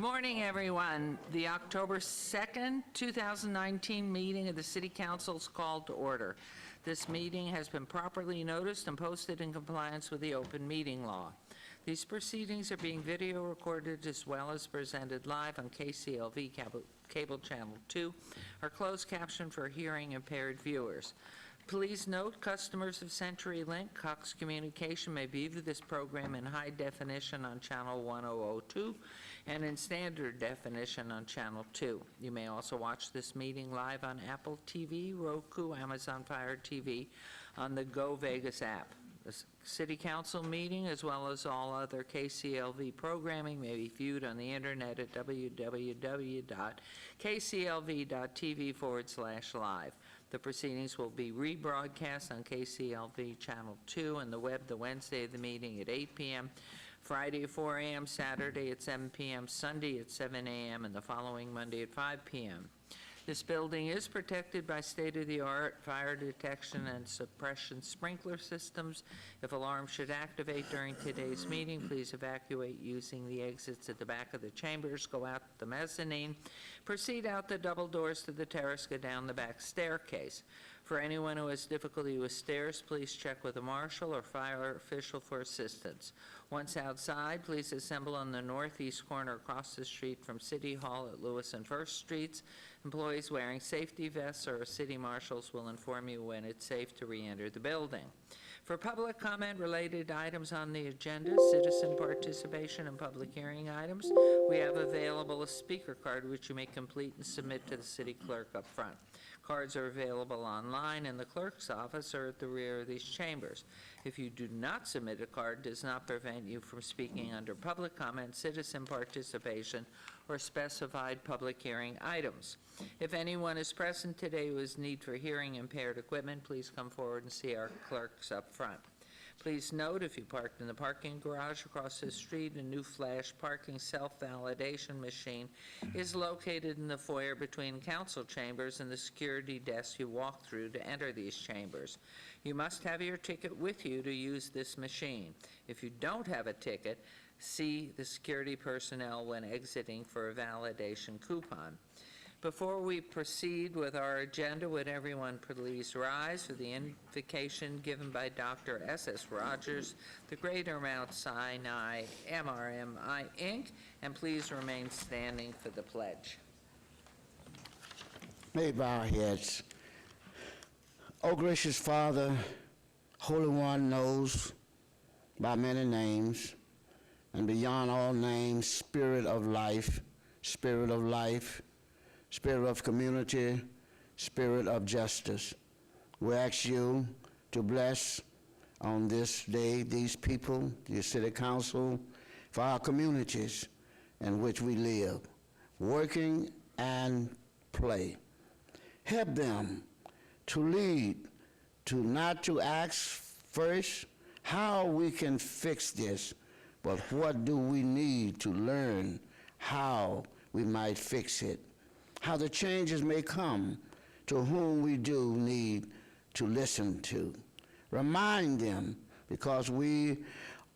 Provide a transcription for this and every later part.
Good morning, everyone. The October 2nd, 2019 meeting of the City Council is called to order. This meeting has been properly noticed and posted in compliance with the open meeting law. These proceedings are being video recorded as well as presented live on KCLV Cable Channel 2, or closed caption for hearing impaired viewers. Please note, customers of CenturyLink Cox Communication may view this program in high definition on channel 1002 and in standard definition on channel 2. You may also watch this meeting live on Apple TV, Roku, Amazon Fire TV, on the Go Vegas app. The City Council meeting, as well as all other KCLV programming, may be viewed on the internet at www.kclv.tv/live. The proceedings will be rebroadcast on KCLV Channel 2 and the web the Wednesday of the meeting at 8 p.m., Friday at 4 a.m., Saturday at 7 p.m., Sunday at 7 a.m., and the following Monday at 5 p.m. This building is protected by state-of-the-art fire detection and suppression sprinkler systems. If alarms should activate during today's meeting, please evacuate using the exits at the back of the chambers, go out the mezzanine, proceed out the double doors to the terrace, go down the back staircase. For anyone who has difficulty with stairs, please check with a marshal or fire official for assistance. Once outside, please assemble on the northeast corner across the street from City Hall at Lewis and First Streets. Employees wearing safety vests or city marshals will inform you when it's safe to re-enter the building. For public comment related items on the agenda, citizen participation and public hearing items, we have available a speaker card which you may complete and submit to the city clerk up front. Cards are available online in the clerk's office or at the rear of these chambers. If you do not submit a card, it does not prevent you from speaking under public comment, citizen participation, or specified public hearing items. If anyone is present today who has need for hearing impaired equipment, please come forward and see our clerks up front. Please note, if you parked in the parking garage across the street, a new flash parking self-validation machine is located in the foyer between council chambers and the security desk you walk through to enter these chambers. You must have your ticket with you to use this machine. If you don't have a ticket, see the security personnel when exiting for a validation coupon. Before we proceed with our agenda, would everyone please rise for the invocation given by Dr. S.S. Rogers, the Greater Mount Sinai MRMI, Inc., and please remain standing for the pledge. May we bow our heads. O gracious Father, Holy One knows by many names, and beyond all names, Spirit of life, Spirit of life, Spirit of community, Spirit of justice. We ask you to bless on this day these people, the City Council, for our communities in which we live, working and play. Help them to lead, not to ask first how we can fix this, but what do we need to learn how we might fix it. How the changes may come to whom we do need to listen to. Remind them, because we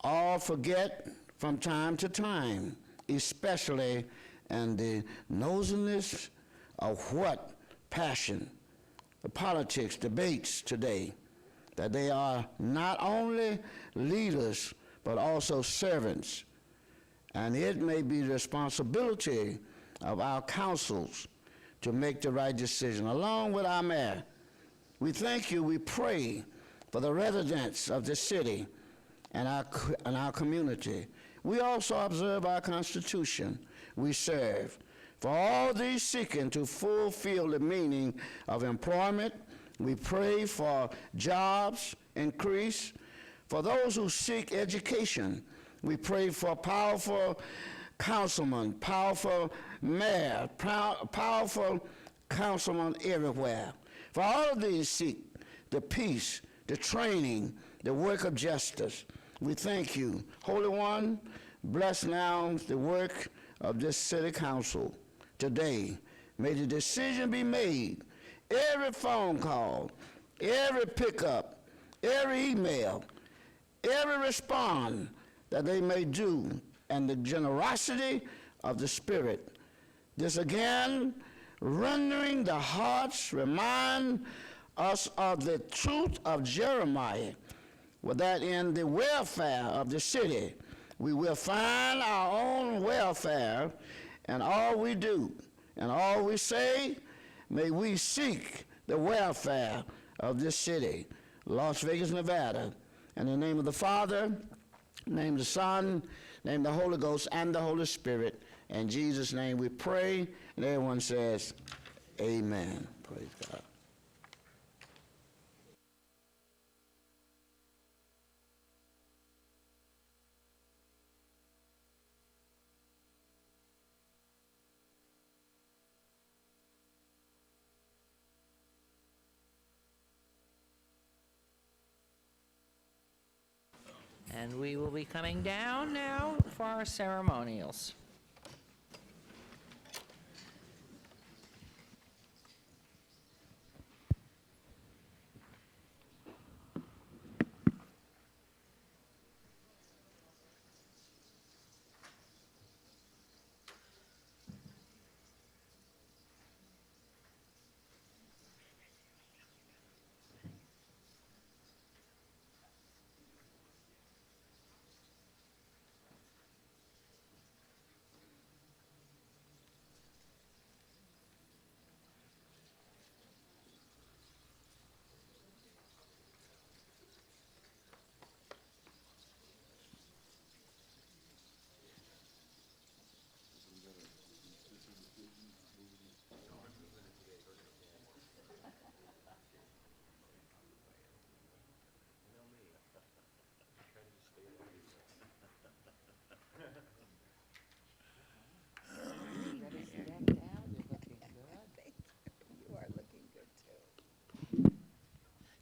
all forget from time to time, especially in the nosiness of what passion, the politics, debates today, that they are not only leaders, but also servants. And it may be the responsibility of our councils to make the right decision, along with our mayor. We thank you, we pray for the residents of the city and our community. We also observe our Constitution. We serve. For all these seeking to fulfill the meaning of employment, we pray for jobs increase. For those who seek education, we pray for powerful councilman, powerful mayor, powerful councilman everywhere. For all of these seek the peace, the training, the work of justice. We thank you. Holy One, bless now the work of this city council today. May the decision be made, every phone call, every pickup, every email, every respond that they may do, and the generosity of the Spirit. This again, rendering the hearts, remind us of the truth of Jeremiah, that in the welfare of the city, we will find our own welfare in all we do and all we say. May we seek the welfare of this city, Las Vegas, Nevada. In the name of the Father, name of the Son, name of the Holy Ghost, and the Holy Spirit. In Jesus' name we pray, and everyone says, amen. Praise God. And we will be coming down now for our ceremonials.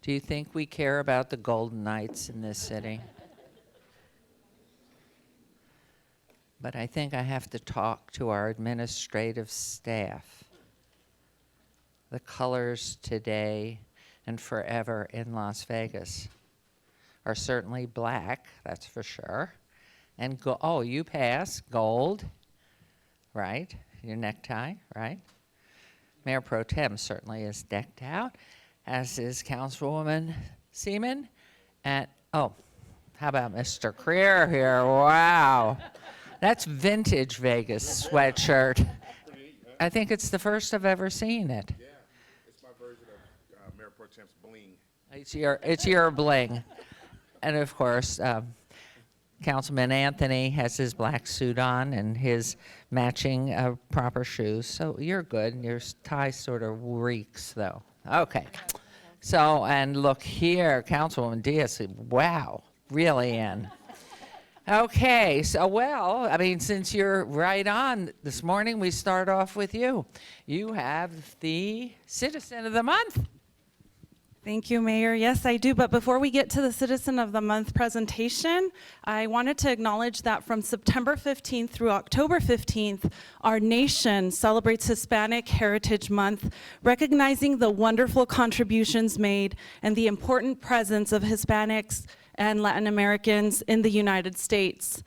Do you think we care about the Golden Knights in this city? But I think I have to talk to our administrative staff. The colors today and forever in Las Vegas are certainly black, that's for sure. And oh, you pass, gold, right? Your necktie, right? Mayor Pro Tem certainly is decked out, as is Councilwoman Seaman. And, oh, how about Mr. Creer here? Wow. That's vintage Vegas sweatshirt. I think it's the first I've ever seen it. Yeah, it's my version of Mayor Pro Tem's bling. It's your bling. And of course, Councilman Anthony has his black suit on and his matching proper shoes. So you're good. Your tie sort of reeks, though. Okay. So, and look here, Councilwoman Diaz, wow, really in. Okay, so well, I mean, since you're right on, this morning we start off with you. You have the Citizen of the Month. Thank you, Mayor. Yes, I do. But before we get to the Citizen of the Month presentation, I wanted to acknowledge that from September 15th through October 15th, our nation celebrates Hispanic Heritage Month, recognizing the wonderful contributions made and the important presence of Hispanics and Latin Americans in the United States.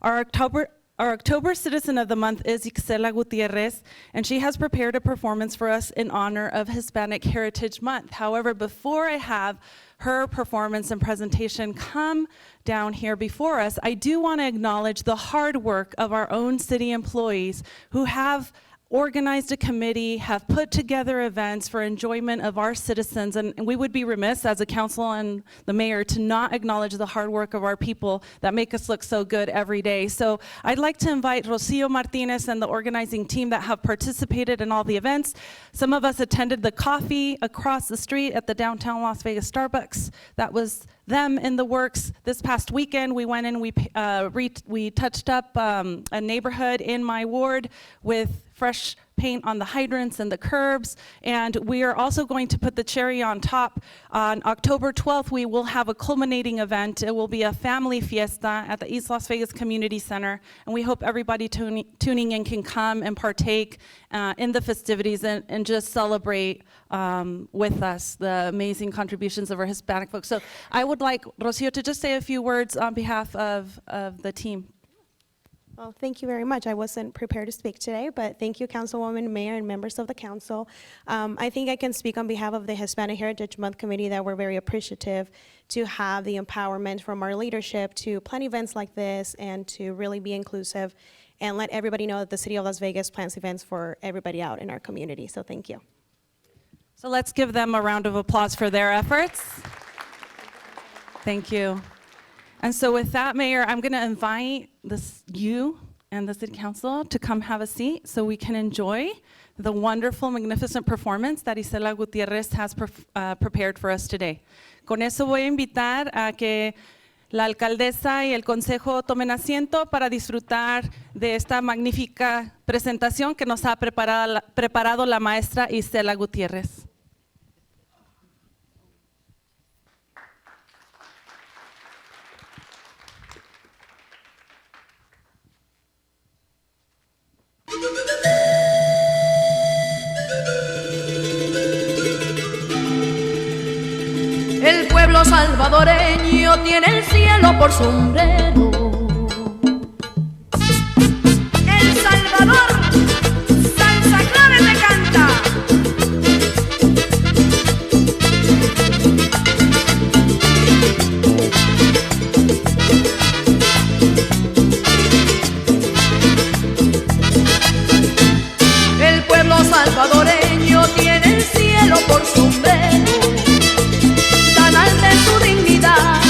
Our October Citizen of the Month is Ixela Gutierrez, and she has prepared a performance for us in honor of Hispanic Heritage Month. However, before I have her performance and presentation come down here before us, I do want to acknowledge the hard work of our own city employees who have organized a committee, have put together events for enjoyment of our citizens, and we would be remiss as a council and the mayor to not acknowledge the hard work of our people that make us look so good every day. So I'd like to invite Rocio Martinez and the organizing team that have participated in all the events. Some of us attended the coffee across the street at the downtown Las Vegas Starbucks. That was them in the works. This past weekend, we went in, we touched up a neighborhood in my ward with fresh paint on the hydrants and the curbs, and we are also going to put the cherry on top. On October 12th, we will have a culminating event. It will be a family fiesta at the East Las Vegas Community Center, and we hope everybody tuning in can come and partake in the festivities and just celebrate with us the amazing contributions of our Hispanic folks. So I would like Rocio to just say a few words on behalf of the team. Well, thank you very much. I wasn't prepared to speak today, but thank you, Councilwoman, Mayor, and members of the council. I think I can speak on behalf of the Hispanic Heritage Month Committee that we're very appreciative to have the empowerment from our leadership to plan events like this and to really be inclusive and let everybody know that the City of Las Vegas plans events for everybody out in our community. So thank you. So let's give them a round of applause for their efforts. Thank you. And so with that, Mayor, I'm going to invite you and the City Council to come have a seat so we can enjoy the wonderful, magnificent performance that Isela Gutierrez has prepared for us today. Con eso voy a invitar a que la alcaldesa y el consejo tomen asiento para disfrutar de esta magnífica presentación que nos ha preparado la maestra Isela Gutierrez. El pueblo salvadoreño tiene el cielo por sombrero. El Salvador, salsa clave te canta. El pueblo salvadoreño tiene el cielo por sombrero. De su dignidad,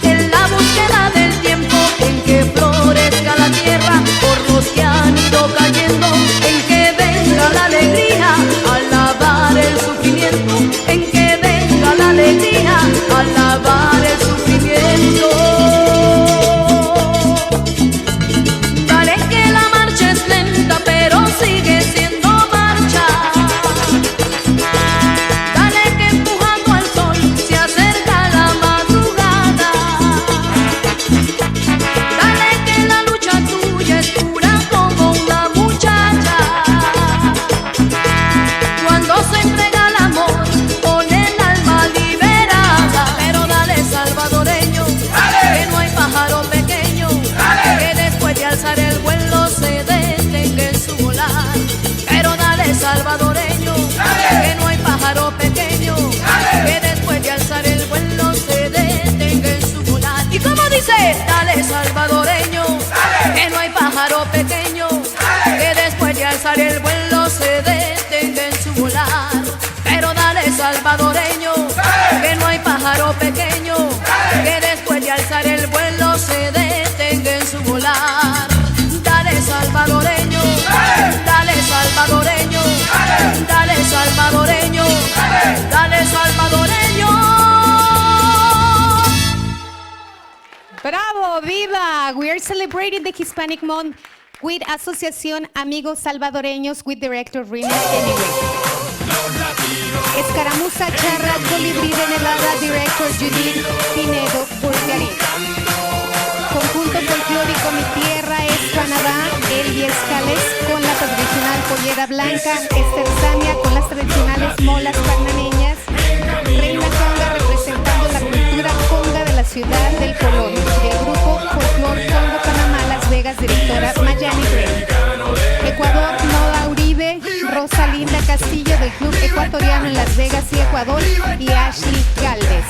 en la búsqueda del tiempo en que florezca la tierra por los que han ido cayendo, en que venga la alegría al lavar el sufrimiento, en que venga la alegría al lavar el sufrimiento. Dale que la marcha es lenta, pero sigue siendo marcha. Dale que empujando al sol se acerca la madrugada. Dale que la lucha tuya es pura como una muchacha. Cuando se entrega el amor con el alma liberada. Pero dale salvadoreño, dale, que no hay pájaro pequeño, dale, que después de alzar el vuelo se detenga en su volar. Pero dale salvadoreño, dale, que no hay pájaro pequeño, dale, que después de alzar el vuelo se detenga en su volar. Y como dice, dale salvadoreño, dale, que no hay pájaro pequeño, dale, que después de alzar el vuelo se detenga en su volar. Pero dale salvadoreño, dale, que no hay pájaro pequeño, dale, que después de alzar el vuelo se detenga en su volar. Dale salvadoreño, dale, dale salvadoreño, dale, dale salvadoreño, dale, dale salvadoreño. Bravo, viva! We are celebrating the Hispanic Month with Asociación Amigos Salvadoreños with Director Rina Anyway. Escaramuza, charra, colibrí, venerada, Director Judith Pinedo Burgari. Conjunto folclórico Mi Tierra es Canadá, El Escales con la tradicional pollera blanca, Esterzania con las tradicionales molas panameñas, Reina Conga representando la cultura conga de la ciudad del Colón, del grupo Folklore Congo Panamá Las Vegas, directora Mayani Gray. Ecuador, Noda Uribe, Rosalinda Castillo del Club Ecuatoriano en Las Vegas y Ecuador y Ashley Galvez.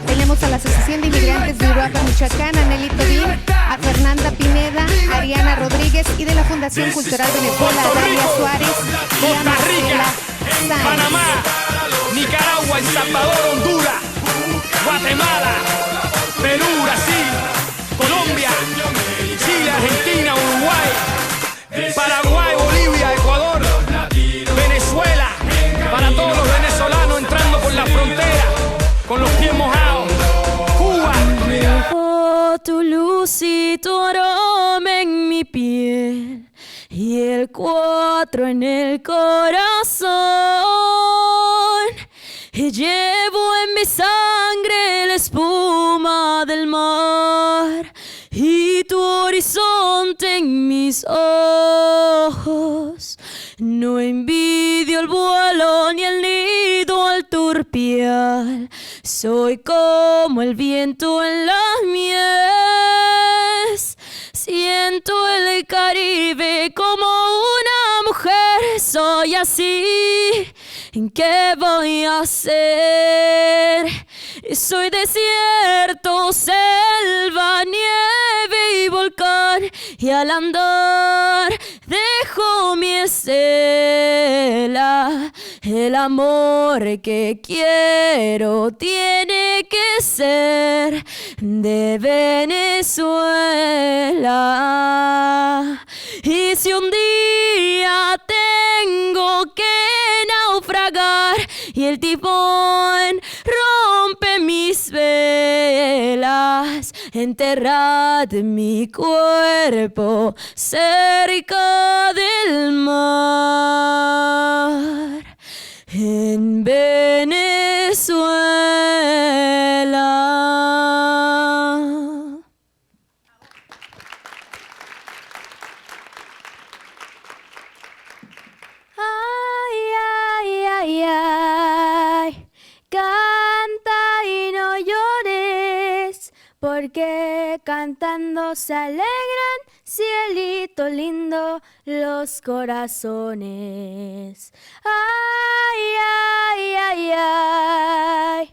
Tenemos a la Asociación de Inmigrantes de Uruapan, Michoacán, a Nelly Tobín, a Fernanda Pineda, Ariana Rodríguez y de la Fundación Cultural Venezuela, a Dalia Suárez y a Marcela Sáenz. Panamá, Nicaragua, El Salvador, Honduras, Guatemala, Perú, Brasil, Colombia, Chile, Argentina, Uruguay, Paraguay, Bolivia, Ecuador, Venezuela, para todos los venezolanos entrando por la frontera con los pies mojados, Cuba. Dejo tu luz y tu aroma en mi piel y el 4 en el corazón. Y llevo en mi sangre la espuma del mar y tu horizonte en mis ojos. No envidio el vuelo ni el nido al turpial. Soy como el viento en la miel. corazones. Siento el Caribe como una mujer. Soy así. ¿Qué voy a hacer? Soy desierto, selva, nieve y volcán. Y al andar dejo mi estela. El amor que quiero tiene que ser de Venezuela. Y si un día tengo que naufragar y el tifón rompe mis velas, enterrad mi cuerpo cerca del mar en Venezuela. Ay, ay, ay, ay, canta y no llores, porque cantando se alegran, cielito lindo, los corazones. Ay, ay, ay, ay,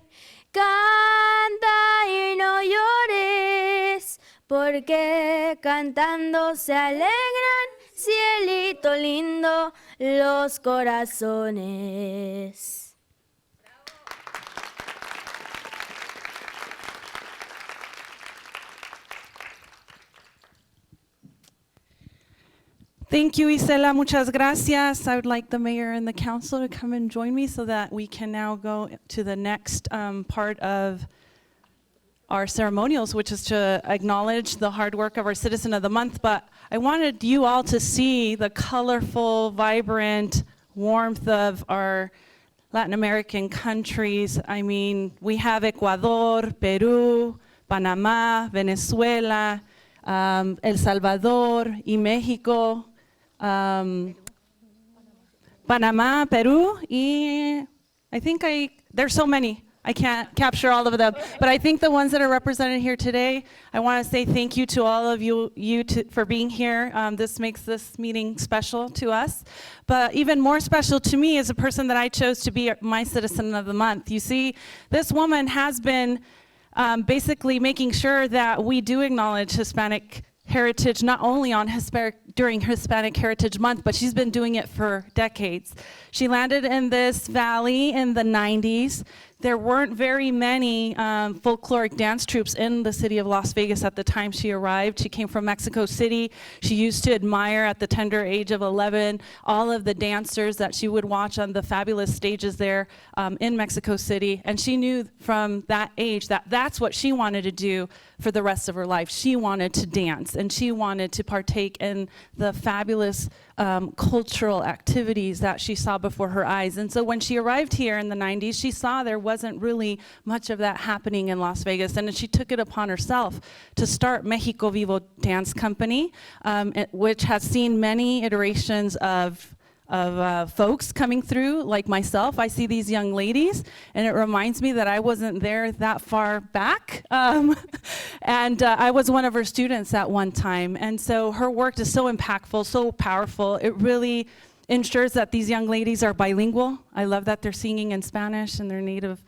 canta y no llores, porque cantando se alegran, cielito lindo, los corazones. Thank you, Isela. Muchas gracias. I would like the mayor and the council to come and join me so that we can now go to the next part of our ceremonials, which is to acknowledge the hard work of our Citizen of the Month. But I wanted you all to see the colorful, vibrant warmth of our Latin American countries. I mean, we have Ecuador, Peru, Panamá, Venezuela, El Salvador y México. Panama, Peru, y I think there's so many. I can't capture all of them, but I think the ones that are represented here today, I want to say thank you to all of you for being here. This makes this meeting special to us, but even more special to me is a person that I chose to be my Citizen of the Month. You see, this woman has been basically making sure that we do acknowledge Hispanic heritage, not only during Hispanic Heritage Month, but she's been doing it for decades. She landed in this valley in the 90s. There weren't very many folkloric dance troupes in the city of Las Vegas at the time she arrived. She came from Mexico City. She used to admire at the tender age of 11 all of the dancers that she would watch on the fabulous stages there in Mexico City. And she knew from that age that that's what she wanted to do for the rest of her life. She wanted to dance, and she wanted to partake in the fabulous cultural activities that she saw before her eyes. And so when she arrived here in the 90s, she saw there wasn't really much of that happening in Las Vegas, and she took it upon herself to start Mexico Vivo Dance Company, which has seen many iterations of folks coming through, like myself. I see these young ladies, and it reminds me that I wasn't there that far back, and I was one of her students at one time. And so her work is so impactful, so powerful. It really ensures that these young ladies are bilingual. I love that they're singing in Spanish and their native,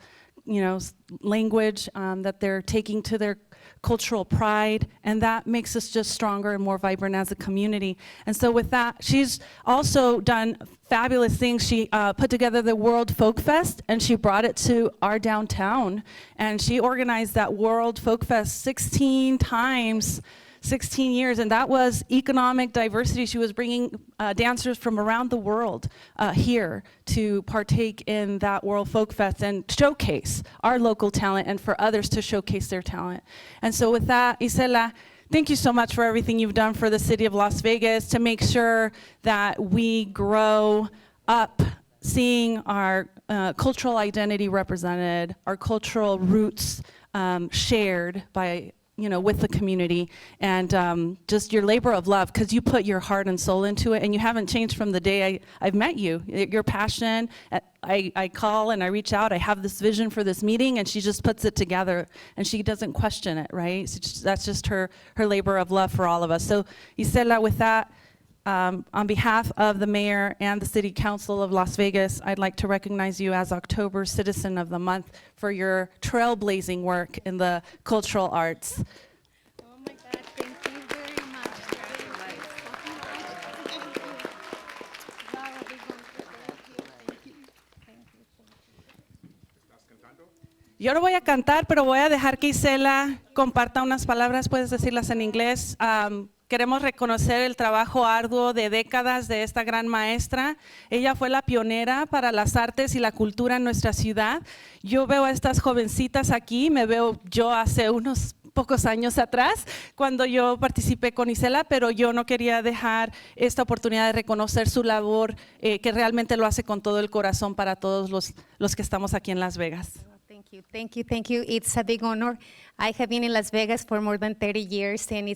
language, that they're taking to their cultural pride, and that makes us just stronger and more vibrant as a community. And so with that, she's also done fabulous things. She put together the World Folk Fest, and she brought it to our downtown, and she organized that World Folk Fest 16 times, 16 years, and that was economic diversity. She was bringing dancers from around the world here to partake in that World Folk Fest and showcase our local talent, and for others to showcase their talent. And so with that, Isela, thank you so much for everything you've done for the city of Las Vegas to make sure that we grow up seeing our cultural identity represented, our cultural roots shared by with the community, and just your labor of love, because you put your heart and soul into it, and you haven't changed from the day I've met you. Your passion, I call and I reach out, I have this vision for this meeting, and she just puts it together, and she doesn't question it, right? So that's just her labor of love for all of us. So, Isela, with that, on behalf of the mayor and the city council of Las Vegas, I'd like to recognize you as October Citizen of the Month for your trailblazing work in the cultural arts. Oh my God, thank you very much. Yo no voy a cantar, pero voy a dejar que Isela comparta unas palabras, puedes decirlas en inglés. Queremos reconocer el trabajo arduo de décadas de esta gran maestra. Ella fue la pionera para las artes y la cultura en nuestra ciudad. Yo veo a estas jovencitas aquí, me veo yo hace unos pocos años atrás, cuando yo participé con Isela, pero yo no quería dejar esta oportunidad de reconocer su labor, que realmente lo hace con todo el corazón para todos los que estamos aquí en Las Vegas. Thank you, thank you, thank you. It's a big honor. I have been in Las Vegas for more than 30 years, and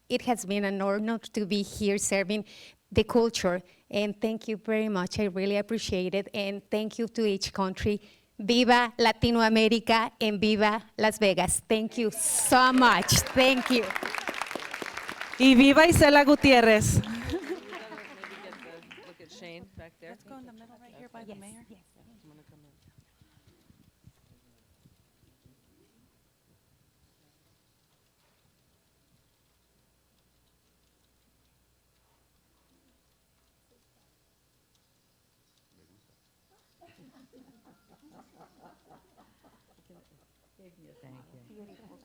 it has been an honor to be here serving the culture. And thank you very much. I really appreciate it. And thank you to each country. Viva Latinoamérica and viva Las Vegas. Thank you so much. Thank you. Y viva Isela Gutiérrez. Look at Shane back there. Let's go in the middle right here by the mayor.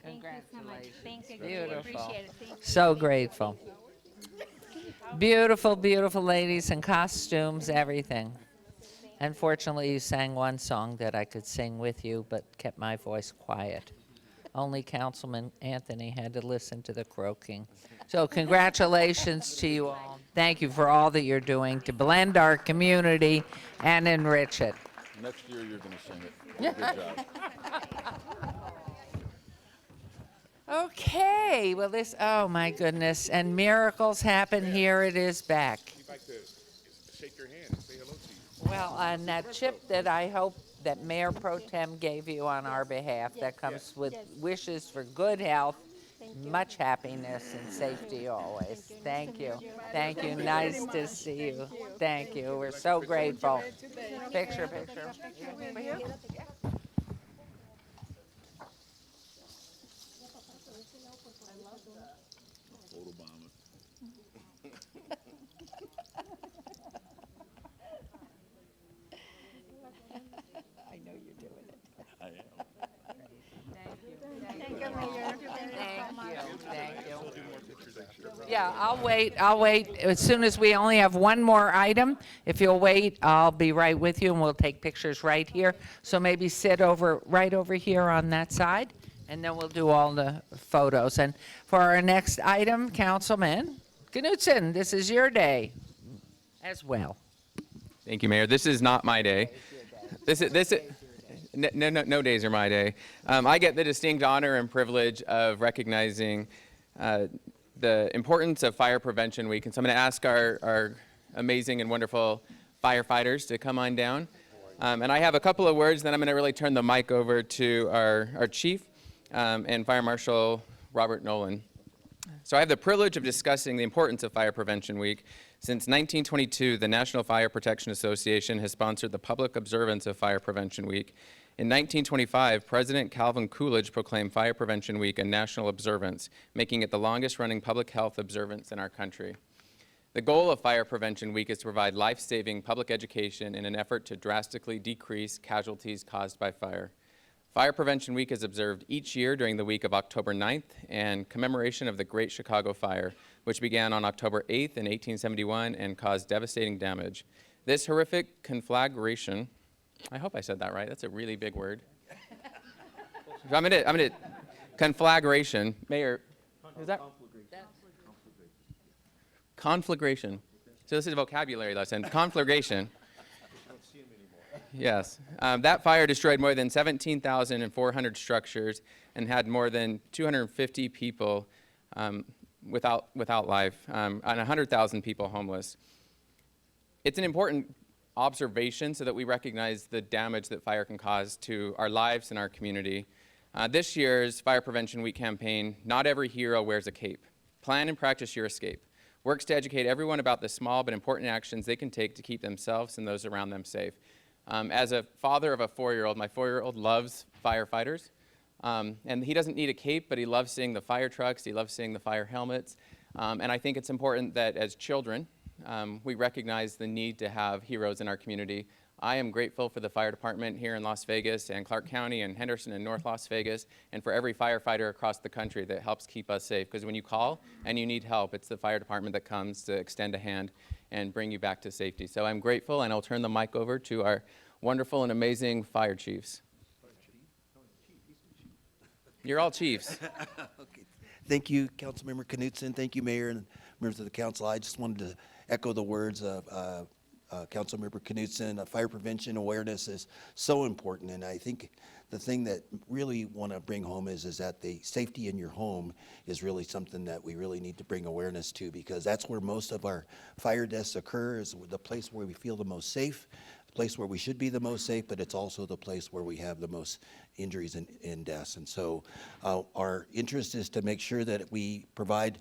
Congratulations. Thank you. Beautiful. Appreciate it. Thank you. So grateful. Beautiful, beautiful ladies in costumes, everything. Unfortunately, you sang one song that I could sing with you, but kept my voice quiet. Only Councilman Anthony had to listen to the croaking. So congratulations to you all. Thank you for all that you're doing to blend our community and enrich it. Next year, you're going to sing it. Good job. Okay, well oh my goodness, and miracles happen, here it is back. We'd like to shake your hand and say hello to you. Well, on that chip that I hope that Mayor Pro Tem gave you on our behalf, that comes with wishes for good health, much happiness and safety always. Thank you. Thank you. Nice to see you. Thank you. We're so grateful. Picture. I know you're doing it. I am. Thank you. Yeah, I'll wait. As soon as we only have one more item, if you'll wait, I'll be right with you and we'll take pictures right here. So maybe sit right over here on that side, and then we'll do all the photos. And for our next item, Councilman Knudsen, this is your day as well. Thank you, Mayor. This is not my day. No days are my day. I get the distinct honor and privilege of recognizing the importance of Fire Prevention Week. And so I'm going to ask our amazing and wonderful firefighters to come on down. And I have a couple of words, then I'm going to really turn the mic over to our chief and Fire Marshal Robert Nolan. So I have the privilege of discussing the importance of Fire Prevention Week. Since 1922, the National Fire Protection Association has sponsored the public observance of Fire Prevention Week. In 1925, President Calvin Coolidge proclaimed Fire Prevention Week a national observance, making it the longest-running public health observance in our country. The goal of Fire Prevention Week is to provide life-saving public education in an effort to drastically decrease casualties caused by fire. Fire Prevention Week is observed each year during the week of October 9th and commemoration of the Great Chicago Fire, which began on October 8th in 1871 and caused devastating damage. This horrific conflagration, I hope I said that right, that's a really big word. I'm gonna conflagration, Mayor, is that? Conflagration. So this is a vocabulary lesson, conflagration. Yes. That fire destroyed more than 17,400 structures and had more than 250 people without life, and 100,000 people homeless. It's an important observation so that we recognize the damage that fire can cause to our lives and our community. This year's Fire Prevention Week campaign, Not Every Hero Wears a Cape. Plan and practice your escape. Works to educate everyone about the small but important actions they can take to keep themselves and those around them safe. As a father of a 4-year-old, my 4-year-old loves firefighters. And he doesn't need a cape, but he loves seeing the fire trucks, he loves seeing the fire helmets. And I think it's important that as children, we recognize the need to have heroes in our community. I am grateful for the fire department here in Las Vegas and Clark County and Henderson and North Las Vegas, and for every firefighter across the country that helps keep us safe. Because when you call and you need help, it's the fire department that comes to extend a hand and bring you back to safety. So I'm grateful, and I'll turn the mic over to our wonderful and amazing fire chiefs. You're all chiefs. Okay. Thank you, Councilmember Knutson. Thank you, Mayor and members of the council. I just wanted to echo the words of Councilmember Knutson. Fire prevention awareness is so important, and I think the thing that really want to bring home is that the safety in your home is really something that we really need to bring awareness to, because that's where most of our fire deaths occur, is the place where we feel the most safe, the place where we should be the most safe, but it's also the place where we have the most injuries and deaths. And so our interest is to make sure that we provide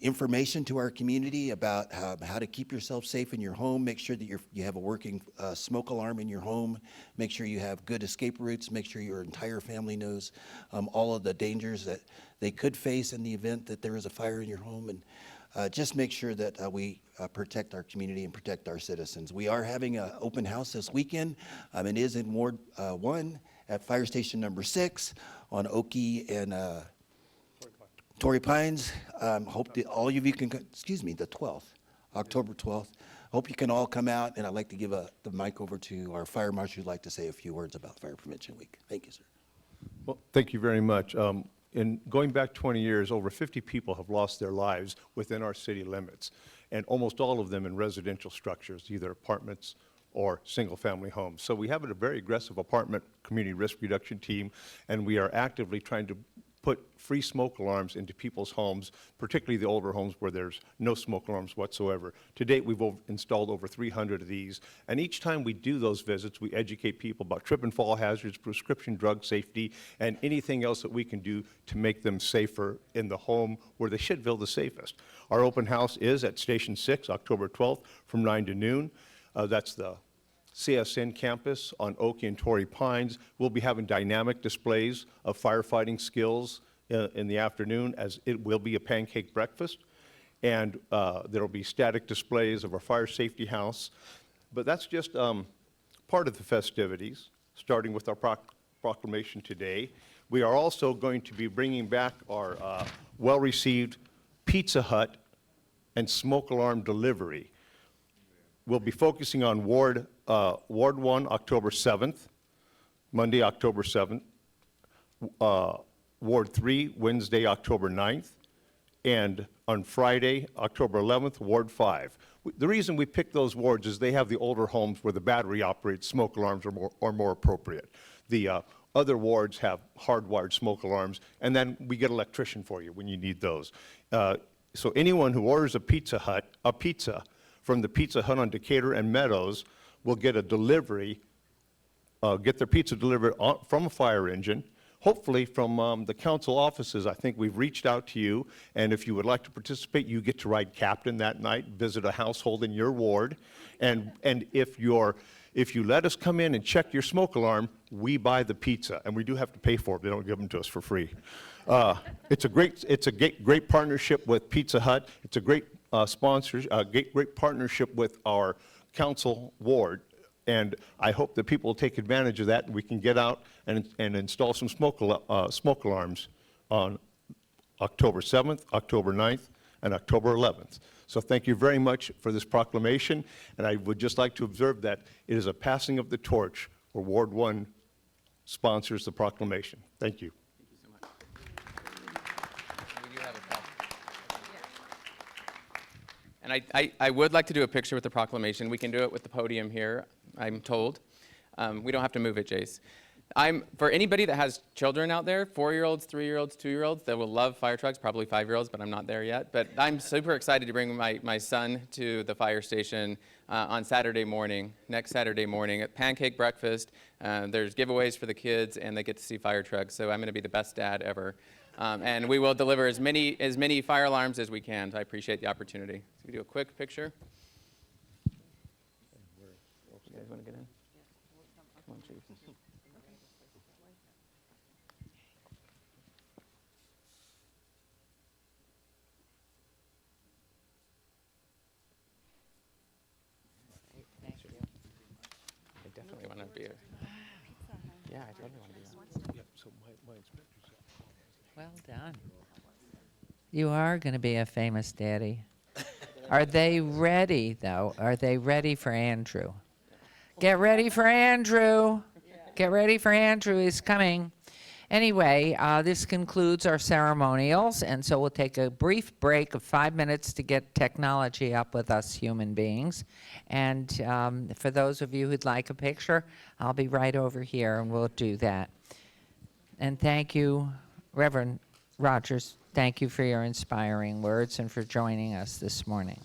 information to our community about how to keep yourself safe in your home. Make sure that you have a working smoke alarm in your home. Make sure you have good escape routes. Make sure your entire family knows all of the dangers that they could face in the event that there is a fire in your home. And just make sure that we protect our community and protect our citizens. We are having an open house this weekend. It is in Ward 1 at Fire Station number 6 on Oakey and Torrey Pines. Hope that all of you can, the 12th, October 12th. Hope you can all come out, and I'd like to give the mic over to our fire marshal who'd like to say a few words about Fire Prevention Week. Thank you, sir. Well, thank you very much. In going back 20 years, over 50 people have lost their lives within our city limits, and almost all of them in residential structures, either apartments or single-family homes. So we have a very aggressive apartment community risk reduction team, and we are actively trying to put free smoke alarms into people's homes, particularly the older homes where there's no smoke alarms whatsoever. To date, we've installed over 300 of these, and each time we do those visits, we educate people about trip and fall hazards, prescription drug safety, and anything else that we can do to make them safer in the home where they should feel the safest. Our open house is at Station 6, October 12th, from 9 to noon. That's the CSN campus on Oakey and Torrey Pines. We'll be having dynamic displays of firefighting skills in the afternoon, as it will be a pancake breakfast. And there will be static displays of our fire safety house. But that's just part of the festivities, starting with our proclamation today. We are also going to be bringing back our well-received Pizza Hut and smoke alarm delivery. We'll be focusing on Ward 1, October 7th, Monday, October 7th, Ward 3, Wednesday, October 9th, and on Friday, October 11th, Ward 5. The reason we picked those wards is they have the older homes where the battery-operated smoke alarms are more appropriate. The other wards have hardwired smoke alarms, and then we get an electrician for you when you need those. So anyone who orders a pizza from the Pizza Hut on Decatur and Meadows will get a delivery, get their pizza delivered from a fire engine, hopefully from the council offices. I think we've reached out to you, and if you would like to participate, you get to ride captain that night, visit a household in your ward, and if you let us come in and check your smoke alarm, we buy the pizza, and we do have to pay for it. They don't give them to us for free. It's a great partnership with Pizza Hut. It's a great great partnership with our council ward, and I hope that people will take advantage of that, and we can get out and install some smoke alarms on October 7th, October 9th, and October 11th. So thank you very much for this proclamation, and I would just like to observe that it is a passing of the torch where Ward 1 sponsors the proclamation. Thank you. And I would like to do a picture with the proclamation. We can do it with the podium here, I'm told. We don't have to move it, Jace. For anybody that has children out there, 4-year-olds, 3-year-olds, 2-year-olds, that will love fire trucks, probably 5-year-olds, but I'm not there yet. But I'm super excited to bring my son to the fire station on Saturday morning, next Saturday morning, at pancake breakfast. There's giveaways for the kids, and they get to see fire trucks, so I'm going to be the best dad ever. And we will deliver as many fire alarms as we can, so I appreciate the opportunity. So we do a quick picture. You guys want to get in? Come on, Chief. I definitely want to be yeah, I totally want to be Well done. You are going to be a famous daddy. Are they ready, though? Are they ready for Andrew? Get ready for Andrew. Get ready for Andrew. He's coming. Anyway, this concludes our ceremonials, and so we'll take a brief break of 5 minutes to get technology up with us human beings. And for those of you who'd like a picture, I'll be right over here, and we'll do that. And thank you, Reverend Rogers. Thank you for your inspiring words and for joining us this morning.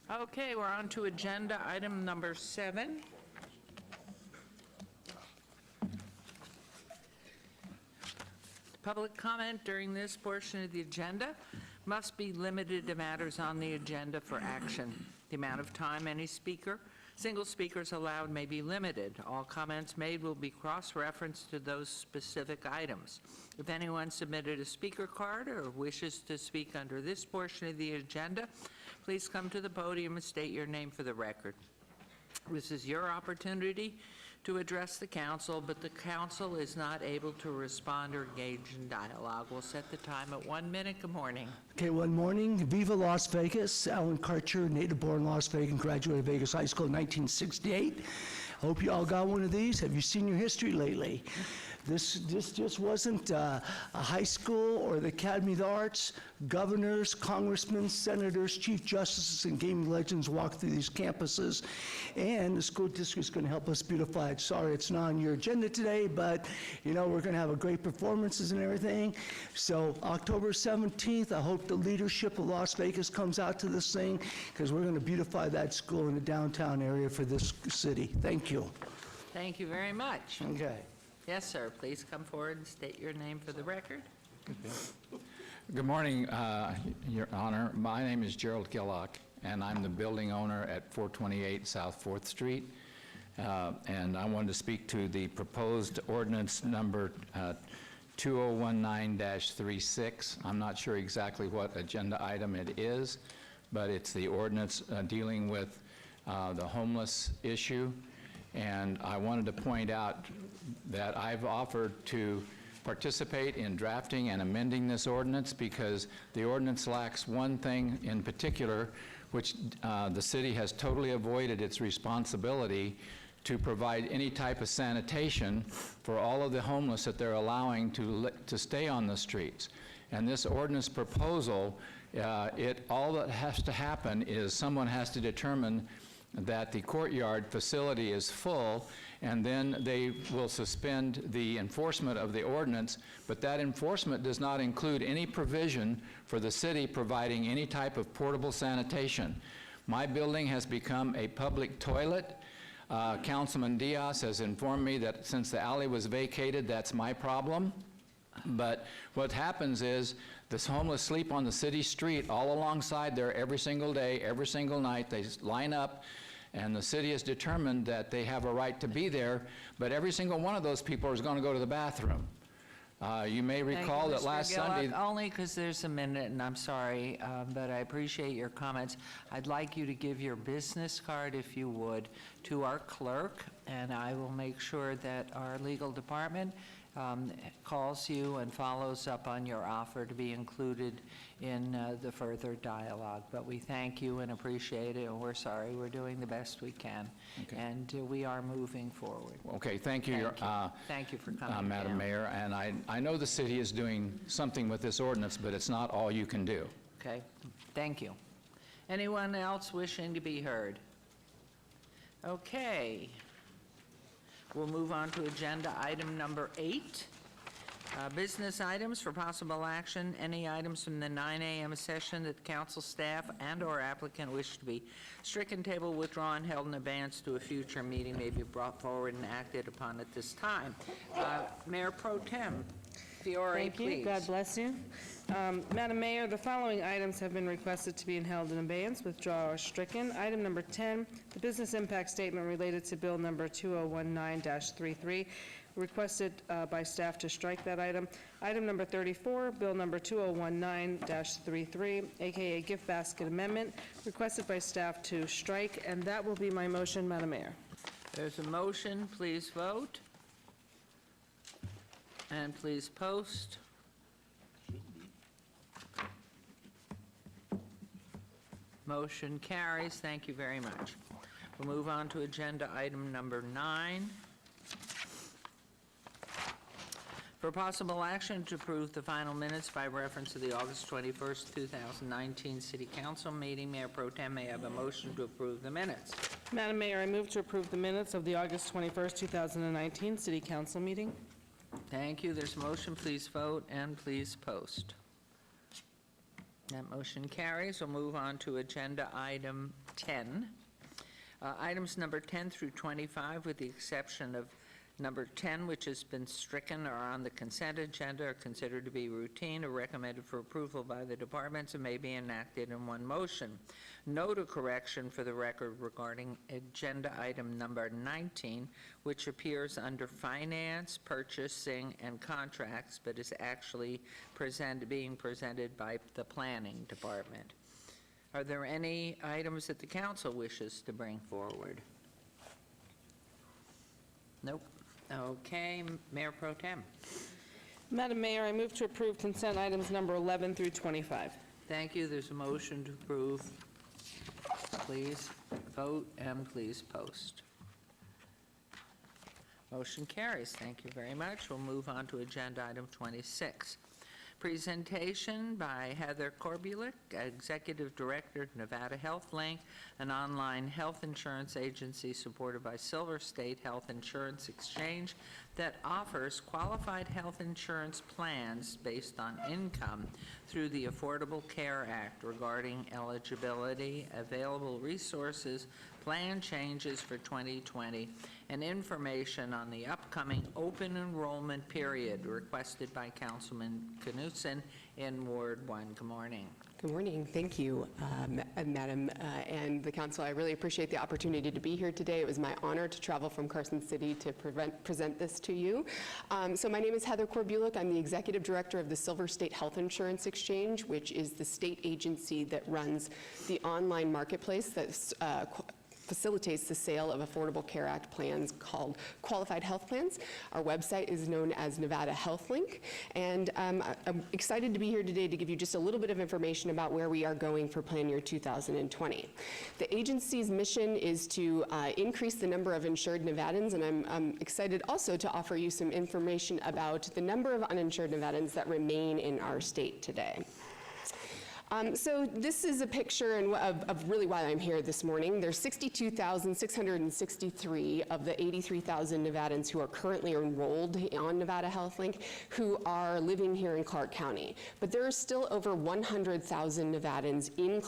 Okay, we're on to agenda item number 7. Public comment during this portion of the agenda must be limited to matters on the agenda for action. The amount of time any single speakers allowed may be limited. All comments made will be cross-referenced to those specific items. If anyone submitted a speaker card or wishes to speak under this portion of the agenda, please come to the podium and state your name for the record. This is your opportunity to address the council, but the council is not able to respond or engage in dialogue. We'll set the time at 1 minute. Good morning. Okay, one morning, Viva Las Vegas. Alan Karcher, native-born Las Vegas, graduated Vegas High School in 1968. Hope you all got one of these. Have you seen your history lately? This just wasn't a high school or the Academy of the Arts. Governors, congressmen, senators, chief justices, and gaming legends walk through these campuses, and the school district is going to help us beautify it. Sorry, it's not on your agenda today, but you know we're going to have a great performances and everything. So October 17th, I hope the leadership of Las Vegas comes out to this thing, because we're going to beautify that school in the downtown area for this city. Thank you. Thank you very much. Okay. Yes, sir. Please come forward and state your name for the record. Good morning, Your Honor. My name is Gerald Gillock, and I'm the building owner at 428 South 4th Street. And I wanted to speak to the proposed ordinance number 2019-36. I'm not sure exactly what agenda item it is, but it's the ordinance dealing with the homeless issue. And I wanted to point out that I've offered to participate in drafting and amending this ordinance because the ordinance lacks one thing in particular, which the city has totally avoided its responsibility to provide any type of sanitation for all of the homeless that they're allowing to stay on the streets. And this ordinance proposal, all that has to happen is someone has to determine that the courtyard facility is full, and then they will suspend the enforcement of the ordinance, but that enforcement does not include any provision for the city providing any type of portable sanitation. My building has become a public toilet. Councilman Diaz has informed me that since the alley was vacated, that's my problem. But what happens is this homeless sleep on the city street all alongside there every single day, every single night. They line up, and the city has determined that they have a right to be there, but every single one of those people is going to go to the bathroom. You may recall that last Sunday... Only because there's a minute, and I'm sorry, but I appreciate your comments. I'd like you to give your business card, if you would, to our clerk, and I will make sure that our legal department calls you and follows up on your offer to be included in the further dialogue. But we thank you and appreciate it, and we're sorry. We're doing the best we can, and we are moving forward. Okay, thank you. Thank you for coming Madam down. Mayor, and I know the city is doing something with this ordinance, but it's not all you can do. Okay, thank you. Anyone else wishing to be heard? Okay. We'll move on to agenda item number 8. Business items for possible action. Any items from the 9 a.m. session that council staff and/or applicant wish to be stricken, table, withdrawn, held in advance to a future meeting may be brought forward and acted upon at this time. Mayor Pro Tem Fiore, Thank you. please. God bless you. Madam Mayor, the following items have been requested to be held in abeyance, withdraw or stricken. Item number 10, the business impact statement related to bill number 2019-33, requested by staff to strike that item. Item number 34, bill number 2019-33, aka gift basket amendment, requested by staff to strike, and that will be my motion, Madam Mayor. There's a motion. Please vote. And please post. Motion carries. Thank you very much. We'll move on to agenda item number 9. For possible action to approve the final minutes by reference to the August 21st, 2019 City Council meeting, Mayor Pro Tem may have a motion to approve the minutes. Madam Mayor, I move to approve the minutes of the August 21st, 2019 City Council meeting. Thank you. There's a motion. Please vote and please post. That motion carries. We'll move on to agenda item 10. Items number 10 through 25, with the exception of number 10, which has been stricken, are on the consent agenda, are considered to be routine or recommended for approval by the departments and may be enacted in one motion. Note a correction for the record regarding agenda item number 19, which appears under finance, purchasing, and contracts, but is actually being presented by the planning department. Are there any items that the council wishes to bring forward? Nope. Okay, Mayor Pro Tem. Madam Mayor, I move to approve consent items number 11 through 25. Thank you. There's a motion to approve. Please vote and please post. Motion carries. Thank you very much. We'll move on to agenda item 26. Presentation by Heather Korbulik, Executive Director of Nevada Health Link, an online health insurance agency supported by Silver State Health Insurance Exchange that offers qualified health insurance plans based on income through the Affordable Care Act regarding eligibility, available resources, plan changes for 2020, and information on the upcoming open enrollment period requested by Councilman Knutson in Ward 1. Good morning. Good morning. Thank you, Madam and the Council. I really appreciate the opportunity to be here today. It was my honor to travel from Carson City to present this to you. So my name is Heather Korbulik. I'm the Executive Director of the Silver State Health Insurance Exchange, which is the state agency that runs the online marketplace that's facilitates the sale of Affordable Care Act plans called Qualified Health Plans. Our website is known as Nevada Health Link, and I'm excited to be here today to give you just a little bit of information about where we are going for plan year 2020. The agency's mission is to increase the number of insured Nevadans, and I'm excited also to offer you some information about the number of uninsured Nevadans that remain in our state today. So this is a picture of really why I'm here this morning. There's 62,663 of the 83,000 Nevadans who are currently enrolled on Nevada Health Link who are living here in Clark County. But there are still over 100,000 Nevadans in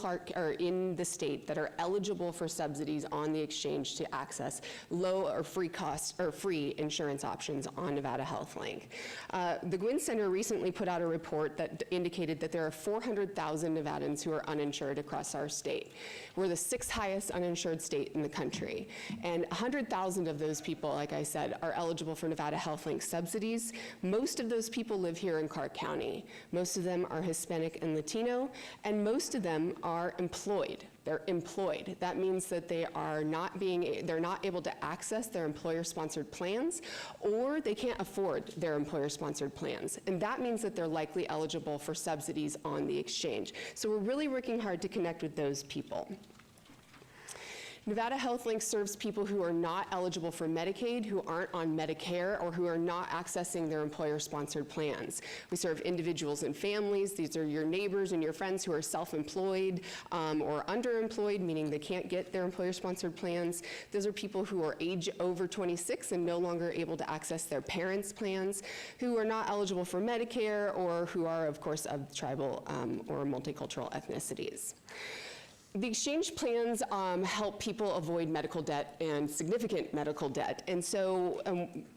the state that are eligible for subsidies on the exchange to access low or free insurance options on Nevada Health Link. The Gwynn Center recently put out a report that indicated that there are 400,000 Nevadans who are uninsured across our state. We're the 6th highest uninsured state in the country. And 100,000 of those people, like I said, are eligible for Nevada Health Link subsidies. Most of those people live here in Clark County. Most of them are Hispanic and Latino, and most of them are employed. They're employed. That means that they're not able to access their employer-sponsored plans, or they can't afford their employer-sponsored plans. And that means that they're likely eligible for subsidies on the exchange. So we're really working hard to connect with those people. Nevada Health Link serves people who are not eligible for Medicaid, who aren't on Medicare, or who are not accessing their employer-sponsored plans. We serve individuals and families. These are your neighbors and your friends who are self-employed or underemployed, meaning they can't get their employer-sponsored plans. Those are people who are age over 26 and no longer able to access their parents' plans, who are not eligible for Medicare, or who are, of course, of tribal or multicultural ethnicities. The exchange plans help people avoid medical debt and significant medical debt. And so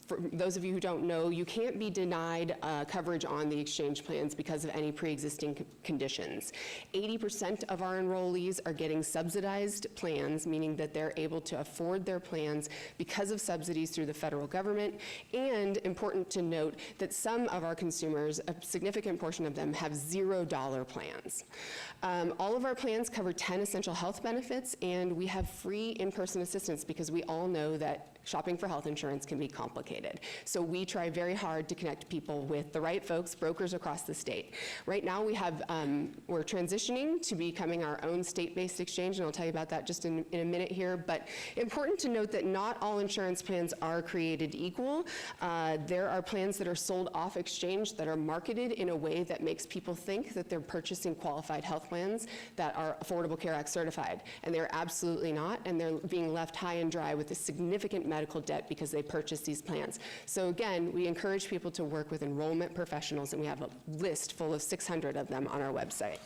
for those of you who don't know, you can't be denied coverage on the exchange plans because of any pre-existing conditions. 80% of our enrollees are getting subsidized plans, meaning that they're able to afford their plans because of subsidies through the federal government. And important to note that some of our consumers, a significant portion of them, have $0 plans. All of our plans cover 10 essential health benefits, and we have free in-person assistance because we all know that shopping for health insurance can be complicated. So we try very hard to connect people with the right folks, brokers across the state. Right now we have, we're transitioning to becoming our own state-based exchange, and I'll tell you about that just in a minute here. But important to note that not all insurance plans are created equal. There are plans that are sold off exchange that are marketed in a way that makes people think that they're purchasing qualified health plans that are Affordable Care Act certified, and they're absolutely not, and they're being left high and dry with a significant medical debt because they purchased these plans. So again, we encourage people to work with enrollment professionals, and we have a list full of 600 of them on our website.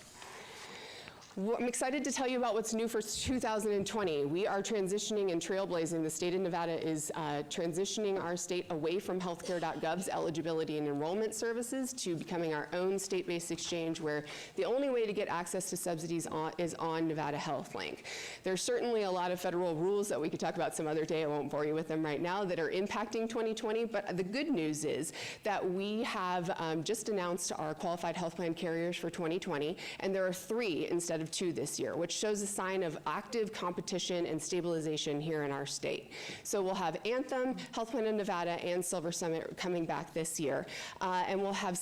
I'm excited to tell you about what's new for 2020. We are transitioning and trailblazing. The state of Nevada is transitioning our state away from healthcare.gov's eligibility and enrollment services to becoming our own state-based exchange, where the only way to get access to subsidies is on Nevada Health Link. There's certainly a lot of federal rules that we could talk about some other day. I won't bore you with them right now that are impacting 2020, but the good news is that we have just announced our qualified health plan carriers for 2020, and there are 3 instead of 2 this year, which shows a sign of active competition and stabilization here in our state. So we'll have Anthem, Health Plan of Nevada, and Silver Summit coming back this year. And we'll have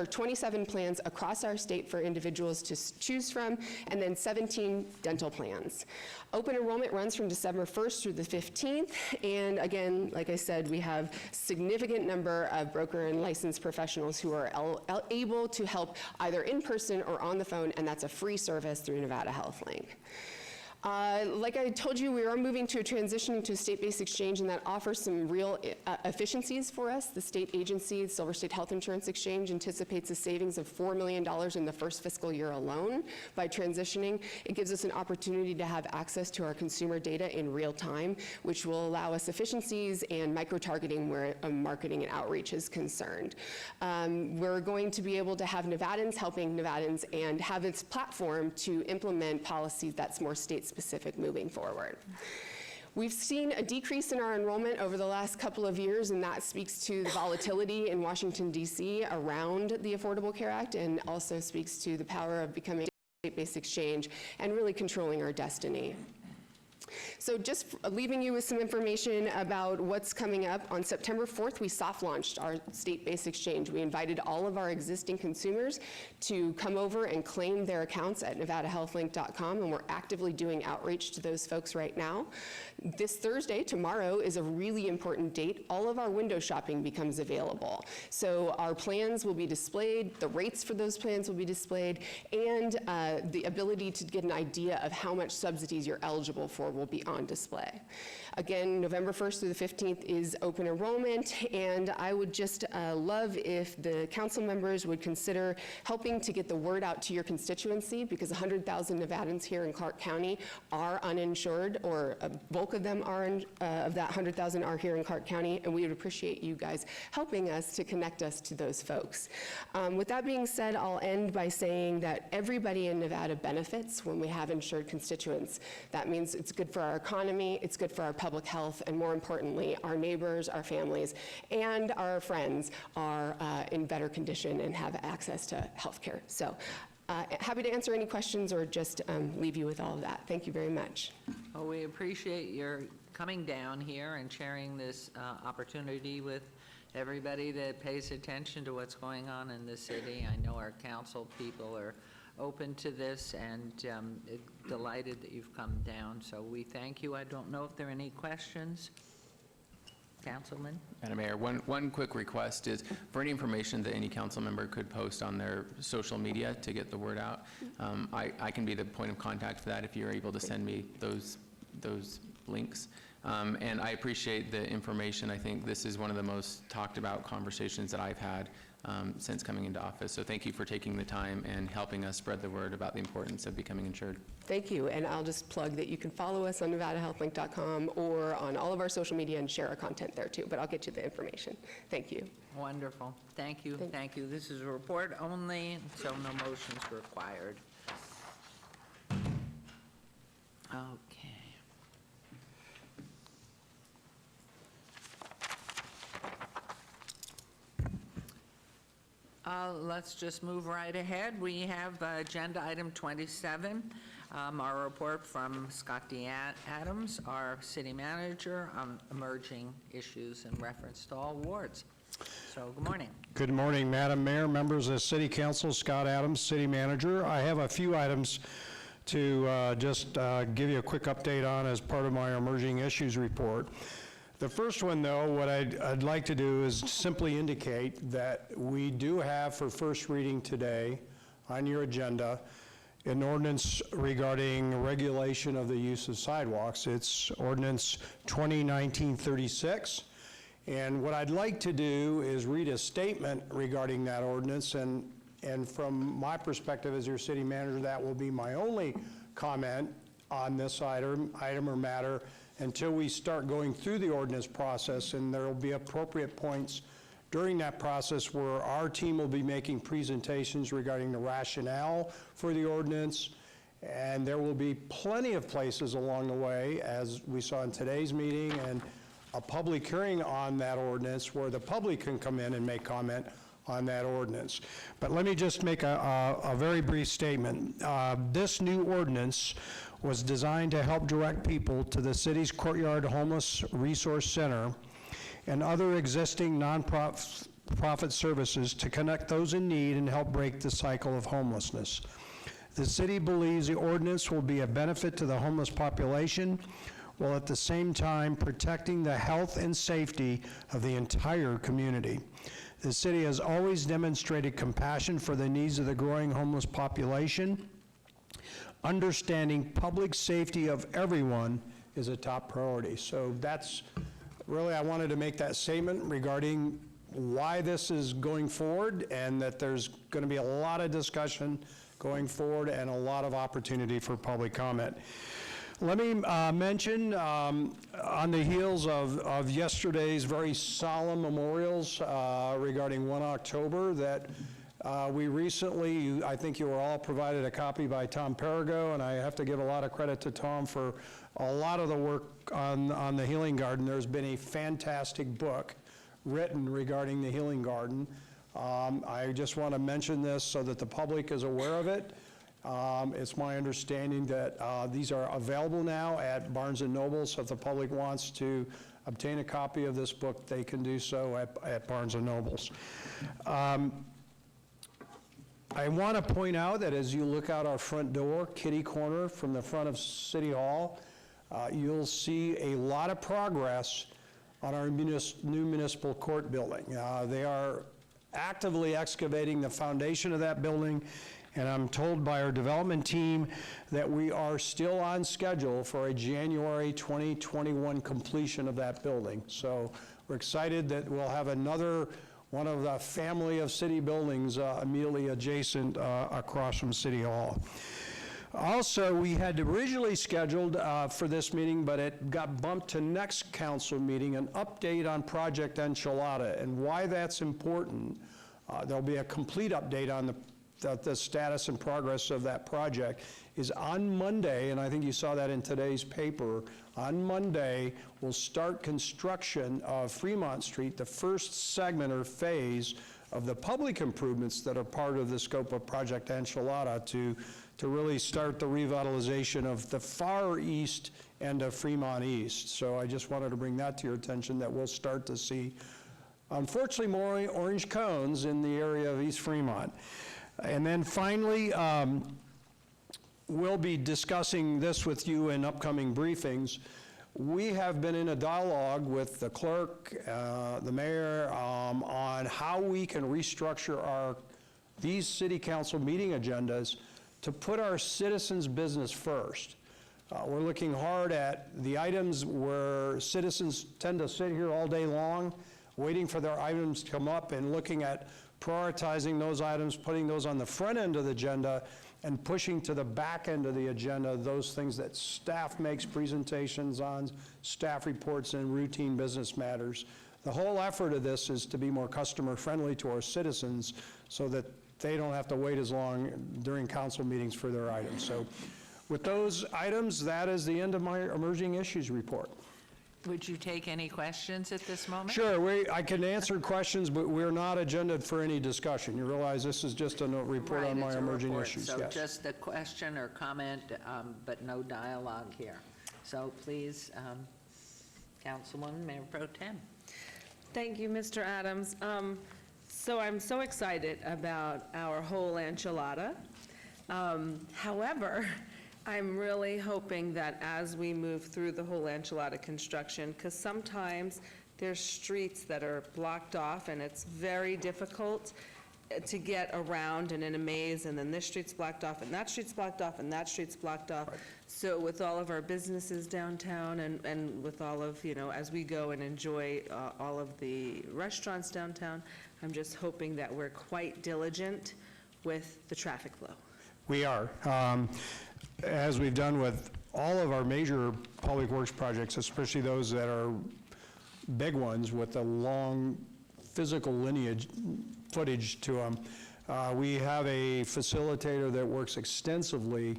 27 plans across our state for individuals to choose from, and then 17 dental plans. Open enrollment runs from December 1st through the 15th, and again, like I said, we have significant number of broker and licensed professionals who are able to help either in person or on the phone, and that's a free service through Nevada Health Link. Like I told you, we are moving to a transition to a state-based exchange, and that offers some real efficiencies for us. The state agency, the Silver State Health Insurance Exchange, anticipates a savings of $4 million in the first fiscal year alone by transitioning. It gives us an opportunity to have access to our consumer data in real time, which will allow us efficiencies and micro-targeting where marketing and outreach is concerned. We're going to be able to have Nevadans helping Nevadans and have this platform to implement policies that's more state-specific moving forward. We've seen a decrease in our enrollment over the last couple of years, and that speaks to the volatility in Washington, D.C. around the Affordable Care Act, and also speaks to the power of becoming a state-based exchange and really controlling our destiny. So just leaving you with some information about what's coming up. On September 4th, we soft launched our state-based exchange. We invited all of our existing consumers to come over and claim their accounts at nevadahealthlink.com, and we're actively doing outreach to those folks right now. This Thursday, tomorrow, is a really important date. All of our window shopping becomes available. So our plans will be displayed, the rates for those plans will be displayed, and the ability to get an idea of how much subsidies you're eligible for will be on display. Again, November 1st through the 15th is open enrollment, and I would just love if the council members would consider helping to get the word out to your constituency, because 100,000 Nevadans here in Clark County are uninsured, or a bulk of them are, of that 100,000 are here in Clark County, and we would appreciate you guys helping us to connect us to those folks. With that being said, I'll end by saying that everybody in Nevada benefits when we have insured constituents. That means it's good for our economy, it's good for our public health, and more importantly, our neighbors, our families, and our friends are in better condition and have access to health care. So happy to answer any questions or just leave you with all of that. Thank you very much. Well, we appreciate your coming down here and sharing this opportunity with everybody that pays attention to what's going on in the city. I know our council people are open to this, and delighted that you've come down. So we thank you. I don't know if there are any questions. Councilman? Madam Mayor, one quick request is for any information that any council member could post on their social media to get the word out. I can be the point of contact for that if you're able to send me those links. And I appreciate the information. I think this is one of the most talked about conversations that I've had since coming into office. So thank you for taking the time and helping us spread the word about the importance of becoming insured. Thank you, and I'll just plug that you can follow us on NevadaHealthLink.com or on all of our social media and share our content there too, but I'll get you the information. Thank you. Wonderful. Thank you. Thank you. This is a report only, so no motions required. Okay. Let's just move right ahead. We have agenda item 27, our report from Scott D. Adams, our city manager, on emerging issues in reference to all wards. So good morning. Good morning, Madam Mayor, members of City Council. Scott Adams, city manager. I have a few items to just give you a quick update on as part of my emerging issues report. The first one, though, what I'd like to do is simply indicate that we do have for first reading today on your agenda an ordinance regarding regulation of the use of sidewalks. It's ordinance 2019-36. And what I'd like to do is read a statement regarding that ordinance, and And from my perspective as your city manager, that will be my only comment on this item or matter until we start going through the ordinance process, and there will be appropriate points during that process where our team will be making presentations regarding the rationale for the ordinance, and there will be plenty of places along the way, as we saw in today's meeting, and a public hearing on that ordinance where the public can come in and make comment on that ordinance. But let me just make a very brief statement. This new ordinance was designed to help direct people to the city's Courtyard Homeless Resource Center and other existing nonprofit services to connect those in need and help break the cycle of homelessness. The city believes the ordinance will be a benefit to the homeless population, while at the same time protecting the health and safety of the entire community. The city has always demonstrated compassion for the needs of the growing homeless population. Understanding public safety of everyone is a top priority. So that's really, I wanted to make that statement regarding why this is going forward, and that there's going to be a lot of discussion going forward and a lot of opportunity for public comment. Let me mention, on the heels of yesterday's very solemn memorials regarding 1 October, that we recently, I think you were all provided a copy by Tom Perigo, and I have to give a lot of credit to Tom for a lot of the work on the Healing Garden. There's been a fantastic book written regarding the Healing Garden. I just want to mention this so that the public is aware of it. It's my understanding that these are available now at Barnes & Noble, so if the public wants to obtain a copy of this book, they can do so at Barnes & Noble's. I want to point out that as you look out our front door, kitty corner from the front of City Hall, you'll see a lot of progress on our new municipal court building. They are actively excavating the foundation of that building, and I'm told by our development team that we are still on schedule for a January 2021 completion of that building. So we're excited that we'll have another one of the family of city buildings immediately adjacent across from City Hall. Also, we had originally scheduled for this meeting, but it got bumped to next council meeting, an update on Project Enchilada, and why that's important. There'll be a complete update on the status and progress of that project is on Monday, and I think you saw that in today's paper. On Monday, we'll start construction of Fremont Street, the first segment or phase of the public improvements that are part of the scope of Project Enchilada to really start the revitalization of the far east end of Fremont East. So I just wanted to bring that to your attention, that we'll start to see, unfortunately, more orange cones in the area of East Fremont. And then finally, we'll be discussing this with you in upcoming briefings. We have been in a dialogue with the clerk, the mayor, on how we can restructure these city council meeting agendas to put our citizens' business first. We're looking hard at the items where citizens tend to sit here all day long, waiting for their items to come up, and looking at prioritizing those items, putting those on the front end of the agenda, and pushing to the back end of the agenda those things that staff makes presentations on, staff reports, and routine business matters. The whole effort of this is to be more customer friendly to our citizens so that they don't have to wait as long during council meetings for their items. So with those items, that is the end of my emerging issues report. Would you take any questions at this moment? Sure, I can answer questions, but we're not agendaed for any discussion. You realize this is just a report on my emerging issues. So Yes. just a question or comment, but no dialogue here. So please, Councilwoman, Mayor Pro Tem. Thank you, Mr. Adams. So I'm so excited about our whole enchilada. However, I'm really hoping that as we move through the whole enchilada construction, because sometimes there's streets that are blocked off and it's very difficult to get around and in a maze, and then this street's blocked off and that street's blocked off and that street's blocked off. Right. So with all of our businesses downtown and with all of, as we go and enjoy all of the restaurants downtown, I'm just hoping that we're quite diligent with the traffic flow? We are. As we've done with all of our major public works projects, especially those that are big ones with a long physical lineage footage to them, we have a facilitator that works extensively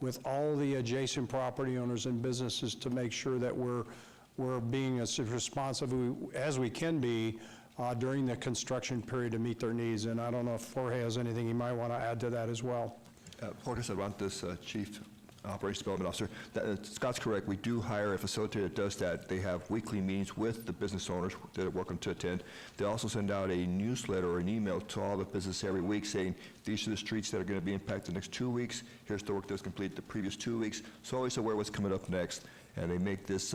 with all the adjacent property owners and businesses to make sure that we're being as responsive as we can be during the construction period to meet their needs. And I don't know if Jorge has anything he might want to add to that as well. Jorge Cervantes, Chief Operations Development Officer. Scott's correct. We do hire a facilitator that does that. They have weekly meetings with the business owners that are welcome to attend. They also send out a newsletter or an email to all the businesses every week saying, these are the streets that are going to be impacted the next 2 weeks. Here's the work that was completed the previous 2 weeks. So always aware what's coming up next. And they make this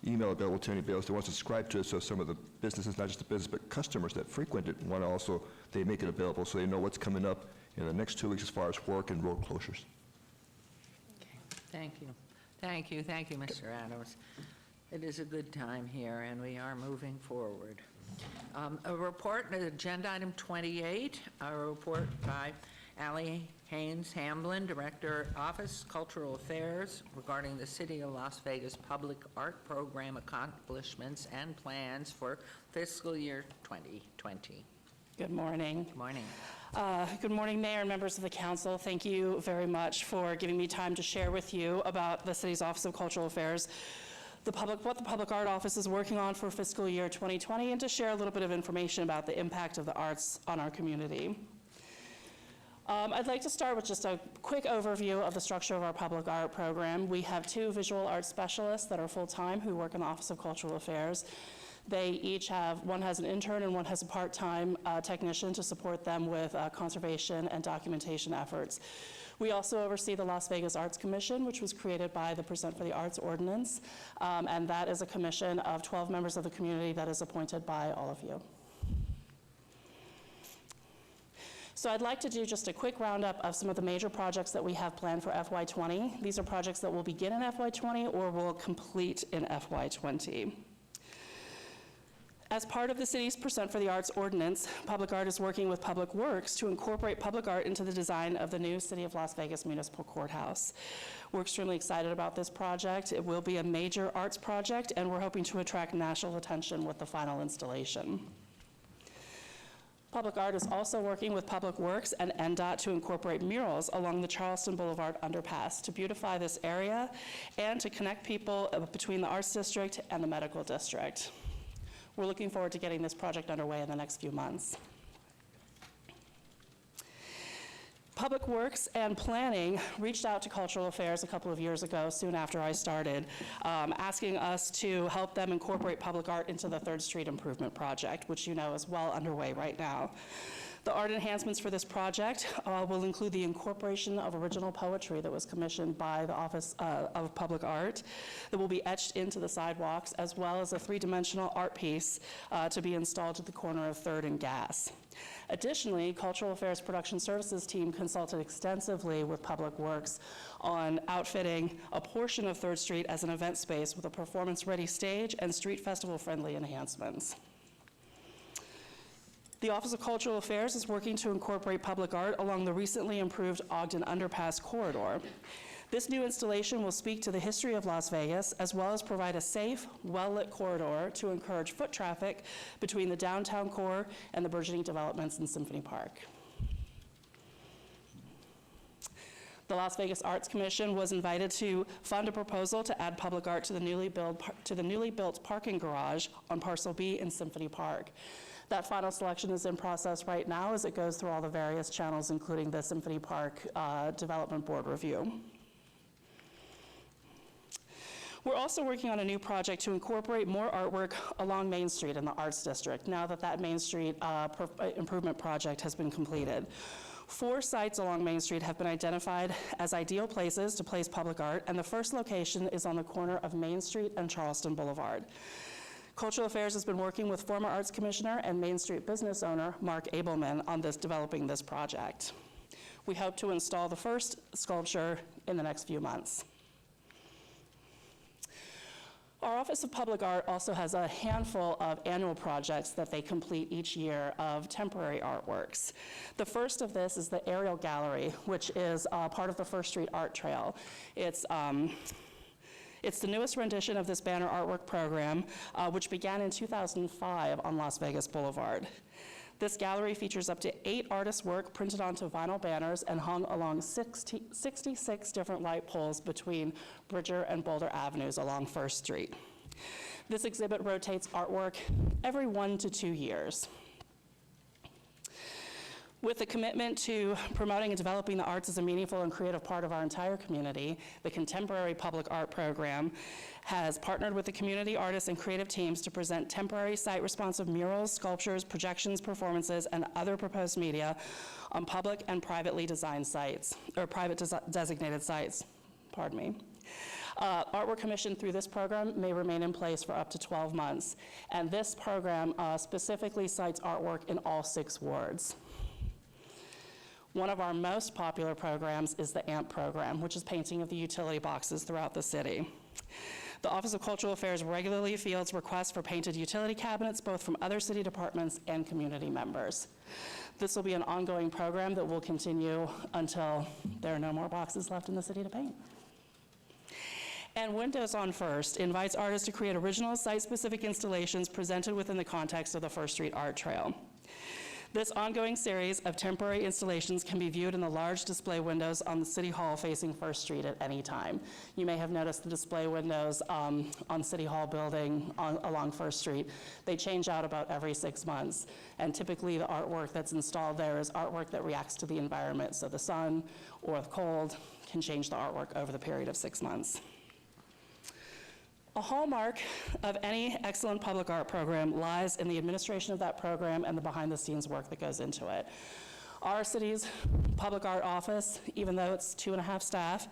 email available to anybody else that wants to subscribe to it. So some of the businesses, not just the business, but customers that frequent it want to also, they make it available so they know what's coming up in the next 2 weeks as far as work and road closures. Thank you. Thank you, Mr. Adams. It is a good time here, and we are moving forward. A report, agenda item 28, a report by Allie Haynes Hamblin, Director, Office, Cultural Affairs, regarding the City of Las Vegas Public Art Program accomplishments and plans for fiscal year 2020. Good morning. Good morning. Good morning, Mayor and members of the council. Thank you very much for giving me time to share with you about the city's Office of Cultural Affairs, what the Public Art Office is working on for fiscal year 2020, and to share a little bit of information about the impact of the arts on our community. I'd like to start with just a quick overview of the structure of our public art program. We have 2 visual arts specialists that are full-time who work in the Office of Cultural Affairs. They each have, one has an intern and one has a part-time technician to support them with conservation and documentation efforts. We also oversee the Las Vegas Arts Commission, which was created by the Percent for the Arts Ordinance, and that is a commission of 12 members of the community that is appointed by all of you. So I'd like to do just a quick roundup of some of the major projects that we have planned for FY20. These are projects that will begin in FY20 or will complete in FY20. As part of the city's Percent for the Arts Ordinance, Public Art is working with Public Works to incorporate public art into the design of the new City of Las Vegas Municipal Courthouse. We're extremely excited about this project. It will be a major arts project, and we're hoping to attract national attention with the final installation. Public Art is also working with Public Works and NDOT to incorporate murals along the Charleston Boulevard underpass to beautify this area and to connect people between the Arts District and the Medical District. We're looking forward to getting this project underway in the next few months. Public Works and Planning reached out to Cultural Affairs a couple of years ago, soon after I started, asking us to help them incorporate public art into the 3rd Street Improvement Project, which you know is well underway right now. The art enhancements for this project will include the incorporation of original poetry that was commissioned by the Office of Public Art that will be etched into the sidewalks, as well as a 3-dimensional art piece to be installed at the corner of 3rd and Gas. Additionally, Cultural Affairs Production Services team consulted extensively with Public Works on outfitting a portion of 3rd Street as an event space with a performance-ready stage and street festival-friendly enhancements. The Office of Cultural Affairs is working to incorporate public art along the recently improved Ogden Underpass corridor. This new installation will speak to the history of Las Vegas, as well as provide a safe, well-lit corridor to encourage foot traffic between the downtown core and the burgeoning developments in Symphony Park. The Las Vegas Arts Commission was invited to fund a proposal to add public art to the newly built parking garage on Parcel B in Symphony Park. That final selection is in process right now as it goes through all the various channels, including the Symphony Park Development Board review. We're also working on a new project to incorporate more artwork along Main Street in the Arts District, now that that Main Street improvement project has been completed. 4 sites along Main Street have been identified as ideal places to place public art, and the first location is on the corner of Main Street and Charleston Boulevard. Cultural Affairs has been working with former Arts Commissioner and Main Street business owner Mark Abelman on developing this project. We hope to install the first sculpture in the next few months. Our Office of Public Art also has a handful of annual projects that they complete each year of temporary artworks. The first of this is the Aerial Gallery, which is part of the First Street Art Trail. It's the newest rendition of this banner artwork program, which began in 2005 on Las Vegas Boulevard. This gallery features up to 8 artists' work printed onto vinyl banners and hung along 66 different light poles between Bridger and Boulder Avenues along First Street. This exhibit rotates artwork every 1 to 2 years. With a commitment to promoting and developing the arts as a meaningful and creative part of our entire community, the Contemporary Public Art Program has partnered with the community artists and creative teams to present temporary site-responsive murals, sculptures, projections, performances, and other proposed media on public and privately designed sites, or designated sites, pardon me. Artwork commissioned through this program may remain in place for up to 12 months, and this program specifically cites artwork in all 6 wards. One of our most popular programs is the AMP program, which is painting of the utility boxes throughout the city. The Office of Cultural Affairs regularly fields requests for painted utility cabinets, both from other city departments and community members. This will be an ongoing program that will continue until there are no more boxes left in the city to paint. And Windows on First invites artists to create original site-specific installations presented within the context of the First Street Art Trail. This ongoing series of temporary installations can be viewed in the large display windows on the City Hall facing First Street at any time. You may have noticed the display windows on City Hall building along First Street. They change out about every 6 months, and typically the artwork that's installed there is artwork that reacts to the environment, so the sun or the cold can change the artwork over the period of 6 months. A hallmark of any excellent public art program lies in the administration of that program and the behind-the-scenes work that goes into it. Our city's public art office, even though it's 2.5 staff,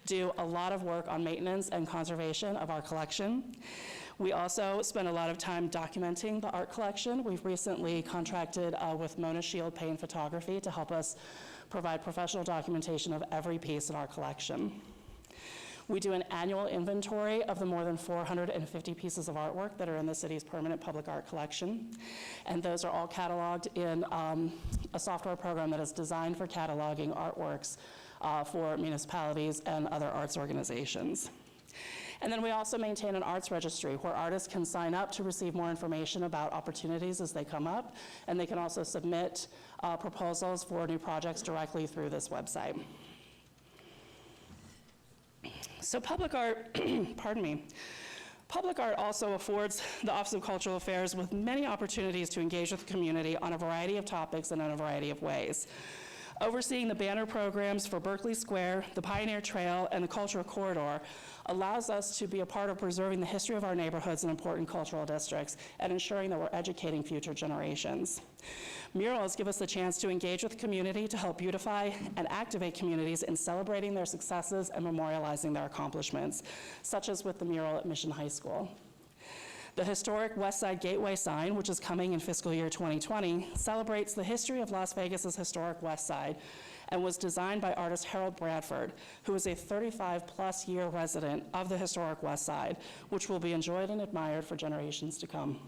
do a lot of work on maintenance and conservation of our collection. We also spend a lot of time documenting the art collection. We've recently contracted with Mona Shield Paint Photography to help us provide professional documentation of every piece in our collection. We do an annual inventory of the more than 450 pieces of artwork that are in the city's permanent public art collection. And those are all cataloged in a software program that is designed for cataloging artworks for municipalities and other arts organizations. And then we also maintain an arts registry where artists can sign up to receive more information about opportunities as they come up, and they can also submit proposals for new projects directly through this website. So public art, pardon me, public art also affords the Office of Cultural Affairs with many opportunities to engage with the community on a variety of topics and in a variety of ways. Overseeing the banner programs for Berkeley Square, the Pioneer Trail, and the Cultural Corridor allows us to be a part of preserving the history of our neighborhoods and important cultural districts and ensuring that we're educating future generations. Murals give us the chance to engage with the community to help beautify and activate communities in celebrating their successes and memorializing their accomplishments, such as with the mural at Mission High School. The historic West Side Gateway sign, which is coming in fiscal year 2020, celebrates the history of Las Vegas's historic West Side and was designed by artist Harold Bradford, who is a 35-plus year resident of the historic West Side, which will be enjoyed and admired for generations to come.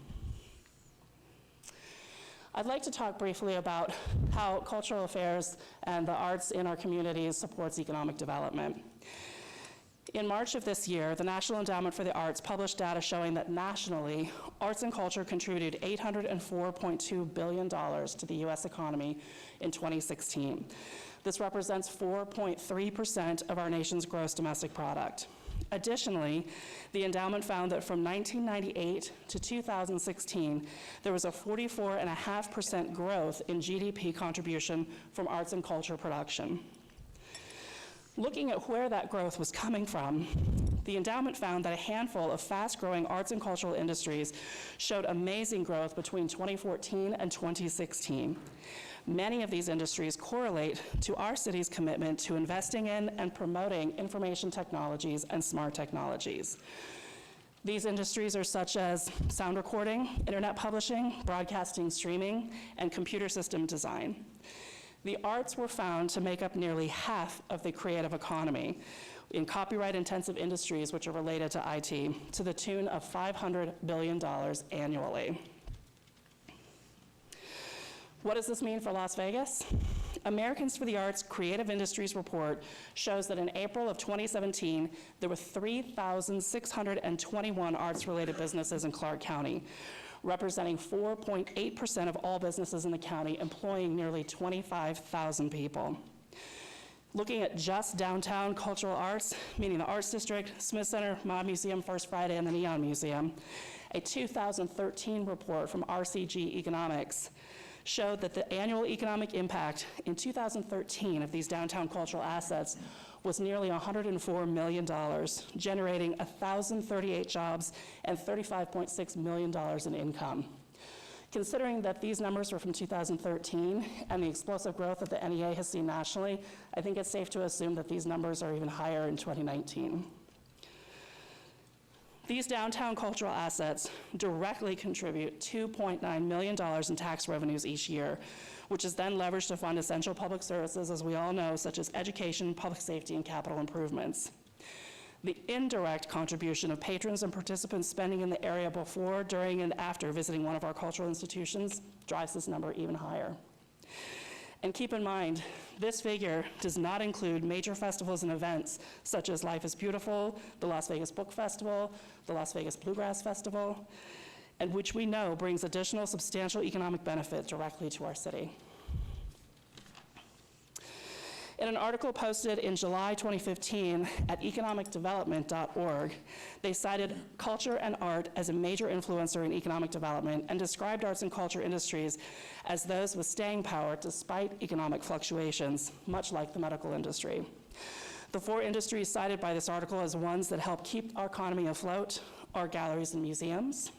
I'd like to talk briefly about how cultural affairs and the arts in our communities supports economic development. In March of this year, the National Endowment for the Arts published data showing that nationally, arts and culture contributed $804.2 billion to the U.S. economy in 2016. This represents 4.3% of our nation's gross domestic product. Additionally, the endowment found that from 1998 to 2016, there was a 44.5% growth in GDP contribution from arts and culture production. Looking at where that growth was coming from, the endowment found that a handful of fast-growing arts and cultural industries showed amazing growth between 2014 and 2016. Many of these industries correlate to our city's commitment to investing in and promoting information technologies and smart technologies. These industries are such as sound recording, internet publishing, broadcasting, streaming, and computer system design. The arts were found to make up nearly half of the creative economy, in copyright-intensive industries which are related to IT to the tune of $500 billion annually. What does this mean for Las Vegas? Americans for the Arts Creative Industries Report shows that in April of 2017, there were 3,621 arts-related businesses in Clark County, representing 4.8% of all businesses in the county, employing nearly 25,000 people. Looking at just downtown cultural arts, meaning the Arts District, Smith Center, Mob Museum, First Friday, and the Neon Museum, a 2013 report from RCG Economics showed that the annual economic impact in 2013 of these downtown cultural assets was nearly $104 million, generating 1,038 jobs and $35.6 million in income. Considering that these numbers were from 2013 and the explosive growth that the NEA has seen nationally, I think it's safe to assume that these numbers are even higher in 2019. These downtown cultural assets directly contribute $2.9 million in tax revenues each year, which is then leveraged to fund essential public services, as we all know, such as education, public safety, and capital improvements. The indirect contribution of patrons and participants spending in the area before, during, and after visiting one of our cultural institutions drives this number even higher. And keep in mind, this figure does not include major festivals and events such as Life is Beautiful, the Las Vegas Book Festival, the Las Vegas Bluegrass Festival, and which we know brings additional substantial economic benefit directly to our city. In an article posted in July 2015 at economicdevelopment.org, they cited culture and art as a major influencer in economic development and described arts and culture industries as those with staying power despite economic fluctuations, much like the medical industry. The 4 industries cited by this article as ones that help keep our economy afloat are galleries and museums,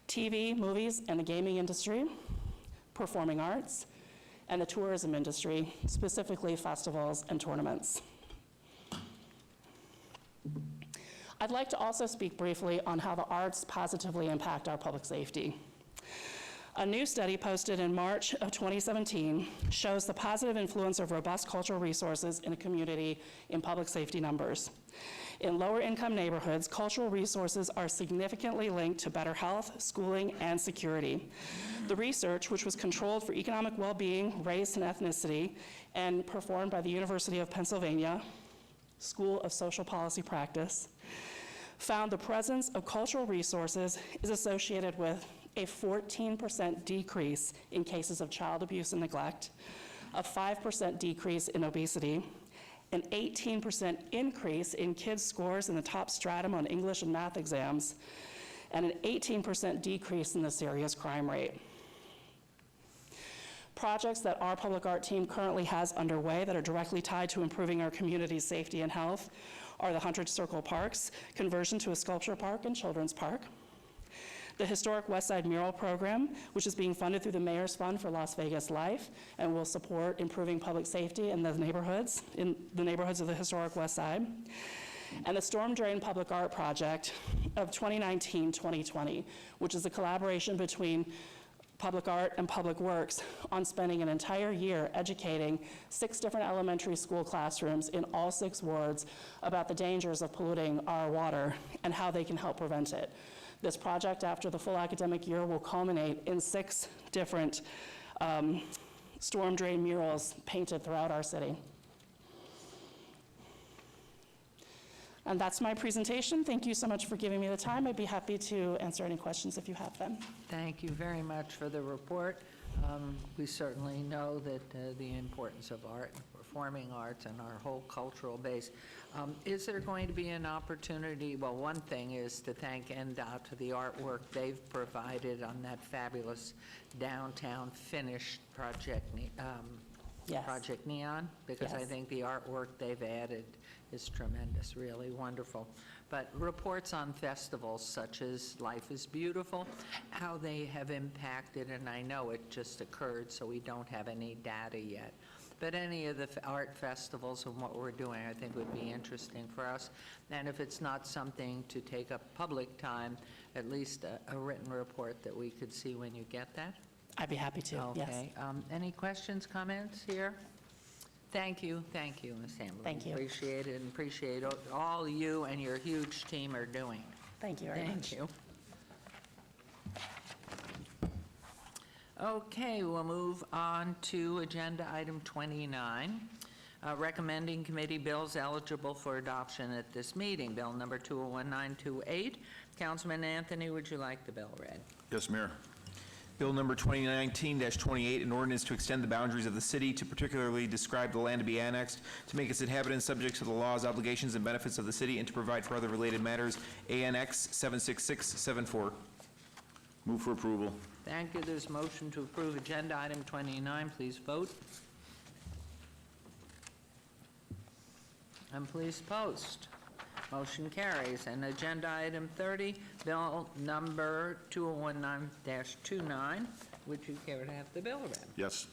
TV, movies, and the gaming industry, performing arts, and the tourism industry, specifically festivals and tournaments. I'd like to also speak briefly on how the arts positively impact our public safety. A new study posted in March of 2017 shows the positive influence of robust cultural resources in a community in public safety numbers. In lower income neighborhoods, cultural resources are significantly linked to better health, schooling, and security. The research, which was controlled for economic well-being, race, and ethnicity, and performed by the University of Pennsylvania School of Social Policy Practice, found the presence of cultural resources is associated with a 14% decrease in cases of child abuse and neglect, a 5% decrease in obesity, an 18% increase in kids' scores in the top stratum on English and math exams, and an 18% decrease in the serious crime rate. Projects that our public art team currently has underway that are directly tied to improving our community's safety and health are the Hunter Circle Parks, conversion to a sculpture park and children's park, the Historic West Side Mural Program, which is being funded through the Mayor's Fund for Las Vegas Life and will support improving public safety in the neighborhoods of the historic West Side, and the Storm Drain Public Art Project of 2019-2020, which is a collaboration between Public Art and Public Works on spending an entire year educating 6 different elementary school classrooms in all 6 wards about the dangers of polluting our water and how they can help prevent it. This project, after the full academic year, will culminate in 6 different storm drain murals painted throughout our city. And that's my presentation. Thank you so much for giving me the time. I'd be happy to answer any questions if you have them. Thank you very much for the report. We certainly know that the importance of art, performing arts, and our whole cultural base. Is there going to be an opportunity? Well, one thing is to thank NDOT for the artwork they've provided on that fabulous downtown finished project, Yes. Project Neon, because I Yes. think the artwork they've added is tremendous, really wonderful. But reports on festivals such as Life is Beautiful, how they have impacted, and I know it just occurred, so we don't have any data yet. But any of the art festivals and what we're doing, I think would be interesting for us. And if it's not something to take up public time, at least a written report that we could see when you get that. I'd be happy to, yes. Okay. Any questions, comments here? Thank you, Ms. Hamblin. Thank you. Appreciate it, and appreciate all you and your huge team are doing. Thank you very much. Thank you. Okay, we'll move on to agenda item 29, recommending committee bills eligible for adoption at this meeting. Bill number 201928. Councilman Anthony, would you like the bill read? Yes, Mayor. Bill number 2019-28, an ordinance to extend the boundaries of the city to particularly describe the land to be annexed, to make its inhabitants subject to the laws, obligations, and benefits of the city, and to provide for other related matters, ANX 76674. Move for approval. Thank you. There's a motion to approve agenda item 29. Please vote. And please post. Motion carries. And agenda item 30, bill number 2019-29. Would you care to have the bill read? Yes.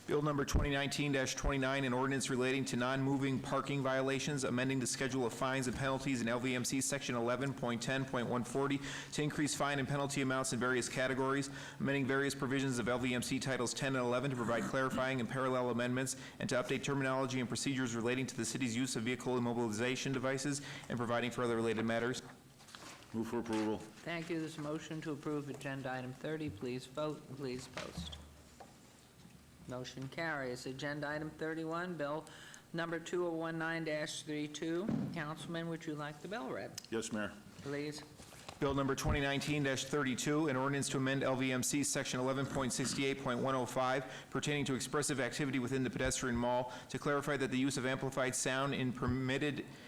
Bill number 2019-29, an ordinance relating to non-moving parking violations, amending the schedule of fines and penalties in LVMC Section 11.10.140 to increase fine and penalty amounts in various categories, amending various provisions of LVMC Titles 10 and 11 to provide clarifying and parallel amendments, and to update terminology and procedures relating to the city's use of vehicle immobilization devices, and providing for other related matters. Move for approval. Thank you. There's a motion to approve agenda item 30. Please vote and please post. Motion carries. Agenda item 31, bill number 2019-32. Councilman, would you like the bill read? Yes, Mayor. Please. Bill number 2019-32, an ordinance to amend LVMC Section 11.68.105 pertaining to expressive activity within the pedestrian mall to clarify that the use of amplified sound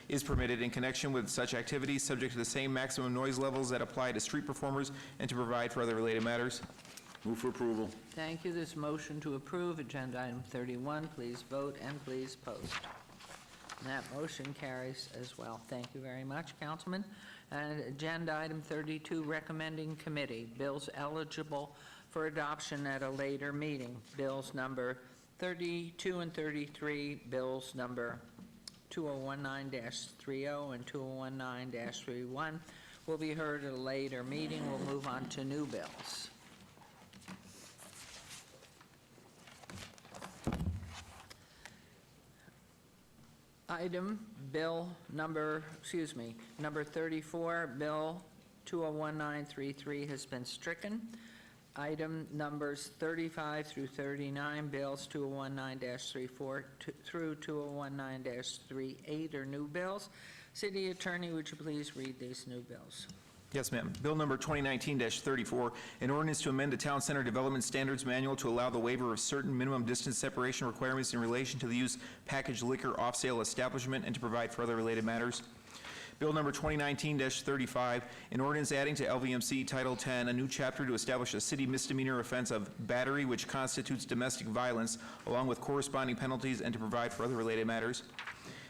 is permitted in connection with such activities, subject to the same maximum noise levels that apply to street performers, and to provide for other related matters. Move for approval. Thank you. This motion to approve agenda item 31. Please vote and please post. And that motion carries as well. Thank you very much, Councilman. And agenda item 32, recommending committee, bills eligible for adoption at a later meeting. Bills number 32 and 33, bills number 2019-30 and 2019-31 will be heard at a later meeting. We'll move on to new bills. Number 34, Bill 201933 has been stricken. Item numbers 35 through 39, bills 2019-34 through 2019-38 are new bills. City Attorney, would you please read these new bills? Yes, ma'am. Bill number 2019-34, an ordinance to amend the Town Center Development Standards Manual to allow the waiver of certain minimum distance separation requirements in relation to the use packaged liquor off-sale establishment, and to provide for other related matters. Bill number 2019-35, an ordinance adding to LVMC Title 10 a new chapter to establish a city misdemeanor offense of battery which constitutes domestic violence, along with corresponding penalties, and to provide for other related matters.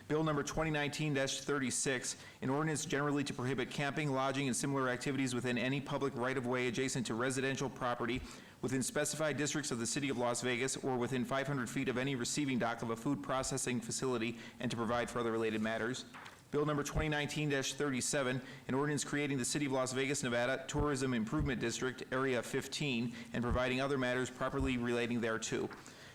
Bill number 2019-36, an ordinance generally to prohibit camping, lodging, and similar activities within any public right-of-way adjacent to residential property within specified districts of the City of Las Vegas or within 500 feet of any receiving dock of a food processing facility, and to provide for other related matters. Bill number 2019-37, an ordinance creating the City of Las Vegas, Nevada Tourism Improvement District, Area 15, and providing other matters properly relating thereto.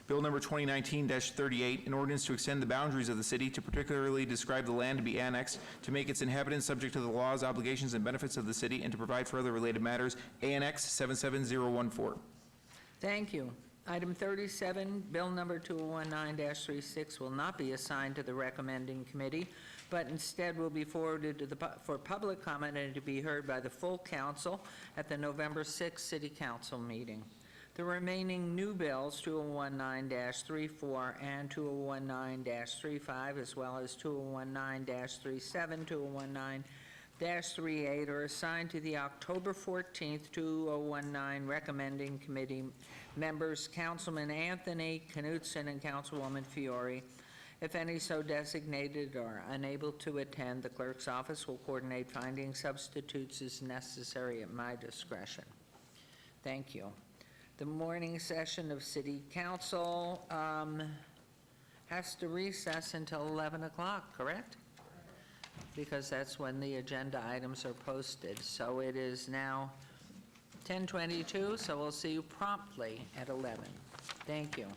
Bill number 2019-38, an ordinance to extend the boundaries of the city to particularly describe the land to be annexed, to make its inhabitants subject to the laws, obligations, and benefits of the city, and to provide for other related matters, ANX 77014. Thank you. Item 37, bill number 2019-36 will not be assigned to the recommending committee, but instead will be forwarded to for public comment and to be heard by the full council at the November 6th City Council meeting. The remaining new bills, 2019-34 and 2019-35, as well as 2019-37, 2019-38, are assigned to the October 14th, 2019 recommending committee members, Councilman Anthony Knutson and Councilwoman Fiore. If any so designated are unable to attend, the clerk's office will coordinate finding substitutes as necessary at my discretion. Thank you. The morning session of City Council has to recess until 11 o'clock, correct? Because that's when the agenda items are posted. So it is now 10:22, so we'll see you promptly at 11. Thank you.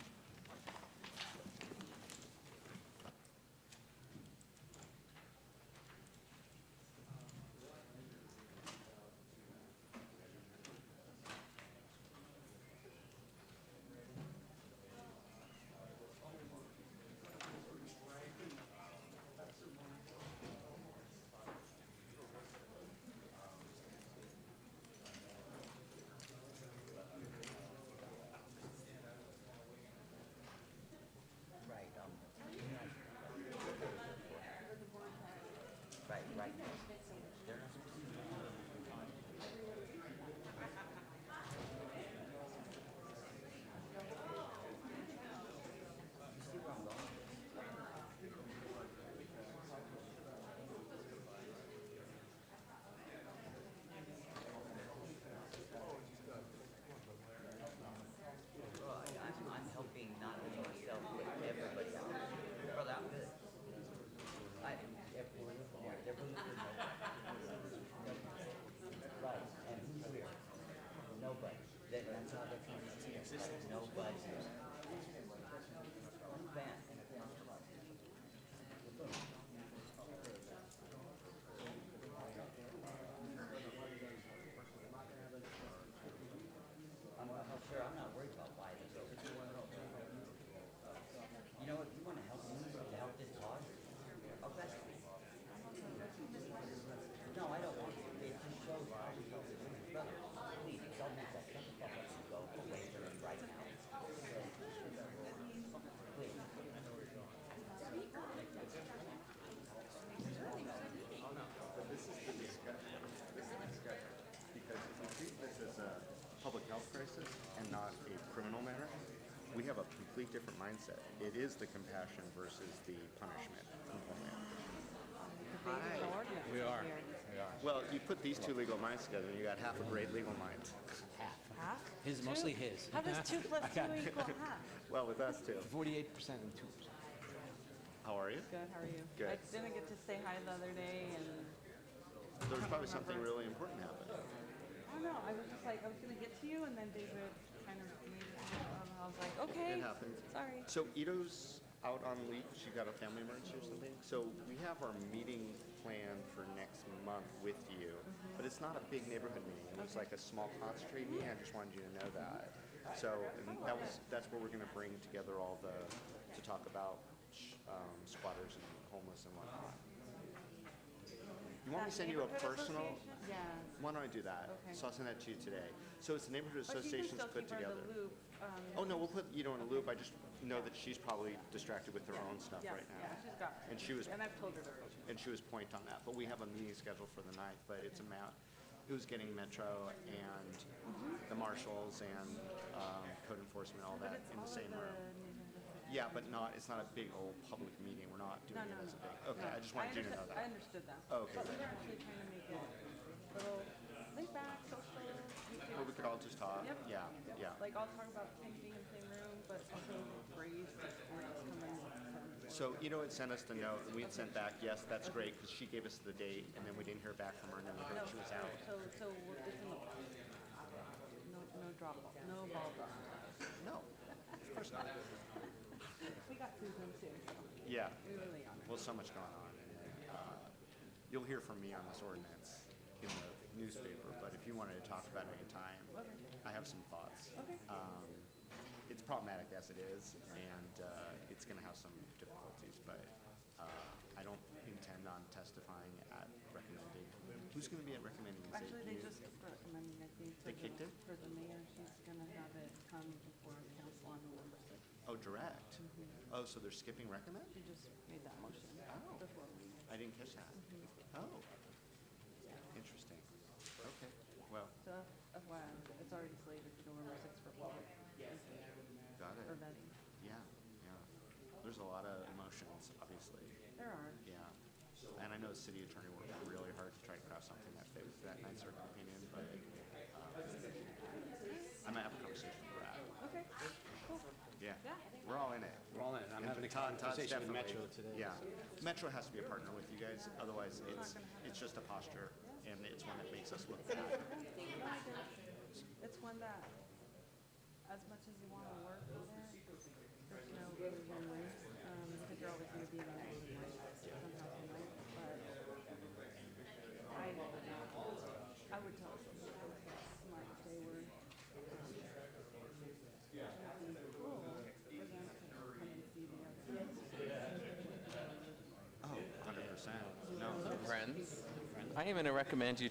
Because if we treat this as a public health crisis and not a criminal matter, we have a complete different mindset. It is the compassion versus the punishment component. We are. Well, you put these two legal minds together, and you got half a great legal mind. Half? His, mostly his. How does 2 plus 2 equal half? Well, with us too. 48% and 2%. How are you? Good, how are you? Good. I didn't get to say hi the other day, and There's probably something really important happening. I don't know, I was just like, I was gonna get to you, and then David kind of made it happen. I was like, okay. It happens. Sorry. So Ito's out on leave. She got a family emergency or something. So we have our meeting planned for next month with you, but it's not a big neighborhood meeting. It was like a small concentrate meeting. I just wanted you to know that. So and that's where we're going to bring together all to talk about squatters and homeless and whatnot. You want me to send you a personal? Yeah. Why don't I do that? Okay. So I'll send that to you today. So it's the neighborhood But you can associations still put keep her in together. the loop. Oh, no, we'll put Ito in a loop. I just know that she's probably distracted with her own stuff Yeah, right now. yeah, she's got, And she was, and I've told her to. and she was point on that. But we have a meeting scheduled for the 9th, but it's a map. Who's getting Metro and the marshals and code enforcement, all that in the same room. Yeah, but it's not a big old public meeting. We're not doing it as a big, okay, I just wanted you to know that. I understood that. Okay. But we're actually trying to make it a little laid back, social. Or we could all just talk. Yep. Yeah, yeah. Like, I'll talk about things being in the same room, but also raise the sports coming from. So, had sent us the note, and we had sent back, yes, that's great, because she gave us the date, and then we didn't hear back from her, and then we heard she was out. So it's in the, no drop off, no ball drop. No, of course not. We got Susan too, so. Yeah. We really are. Well, so much going on. And, you'll hear from me on this ordinance in the newspaper, but if you wanted to talk about it anytime, I have some thoughts. Okay. It's problematic as it is, and it's going to have some difficulties, but I don't intend on testifying at recommending. Who's going to be at recommending? Is it Actually, they you? just recommending, I think. They kicked it? For the mayor, she's gonna have it come before council on November 6th. Oh, direct? Oh, so they're skipping recommend? She just made that motion before we. I didn't catch that. Oh, interesting. Okay, well, So FYI, it's already slated for November 6th for public. got it. For vetting. Yeah, yeah. There's a lot of emotions, obviously. There are. Yeah. And I know the city attorney worked really hard to try to craft something that fit with that Ninth Circuit opinion, but I might have a conversation with Brad. Okay, cool. Yeah, we're all in it. We're all in it. I'm And having a Todd's conversation with definitely- Metro today. Yeah, Metro has to be a partner with you guys, otherwise it's just a posture, and it's one that makes us look bad. It's one that, as much as you wanna work with it, there's no really win-win, because you're always gonna be the one somehow tonight, but I would tell some people it's smart if they were, cool for them to come and see the other kids. Oh, 100%. No. Friends, I am going to recommend you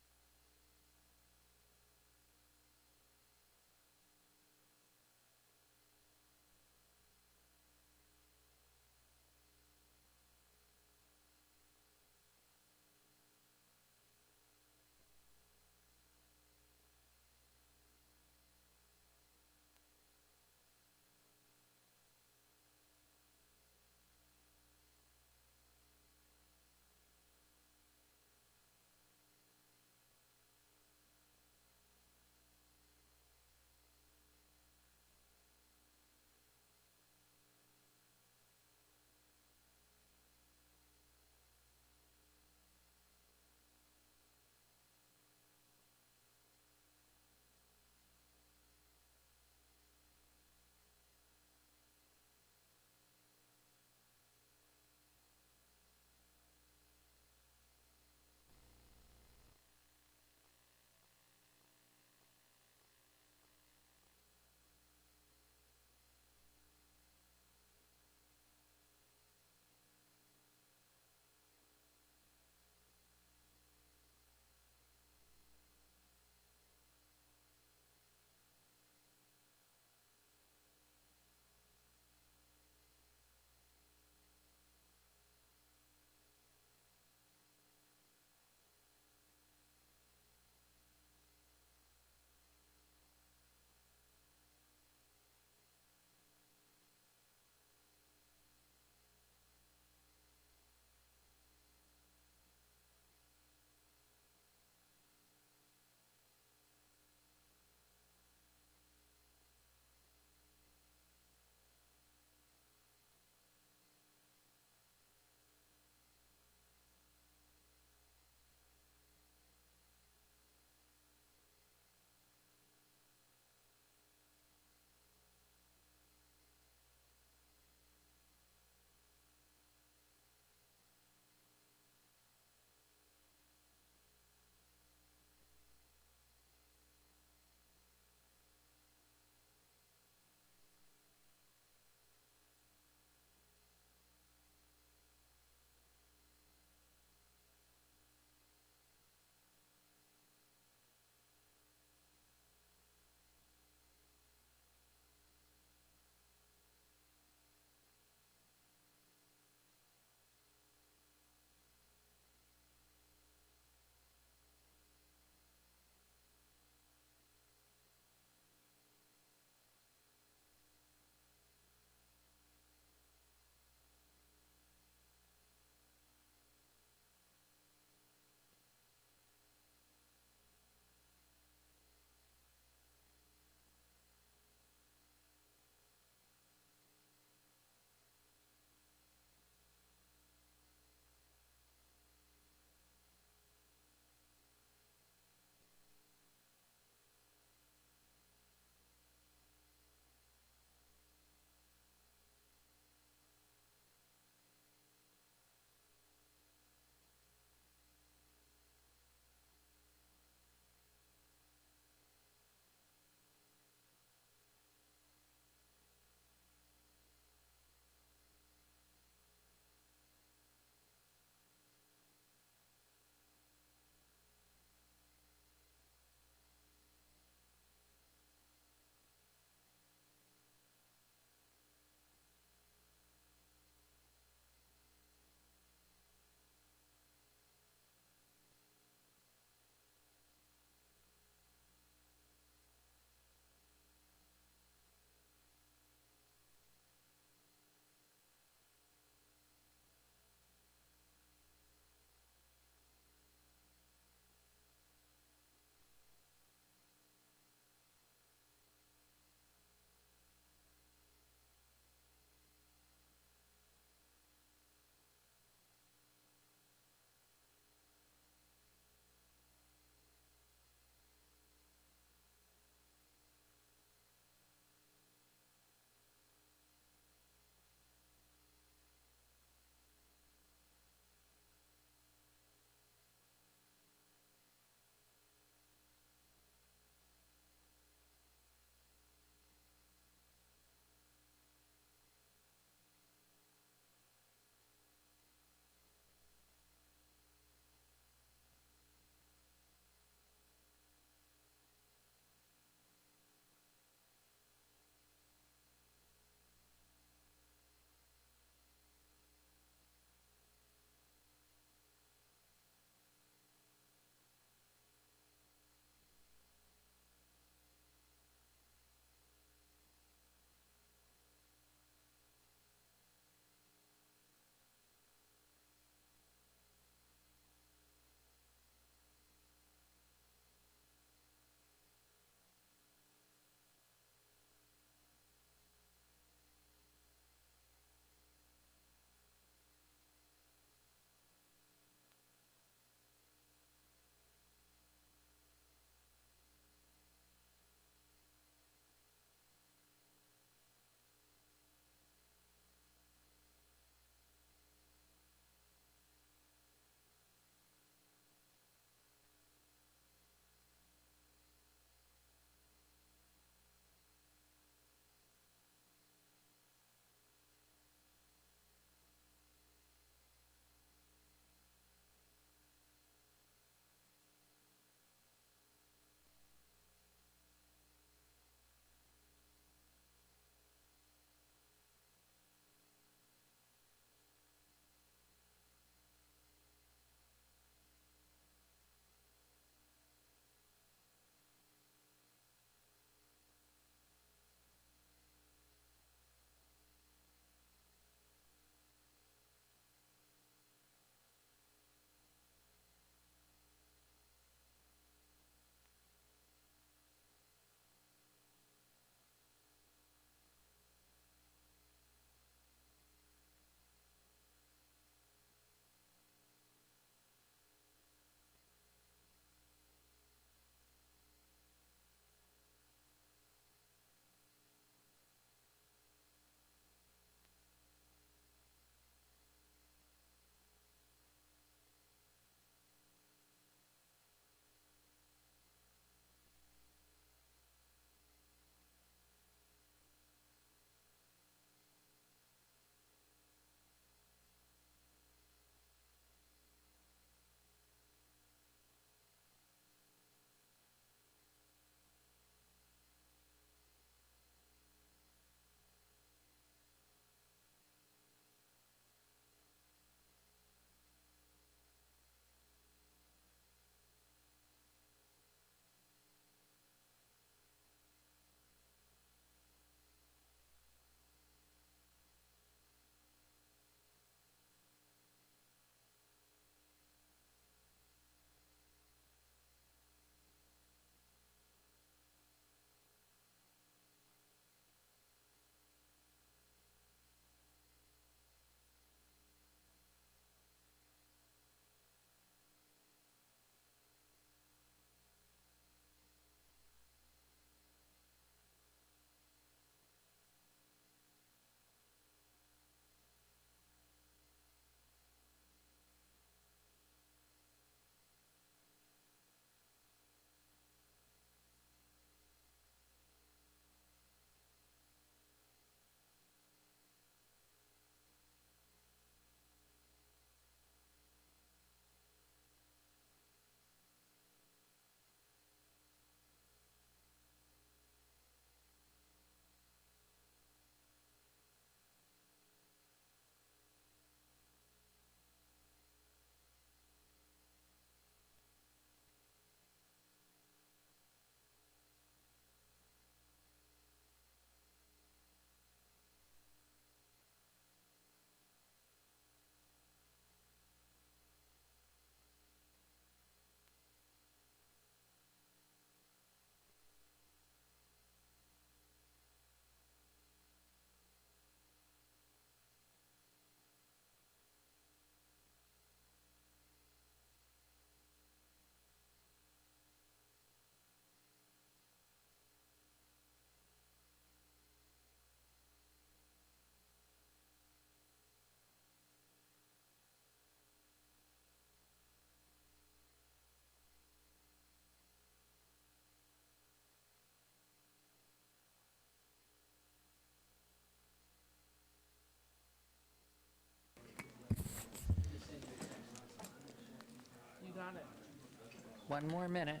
One more minute.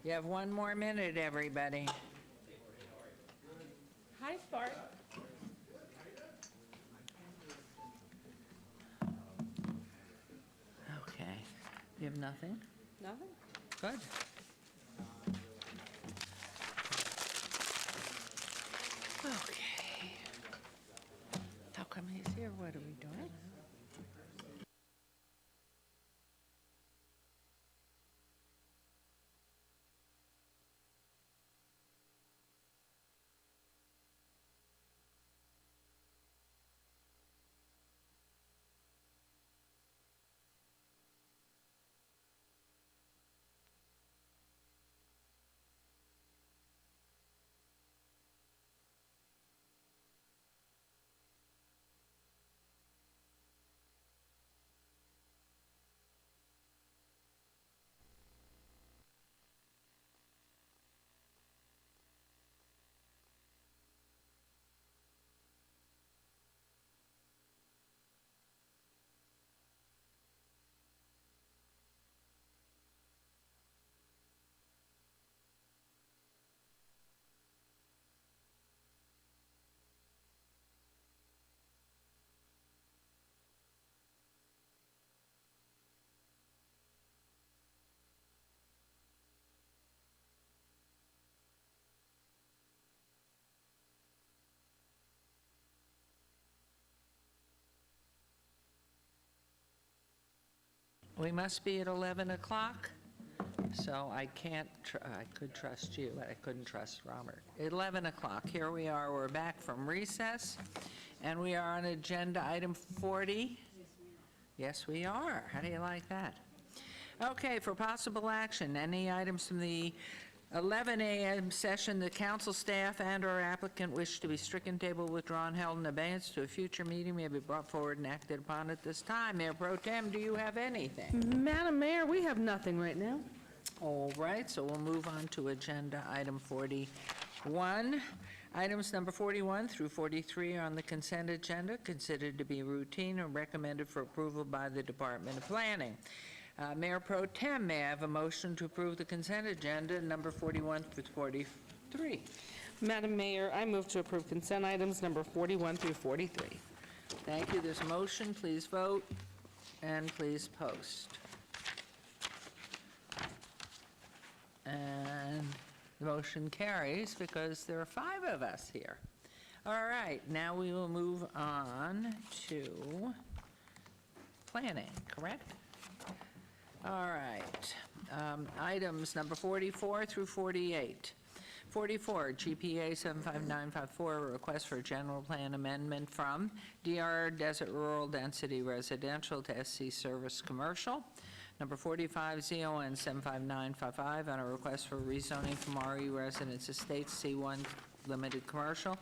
You have one more minute, everybody. Hi, Spark. Okay. You have nothing? Nothing? Good. Okay. How come he's here? What are we doing? We must be at 11 o'clock, so I can't, I could trust you, but I couldn't trust Robert. 11 o'clock, here we are, we're back from recess, and we are on agenda item 40. Yes, we are. How do you like that? Okay, for possible action, any items from the 11 a.m. session, the council staff and/or applicant wish to be stricken, table, withdrawn, held in abeyance to a future meeting may be brought forward and acted upon at this time. Mayor Pro Tem, do you have anything? Madam Mayor, we have nothing right now. All right, so we'll move on to agenda item 41. Items number 41 through 43 are on the consent agenda, considered to be routine and recommended for approval by the Department of Planning. Mayor Pro Tem, may I have a motion to approve the consent agenda, number 41 through 43? Madam Mayor, I move to approve consent items number 41 through 43. Thank you. There's a motion. Please vote, and please post. And the motion carries because there are 5 of us here. All right, now we will move on to planning, correct? All right. Items number 44 through 48. 44, GPA 75954, request for a general plan amendment from DR Desert Rural Density Residential to SC Service Commercial. Number 45, ZON 75955, on a request for rezoning from RE Residence Estates C1 Limited Commercial.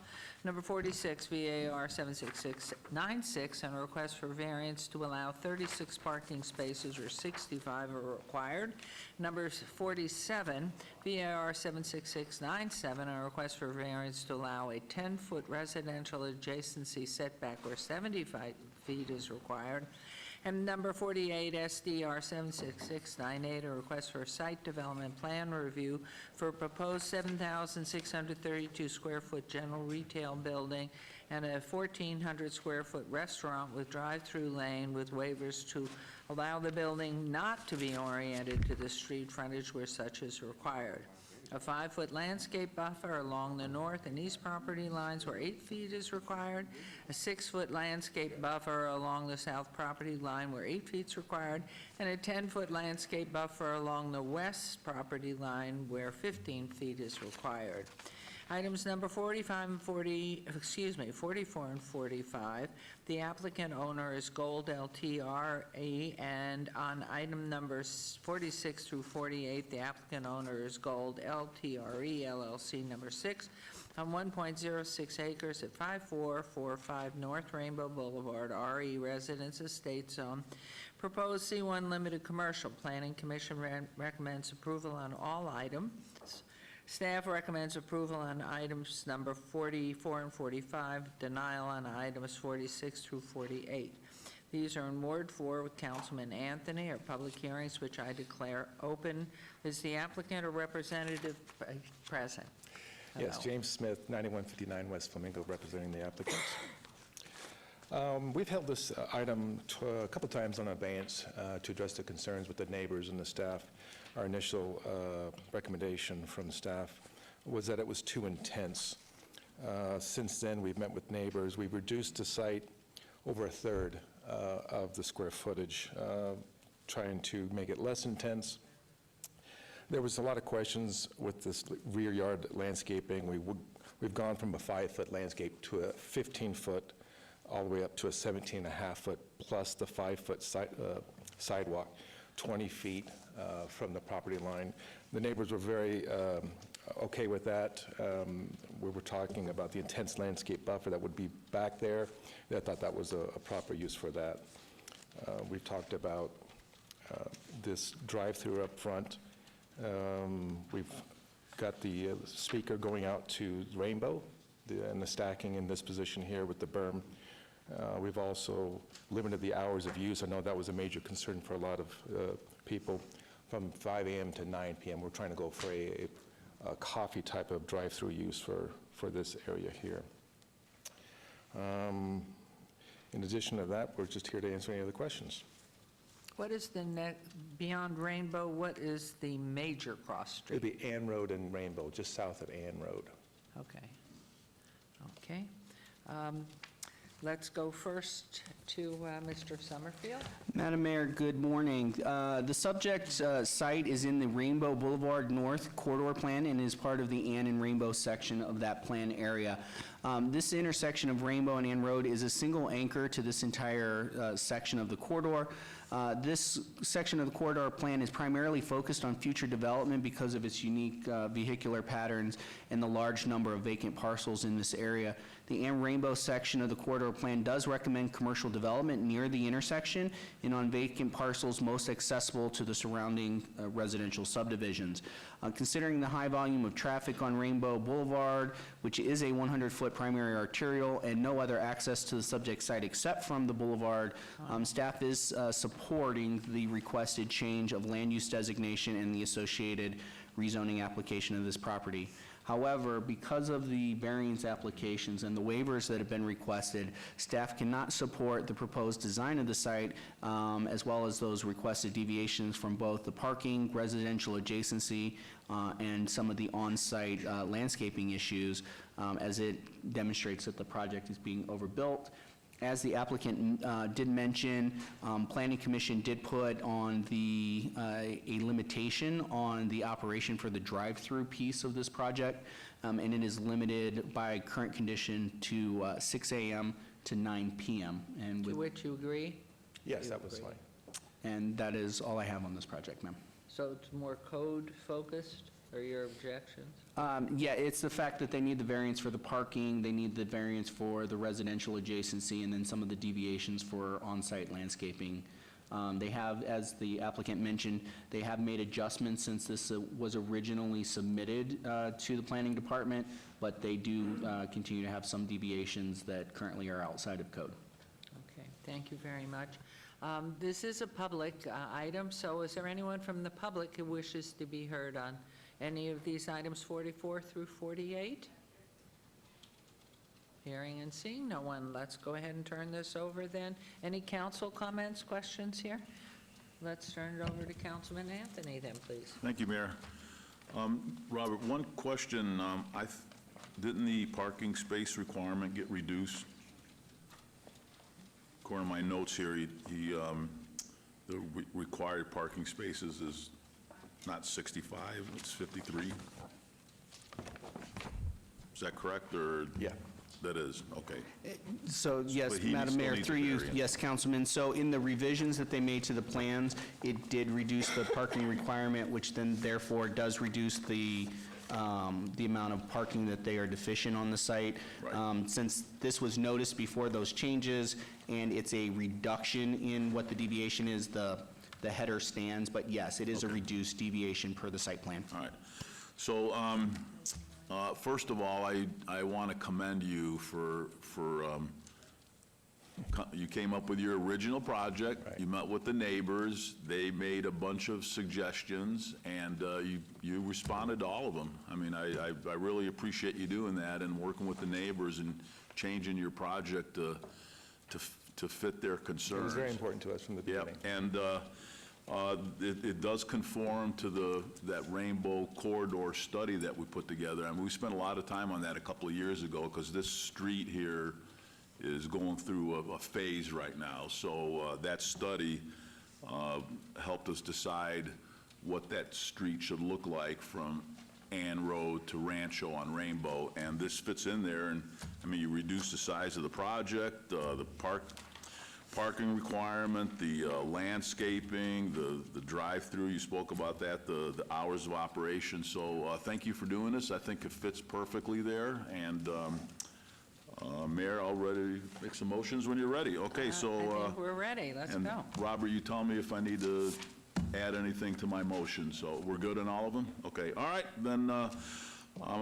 Number 46, VAR 76696, and a request for variance to allow 36 parking spaces or 65 are required. Number 47, VAR 76697, and a request for variance to allow a 10-foot residential adjacency setback where 75 feet is required. And number 48, SDR 76698, a request for a site development plan review for a proposed 7,632 square foot general retail building and a 1,400 square foot restaurant with drive-through lane with waivers to allow the building not to be oriented to the street frontage where such is required. A 5-foot landscape buffer along the north and east property lines where 8 feet is required, a 6-foot landscape buffer along the south property line where 8 feet is required, and a 10-foot landscape buffer along the west property line where 15 feet is required. Items number 44 and 45, the applicant owner is Gold LTRE, and on item numbers 46 through 48, the applicant owner is Gold LTRE LLC number 6 on 1.06 acres at 5445 North Rainbow Boulevard, RE Residence Estate Zone. Proposed C1 Limited Commercial. Planning Commission recommends approval on all items. Staff recommends approval on items number 44 and 45, denial on items 46 through 48. These are in Ward 4 with Councilman Anthony, are public hearings which I declare open. Is the applicant or representative present? Yes, Hello. James Smith, 9159 West Flamingo, representing the applicants. We've held this item a couple times on abeyance to address the concerns with the neighbors and the staff. Our initial recommendation from staff was that it was too intense. Since then, we've met with neighbors. We've reduced the site over a third of the square footage, trying to make it less intense. There was a lot of questions with this rear yard landscaping. We've gone from a 5-foot landscape to a 15-foot, all the way up to a 17.5-foot, plus the 5-foot sidewalk, 20 feet from the property line. The neighbors were very okay with that. We were talking about the intense landscape buffer that would be back there. They thought that was a proper use for that. We've talked about this drive-through up front. We've got the speaker going out to Rainbow and the stacking in this position here with the berm. We've also limited the hours of use. I know that was a major concern for a lot of people. From 5 a.m. to 9 p.m. We're trying to go for a coffee type of drive-through use for this area here. In addition to that, we're just here to answer any other questions. What is the beyond Rainbow, what is the major cross street? It'd be Ann Road and Rainbow, just south of Ann Road. Okay. Okay. Let's go first to Mr. Summerfield. Madam Mayor, good morning. The subject site is in the Rainbow Boulevard North Corridor Plan and is part of the Ann and Rainbow section of that plan area. This intersection of Rainbow and Ann Road is a single anchor to this entire section of the corridor. This section of the corridor plan is primarily focused on future development because of its unique vehicular patterns and the large number of vacant parcels in this area. The Ann Rainbow section of the corridor plan does recommend commercial development near the intersection and on vacant parcels most accessible to the surrounding residential subdivisions. Considering the high volume of traffic on Rainbow Boulevard, which is a 100-foot primary arterial, and no other access to the subject site except from the boulevard, staff is supporting the requested change of land use designation and the associated rezoning application of this property. However, because of the variance applications and the waivers that have been requested, staff cannot support the proposed design of the site, as well as those requested deviations from both the parking, residential adjacency, and some of the on-site landscaping issues, as it demonstrates that the project is being overbuilt. As the applicant did mention, Planning Commission did put on a limitation on the operation for the drive-through piece of this project, and it is limited by current condition to 6 a.m. to 9 p.m. And To which you agree? Yes, that was fine. And that is all I have on this project, ma'am. So it's more code-focused, or your objections? Yeah, it's the fact that they need the variance for the parking, they need the variance for the residential adjacency, and then some of the deviations for on-site landscaping. They have, as the applicant mentioned, they have made adjustments since this was originally submitted to the planning department, but they do continue to have some deviations that currently are outside of code. Okay, thank you very much. This is a public item, so is there anyone from the public who wishes to be heard on any of these items 44 through 48? Hearing and seeing no one, let's go ahead and turn this over then. Any council comments, questions here? Let's turn it over to Councilman Anthony then, please. Thank you, Mayor. Robert, one question. Didn't the parking space requirement get reduced? According to my notes here, the required parking spaces is not 65, it's 53. Is that correct, or? Yeah. That is, okay. So, yes, But he Madam still Mayor, needs through a you, variance. yes, Councilman. So in the revisions that they made to the plans, it did reduce the parking requirement, which then therefore does reduce the amount of parking that they are deficient on the site. Since this was noticed before those changes, and it's a reduction in what the deviation is, the header stands, but yes, it is a reduced deviation per the site plan. All right. So, first of all, I want to commend you for you came up with your original project, you met with the neighbors, they made a bunch of suggestions, and you responded to all of them. I mean, I really appreciate you doing that and working with the neighbors and changing your project to fit their concerns. It was very important to us from the beginning. Yep, and it does conform to that Rainbow Corridor study that we put together. I mean, we spent a lot of time on that a couple of years ago, because this street here is going through a phase right now. So that study helped us decide what that street should look like from Ann Road to Rancho on Rainbow, and this fits in there. And I mean, you reduce the size of the project, the parking requirement, the landscaping, the drive-through, you spoke about that, the hours of operation. So thank you for doing this. I think it fits perfectly there. And Mayor, I'll ready to make some motions when you're ready. Okay, so. I think we're ready. Let's and go. Robert, you tell me if I need to add anything to my motion. So we're good on all of them? Okay, all right, then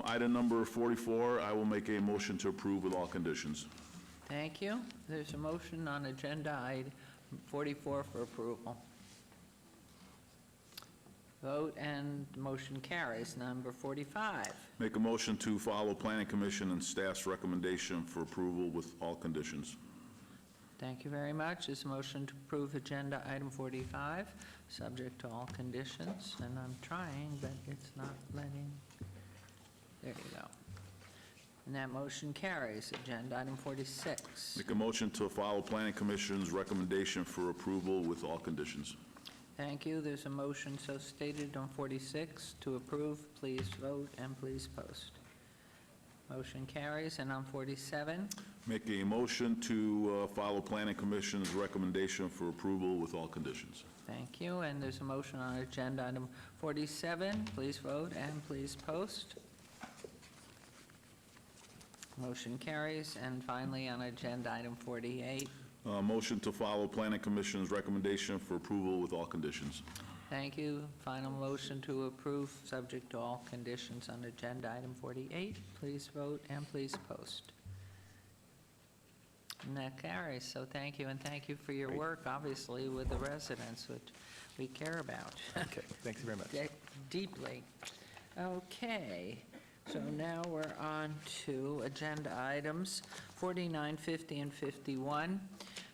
item number 44, I will make a motion to approve with all conditions. Thank you. There's a motion on agenda item 44 for approval. Vote, and the motion carries. Number 45. Make a motion to follow Planning Commission and staff's recommendation for approval with all conditions. Thank you very much. There's a motion to approve agenda item 45, subject to all conditions. And I'm trying, but it's not letting. There you go. And that motion carries. Agenda item 46. Make a motion to follow Planning Commission's recommendation for approval with all conditions. Thank you. There's a motion so stated on 46 to approve. Please vote and please post. Motion carries. And on 47, Make a motion to follow Planning Commission's recommendation for approval with all conditions. thank you. And there's a motion on agenda item 47. Please vote and please post. Motion carries. And finally, on agenda item 48, Motion to follow Planning Commission's recommendation for approval with all conditions. thank you. Final motion to approve, subject to all conditions on agenda item 48. Please vote and please post. And that carries. So thank you, and thank you for your work, obviously, with the residents, which we care about. Okay, thanks very much. Deeply. Okay, so now we're on to agenda items 49, 50, and 51.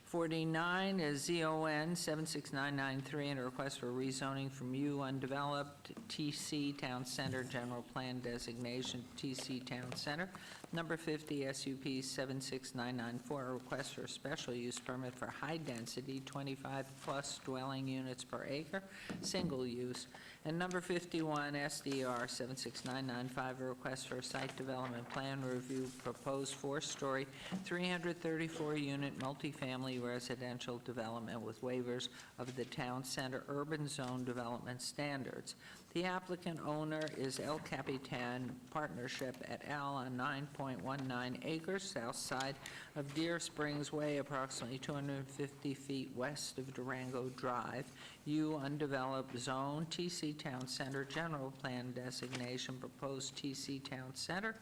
49 is ZON 76993, and a request for rezoning from U undeveloped TC Town Center General Plan Designation TC Town Center. Number 50 SUP 76994, a request for a special use permit for high-density 25-plus dwelling units per acre, single use. And number 51 SDR 76995, a request for a site development plan review, proposed 4-story, 334-unit multifamily residential development with waivers of the Town Center Urban Zone Development Standards. The applicant owner is El Capitan Partnership et al. On 9.19 acres south side of Deer Springs Way, approximately 250 feet west of Durango Drive. U undeveloped zone, TC Town Center, general plan designation, proposed TC Town Center.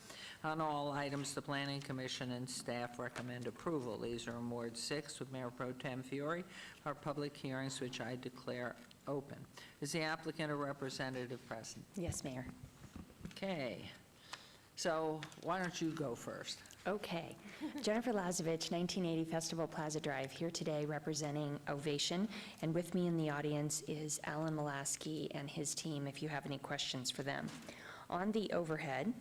On all items, the Planning Commission and staff recommend approval. These are in Ward 6 with Mayor Pro Tem Fiore. Our public hearings, which I declare open. Is the applicant or representative present? Yes, Mayor. Okay. So why don't you go first? Okay. Jennifer Lazovich, 1980 Festival Plaza Drive, here today representing Ovation. And with me in the audience is Alan Molaski and his team, if you have any questions for them. On the overhead,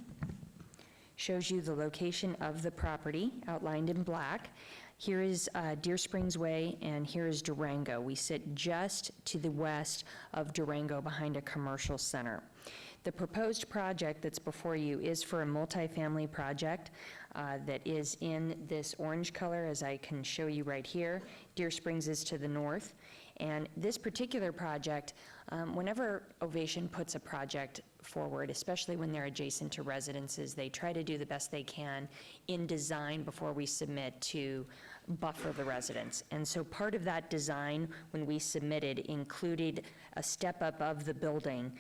shows you the location of the property outlined in black. Here is Deer Springs Way, and here is Durango. We sit just to the west of Durango behind a commercial center. The proposed project that's before you is for a multifamily project that is in this orange color, as I can show you right here. Deer Springs is to the north. And this particular project, whenever Ovation puts a project forward, especially when they're adjacent to residences, they try to do the best they can in design before we submit to buffer the residents. And so part of that design, when we submitted, included a step up of the building.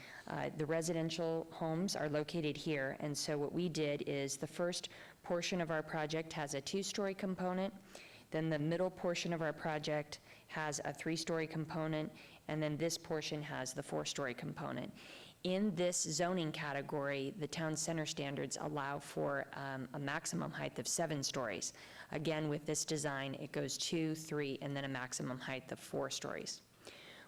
The residential homes are located here, and so what we did is the first portion of our project has a 2-story component. Then the middle portion of our project has a 3-story component, and then this portion has the 4-story component. In this zoning category, the town center standards allow for a maximum height of 7 stories. Again, with this design, it goes 2, 3, and then a maximum height of 4 stories.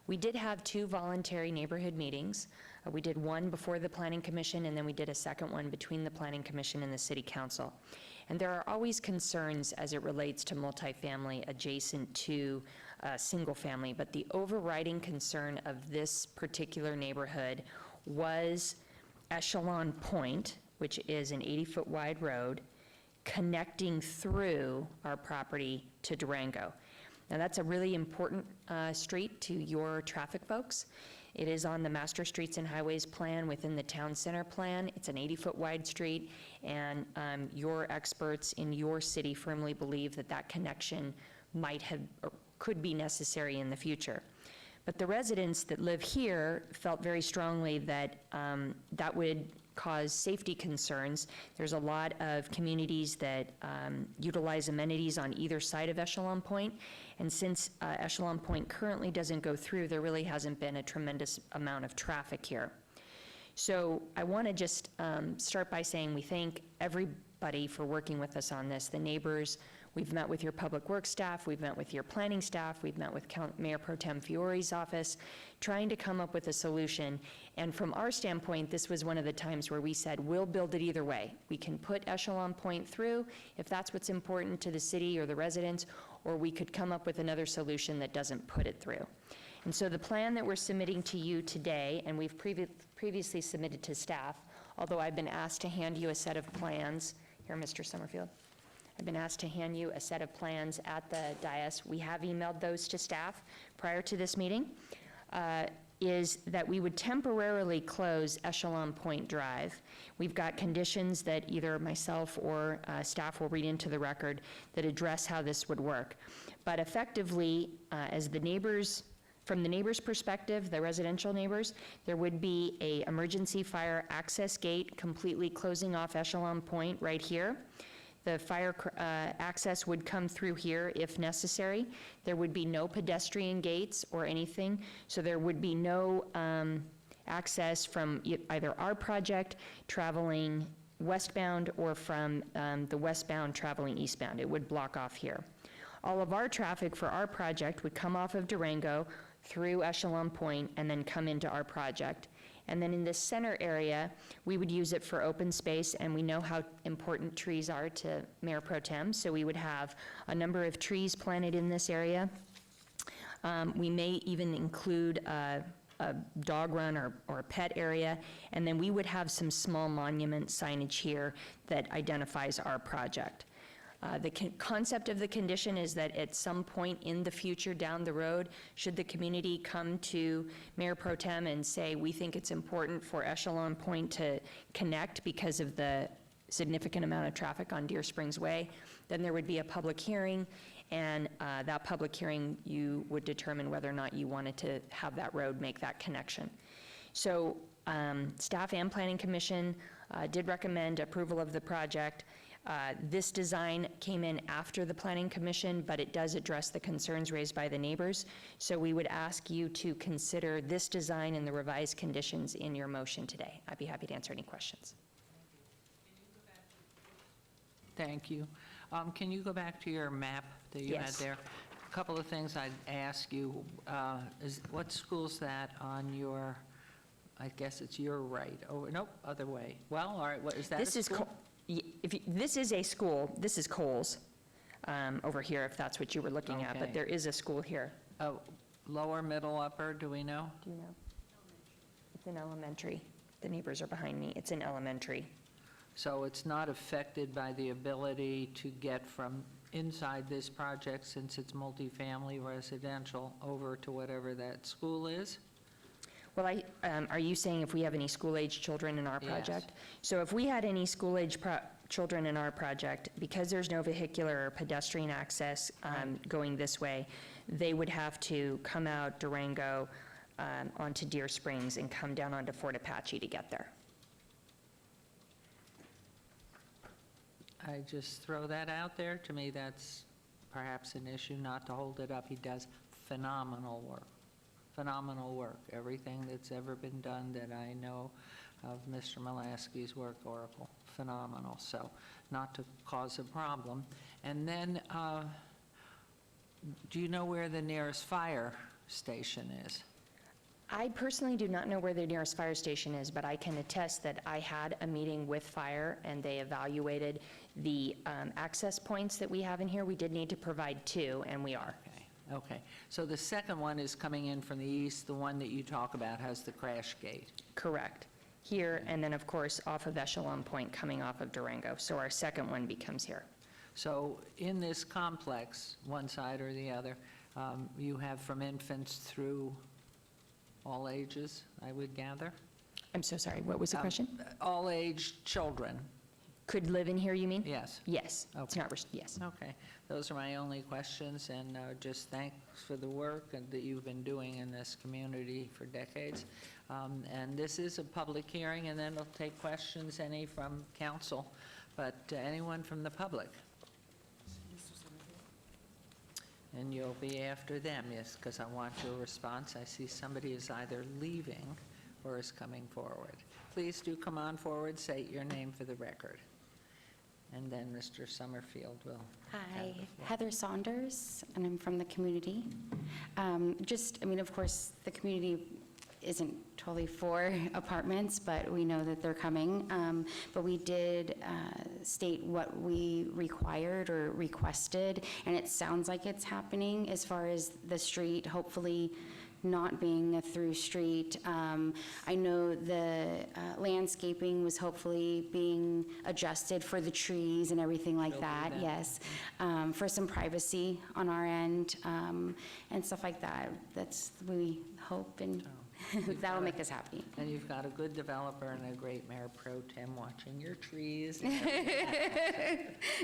We did have 2 voluntary neighborhood meetings. We did one before the Planning Commission, and then we did a second one between the Planning Commission and the City Council. And there are always concerns as it relates to multifamily adjacent to single family, but the overriding concern of this particular neighborhood was Echelon Point, which is an 80-foot wide road, connecting through our property to Durango. Now, that's a really important street to your traffic folks. It is on the Master Streets and Highways plan within the Town Center plan. It's an 80-foot wide street, and your experts in your city firmly believe that that connection might have, or could be necessary in the future. But the residents that live here felt very strongly that that would cause safety concerns. There's a lot of communities that utilize amenities on either side of Echelon Point, and since Echelon Point currently doesn't go through, there really hasn't been a tremendous amount of traffic here. So I want to just start by saying we thank everybody for working with us on this, the neighbors. We've met with your public works staff, we've met with your planning staff, we've met with Mayor Pro Tem Fiore's office, trying to come up with a solution. And from our standpoint, this was one of the times where we said, we'll build it either way. We can put Echelon Point through, if that's what's important to the city or the residents, or we could come up with another solution that doesn't put it through. And so the plan that we're submitting to you today, and we've previously submitted to staff, although I've been asked to hand you a set of plans, here, Mr. Summerfield. I've been asked to hand you a set of plans at the dais. We have emailed those to staff prior to this meeting, is that we would temporarily close Echelon Point Drive. We've got conditions that either myself or staff will read into the record that address how this would work. But effectively, as the neighbors, from the neighbors' perspective, the residential neighbors, there would be a emergency fire access gate completely closing off Echelon Point right here. The fire access would come through here if necessary. There would be no pedestrian gates or anything, so there would be no access from either our project traveling westbound or from the westbound traveling eastbound. It would block off here. All of our traffic for our project would come off of Durango through Echelon Point and then come into our project. And then in the center area, we would use it for open space, and we know how important trees are to Mayor Pro Tem, so we would have a number of trees planted in this area. We may even include a dog run or a pet area, and then we would have some small monument signage here that identifies our project. The concept of the condition is that at some point in the future down the road, should the community come to Mayor Pro Tem and say, we think it's important for Echelon Point to connect because of the significant amount of traffic on Deer Springs Way, then there would be a public hearing, and that public hearing, you would determine whether or not you wanted to have that road make that connection. So staff and Planning Commission did recommend approval of the project. This design came in after the Planning Commission, but it does address the concerns raised by the neighbors. So we would ask you to consider this design and the revised conditions in your motion today. I'd be happy to answer any questions. Thank you. Can you go back to your map that you had Yes. there? A couple of things I'd ask you. What school's that on your, I guess it's your right? Oh, nope, other way. Well, all right, what is that? This is this is a school. This is Coles over here, if that's what you were looking at. But Okay. there is a school here. Oh, lower, middle, upper, do we know? Do you know? It's an elementary. The neighbors are behind me. It's an elementary. So it's not affected by the ability to get from inside this project, since it's multifamily residential, over to whatever that school is? Well, are you saying if we have any school-age children in our Yes. project? So if we had any school-age children in our project, because there's no vehicular or pedestrian access going this way, they would have to come out Durango onto Deer Springs and come down onto Fort Apache to get there. I just throw that out there. To me, that's perhaps an issue, not to hold it up. He does phenomenal work. Phenomenal work. Everything that's ever been done that I know of Mr. Mulaski's work, Oracle, phenomenal. So not to cause a problem. And then, do you know where the nearest fire station is? I personally do not know where the nearest fire station is, but I can attest that I had a meeting with fire, and they evaluated the access points that we have in here. We did need to provide 2, and we are. Okay. So the second one is coming in from the east. The one that you talk about has the crash gate. Correct. Here, and then, of course, off of Echelon Point, coming off of Durango. So our second one becomes here. So in this complex, one side or the other, you have from infants through all ages, I would gather? I'm so sorry, what was the question? All age children. Could live in here, you mean? Yes. Yes. It's not, yes. Okay. Those are my only questions, and just thanks for the work that you've been doing in this community for decades. And this is a public hearing, and then we'll take questions, any from council, but anyone from the public. And you'll be after them, yes, because I want your response. I see somebody is either leaving or is coming forward. Please do come on forward, state your name for the record. And then Mr. Summerfield will. Hi, Heather Saunders, and I'm from the community. Of course, the community isn't totally for apartments, but we know that they're coming. But we did state what we required or requested, and it sounds like it's happening as far as the street, hopefully not being a through street. I know the landscaping was hopefully being adjusted for the trees and everything like that, yes. For some privacy on our end, and stuff like that. That's, we hope, and that'll make us happy. And you've got a good developer and a great Mayor Pro Tem watching your trees.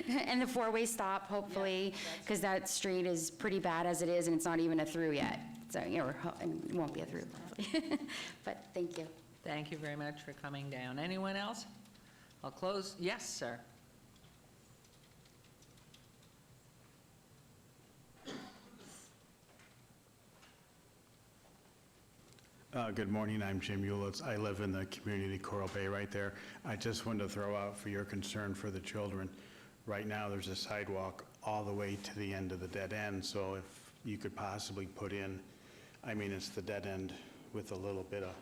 And the four-way stop, hopefully, because that street is pretty bad as it is, and it's not even a through yet. So, it won't be a through, probably. But thank you. Thank you very much for coming down. Anyone else? I'll close. Yes, sir. Good morning, I'm Jim Ulitz. I live in the community Coral Bay right there. I just wanted to throw out for your concern for the children. Right now, there's a sidewalk all the way to the end of the dead end, so if you could possibly put in, it's the dead end with a little bit of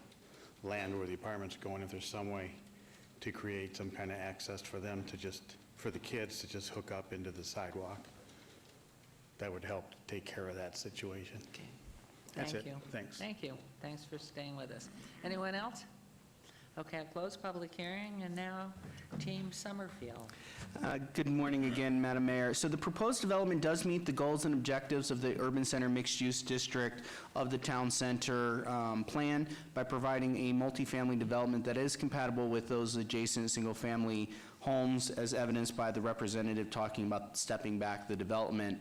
land where the apartment's going, if there's some way to create some kind of access for them to for the kids to just hook up into the sidewalk, that would help take care of that situation. Okay. That's Thank it. you. Thanks. Thank you. Thanks for staying with us. Anyone else? Okay, I'll close public hearing, and now Team Summerfield. Good morning again, Madam Mayor. So the proposed development does meet the goals and objectives of the Urban Center Mixed-Use District of the Town Center plan by providing a multifamily development that is compatible with those adjacent single-family homes, as evidenced by the representative talking about stepping back the development.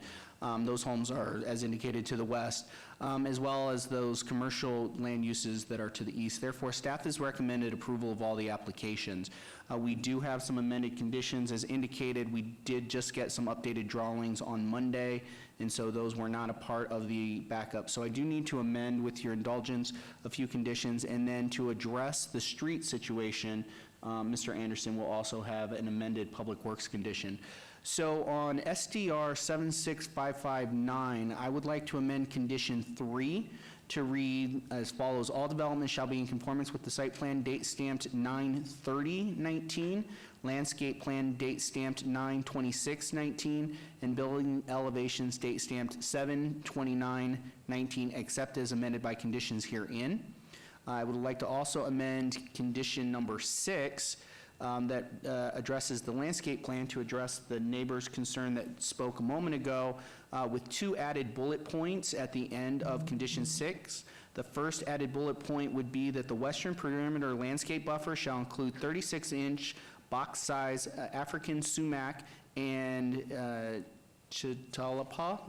Those homes are, as indicated, to the west, as well as those commercial land uses that are to the east. Therefore, staff has recommended approval of all the applications. We do have some amended conditions. As indicated, we did just get some updated drawings on Monday, and so those were not a part of the backup. So I do need to amend, with your indulgence, a few conditions, and then to address the street situation, Mr. Anderson will also have an amended Public Works condition. So on SDR 76559, I would like to amend condition 3 to read as follows: all development shall be in conformance with the site plan date stamped 9/30/19, landscape plan date stamped 9/26/19, and building elevations date stamped 7/29/19, except as amended by conditions herein. I would like to also amend condition number 6 that addresses the landscape plan to address the neighbor's concern that spoke a moment ago, with 2 added bullet points at the end of condition 6. The first added bullet point would be that the western perimeter landscape buffer shall include 36-inch box size African sumac and chitalapa.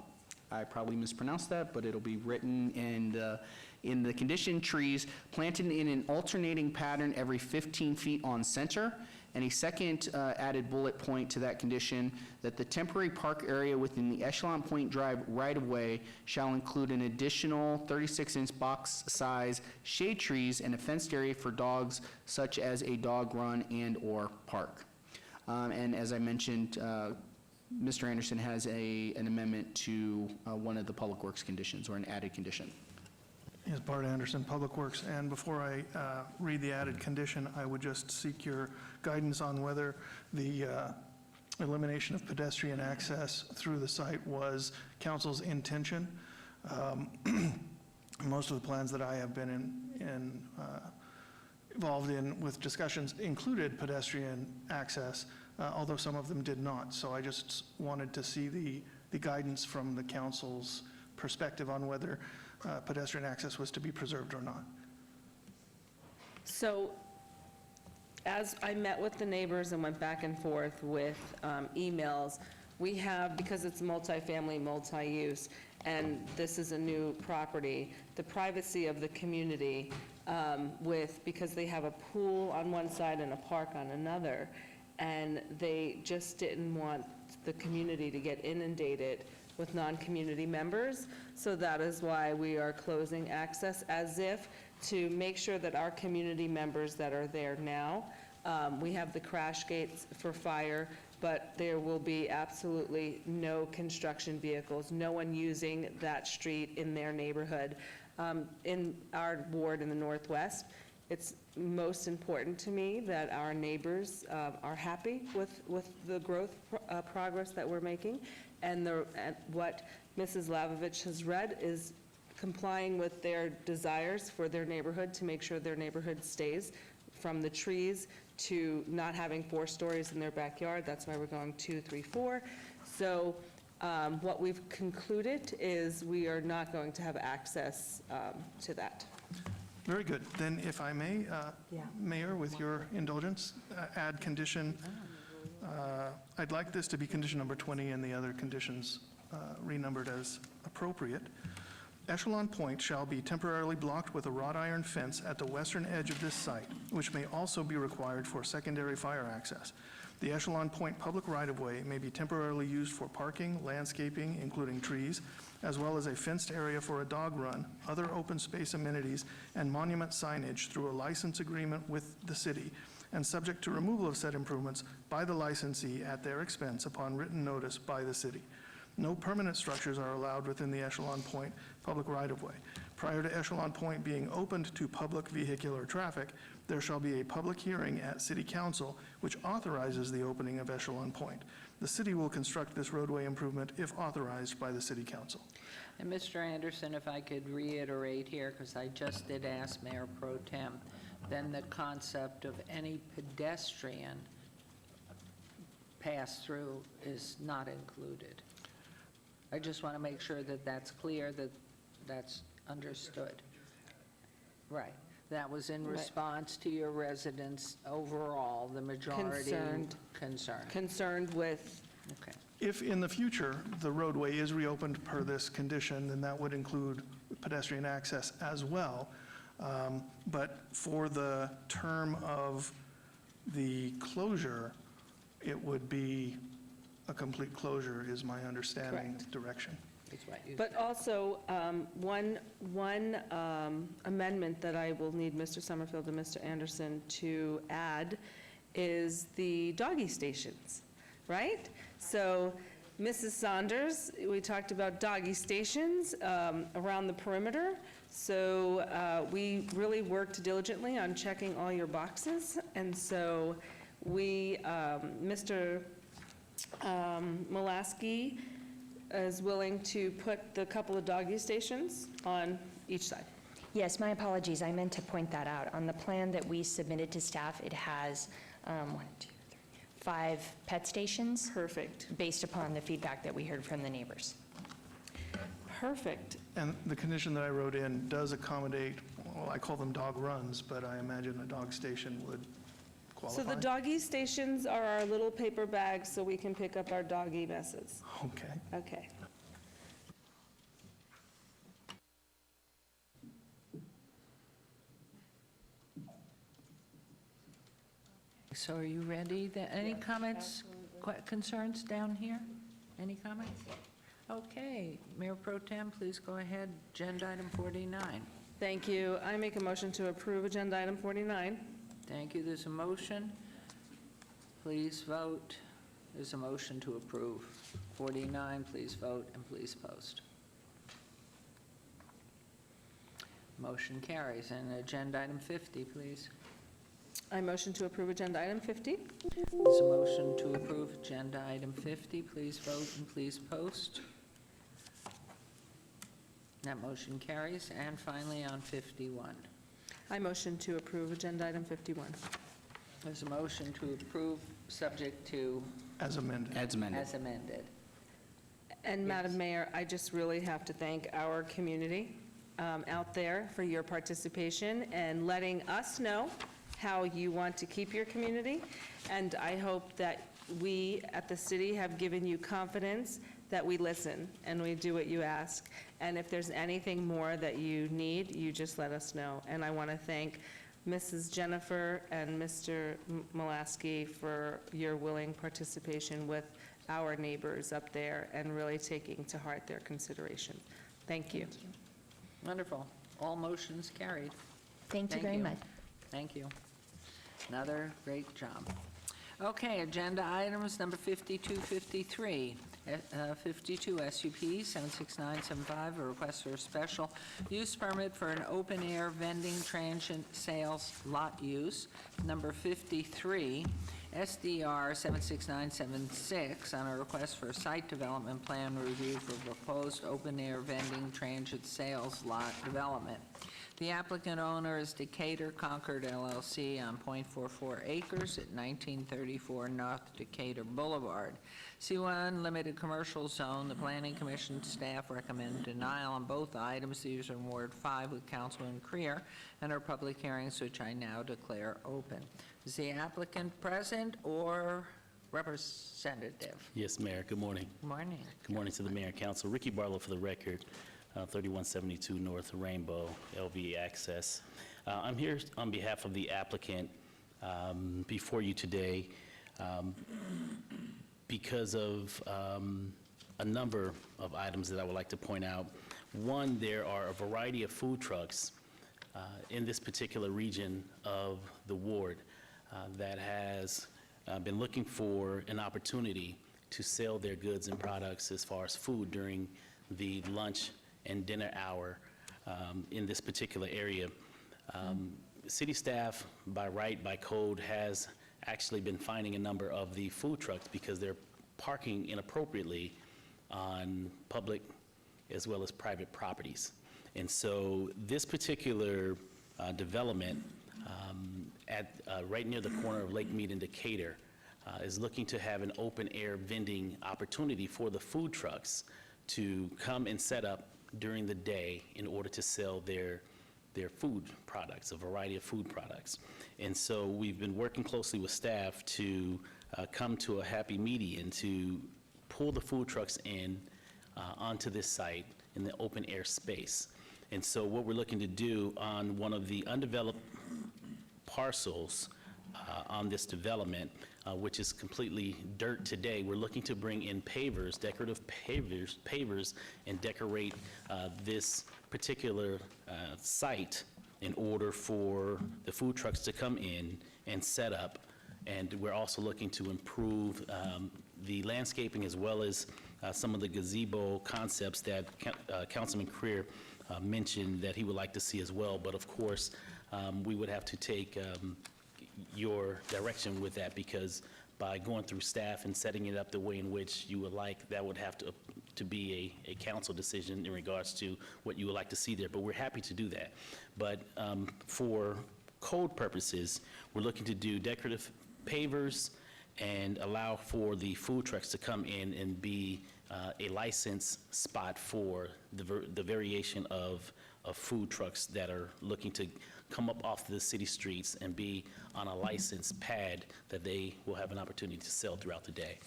I probably mispronounced that, but it'll be written in the condition trees planted in an alternating pattern every 15 feet on center, And a second added bullet point to that condition, that the temporary park area within the Echelon Point Drive right-of-way shall include an additional 36-inch box-size shade trees and a fenced area for dogs, such as a dog run and/or park. And as I mentioned, Mr. Anderson has an amendment to one of the Public Works conditions, or an added condition. Yes, Bart Anderson, Public Works. And before I read the added condition, I would just seek your guidance on whether the elimination of pedestrian access through the site was council's intention. Most of the plans that I have been involved in with discussions included pedestrian access, although some of them did not. So I just wanted to see the guidance from the council's perspective on whether pedestrian access was to be preserved or not. So as I met with the neighbors and went back and forth with emails, we have, because it's multifamily, multi-use, and this is a new property, the privacy of the community because they have a pool on one side and a park on another, and they just didn't want the community to get inundated with non-community members. So that is why we are closing access, as if to make sure that our community members that are there now, we have the crash gates for fire, but there will be absolutely no construction vehicles, no one using that street in their neighborhood. In our ward in the Northwest, it's most important to me that our neighbors are happy with the growth progress that we're making, and what Mrs. Lavovich has read is complying with their desires for their neighborhood, to make sure their neighborhood stays, from the trees to not having 4 stories in their backyard. That's why we're going 2, 3, 4. So what we've concluded is we are not going to have access to that. Very good. Then if I may, Mayor, with your indulgence, add condition, I'd like this to be condition number 20 and the other conditions renumbered as appropriate. Echelon Point shall be temporarily blocked with a wrought iron fence at the western edge of this site, which may also be required for secondary fire access. The Echelon Point public right-of-way may be temporarily used for parking, landscaping, including trees, as well as a fenced area for a dog run, other open space amenities, and monument signage through a license agreement with the city, and subject to removal of said improvements by the licensee at their expense upon written notice by the city. No permanent structures are allowed within the Echelon Point public right-of-way. Prior to Echelon Point being opened to public vehicular traffic, there shall be a public hearing at City Council which authorizes the opening of Echelon Point. The city will construct this roadway improvement if authorized by the City Council. And Mr. Anderson, if I could reiterate here, because I just did ask Mayor Pro Tem, then the concept of any pedestrian pass-through is not included. I just want to make sure that that's clear, that that's understood. Right. That was in response to your residents overall, the majority concerned. Concerned with. Okay. If in the future the roadway is reopened per this condition, then that would include pedestrian access as well. But for the term of the closure, it would be a complete closure, is my understanding. Correct. Direction. But also, one amendment that I will need Mr. Summerfield and Mr. Anderson to add is the doggy stations, right? So, Mrs. Saunders, we talked about doggy stations around the perimeter. So we really worked diligently on checking all your boxes. And so we, Mr. Mulaski is willing to put the couple of doggy stations on each side. Yes, my apologies. I meant to point that out. On the plan that we submitted to staff, it has 5 pet stations. Perfect. Based upon the feedback that we heard from the neighbors. Perfect. And the condition that I wrote in does accommodate, well, I call them dog runs, but I imagine a dog station would qualify. So the doggy stations are our little paper bags so we can pick up our doggy messes. Okay. Okay. So are you ready? Any comments, concerns down here? Any comments? Okay, Mayor Pro Tem, please go ahead. Agenda item 49. Thank you. I make a motion to approve agenda item 49. Thank you. There's a motion. Please vote. There's a motion to approve. 49, please vote and please post. Motion carries. And agenda item 50, please. I motion to approve agenda item 50. There's a motion to approve agenda item 50. Please vote and please post. That motion carries. And finally, on 51. I motion to approve agenda item 51. There's a motion to approve, subject to... As amended. As amended. As amended. And Madam Mayor, I just really have to thank our community out there for your participation and letting us know how you want to keep your community. And I hope that we at the city have given you confidence that we listen and we do what you ask. And if there's anything more that you need, you just let us know. And I want to thank Mrs. Jennifer and Mr. Mulaski for your willing participation with our neighbors up there and really taking to heart their consideration. Thank you. Wonderful. All motions carried. Thank you very much. Thank you. Another great job. Okay, agenda items number 52, 53. 52 SUP 76975, a request for a special use permit for an open-air vending transient sales lot use. Number 53, SDR 76976, on a request for a site development plan review for proposed open-air vending transient sales lot development. The applicant owner is Decatur Concord LLC on .44 acres at 1934 North Decatur Boulevard. C1 Limited Commercial Zone. The Planning Commission staff recommend denial on both items. These are in Ward 5 with Councilman Creer and our public hearings, which I now declare open. Is the applicant present or representative? Yes, Mayor. Good morning. Good morning. Good morning to the Mayor and Council. Ricky Barlow for the record, 3172 North Rainbow, LV Access. I'm here on behalf of the applicant before you today because of a number of items that I would like to point out. One, there are a variety of food trucks in this particular region of the ward that has been looking for an opportunity to sell their goods and products as far as food during the lunch and dinner hour in this particular area. City staff, by right, by code, has actually been finding a number of the food trucks because they're parking inappropriately on public as well as private properties. And so this particular development right near the corner of Lake Mead and Decatur is looking to have an open-air vending opportunity for the food trucks to come and set up during the day in order to sell their food products, a variety of food products. And so we've been working closely with staff to come to a happy median to pull the food trucks in onto this site in the open air space. And so what we're looking to do on one of the undeveloped parcels on this development, which is completely dirt today, we're looking to bring in pavers, decorative pavers, and decorate this particular site in order for the food trucks to come in and set up. And we're also looking to improve the landscaping as well as some of the gazebo concepts that Councilman Creer mentioned that he would like to see as well. But of course, we would have to take your direction with that, because by going through staff and setting it up the way in which you would like, that would have to be a council decision in regards to what you would like to see there. But we're happy to do that. But for code purposes, we're looking to do decorative pavers and allow for the food trucks to come in and be a licensed spot for the variation of food trucks that are looking to come up off the city streets and be on a licensed pad that they will have an opportunity to sell throughout the day.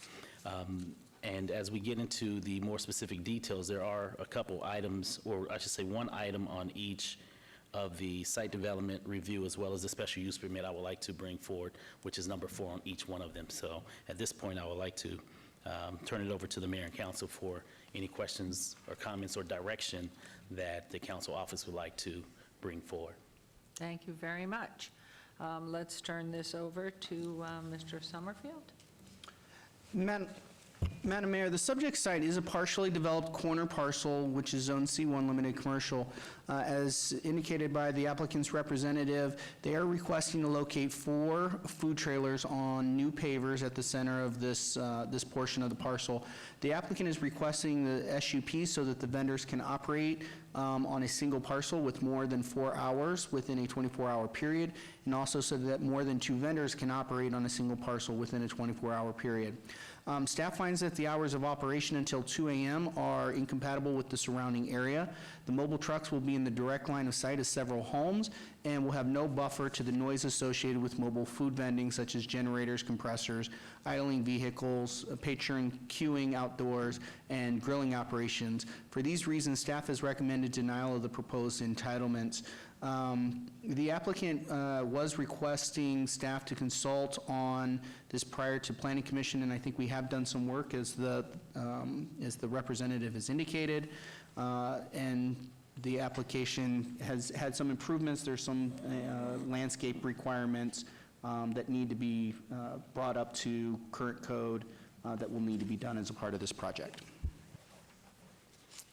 And as we get into the more specific details, there are a couple items, or I should say one item on each of the site development review as well as the special use permit I would like to bring forward, which is number 4 on each one of them. So at this point, I would like to turn it over to the mayor and council for any questions or comments or direction that the council office would like to bring forward. Thank you very much. Let's turn this over to Mr. Summerfield. Madam Mayor, the subject site is a partially developed corner parcel, which is Zone C1 Limited Commercial. As indicated by the applicant's representative, they are requesting to locate 4 food trailers on new pavers at the center of this portion of the parcel. The applicant is requesting the SUP so that the vendors can operate on a single parcel with more than 4 hours within a 24-hour period, and also so that more than 2 vendors can operate on a single parcel within a 24-hour period. Staff finds that the hours of operation until 2 a.m. are incompatible with the surrounding area. The mobile trucks will be in the direct line of sight of several homes and will have no buffer to the noise associated with mobile food vending, such as generators, compressors, idling vehicles, patron queuing outdoors, and grilling operations. For these reasons, staff has recommended denial of the proposed entitlements. The applicant was requesting staff to consult on this prior to Planning Commission, and I think we have done some work as the representative has indicated, and the application has had some improvements. There's some landscape requirements that need to be brought up to current code that will need to be done as a part of this project.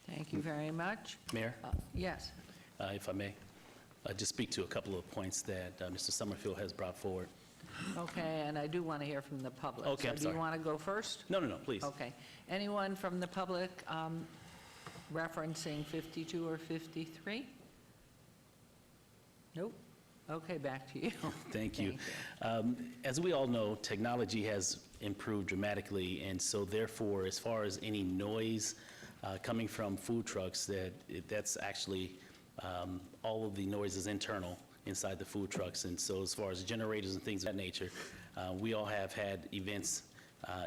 Thank you very much. Mayor? Yes. If I may, just speak to a couple of points that Mr. Summerfield has brought forward. Okay, and I do want to hear from the public. Okay, I'm So do sorry. you want to go first? No, please. Okay. Anyone from the public referencing 52 or 53? Nope. Okay, back to you. Thank you. As we all know, technology has improved dramatically, and so therefore, as far as any noise coming from food trucks, that's actually all of the noise is internal inside the food trucks. And so as far as generators and things of that nature, we all have had events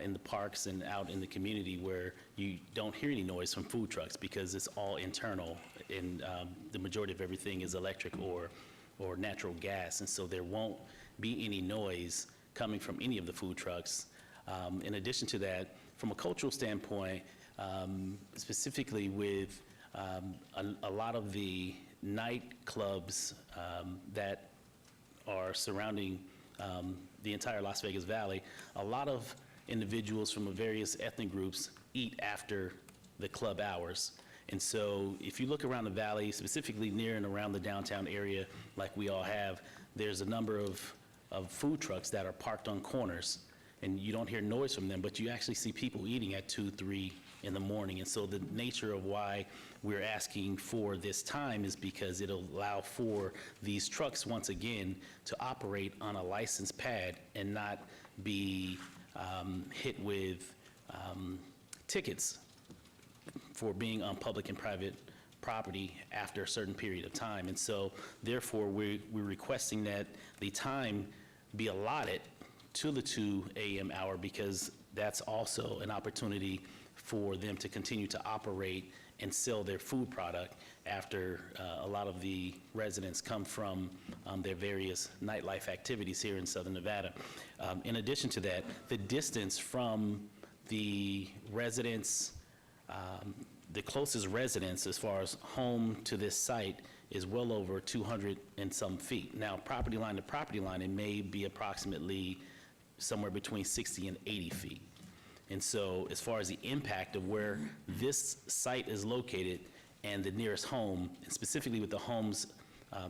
in the parks and out in the community where you don't hear any noise from food trucks because it's all internal, and the majority of everything is electric or natural gas, and so there won't be any noise coming from any of the food trucks. In addition to that, from a cultural standpoint, specifically with a lot of the nightclubs that are surrounding the entire Las Vegas Valley, a lot of individuals from various ethnic groups eat after the club hours. And so if you look around the valley, specifically near and around the downtown area like we all have, there's a number of food trucks that are parked on corners, and you don't hear noise from them, but you actually see people eating at 2, 3 in the morning. And so the nature of why we're asking for this time is because it'll allow for these trucks, once again, to operate on a licensed pad and not be hit with tickets for being on public and private property after a certain period of time. And so therefore, we're requesting that the time be allotted to the 2 a.m. hour, because that's also an opportunity for them to continue to operate and sell their food product after a lot of the residents come from their various nightlife activities here in Southern Nevada. In addition to that, the distance from the residents, the closest residence as far as home to this site is well over 200 and some feet. Now, property line to property line, it may be approximately somewhere between 60 and 80 feet. And so as far as the impact of where this site is located and the nearest home, and specifically with the homes,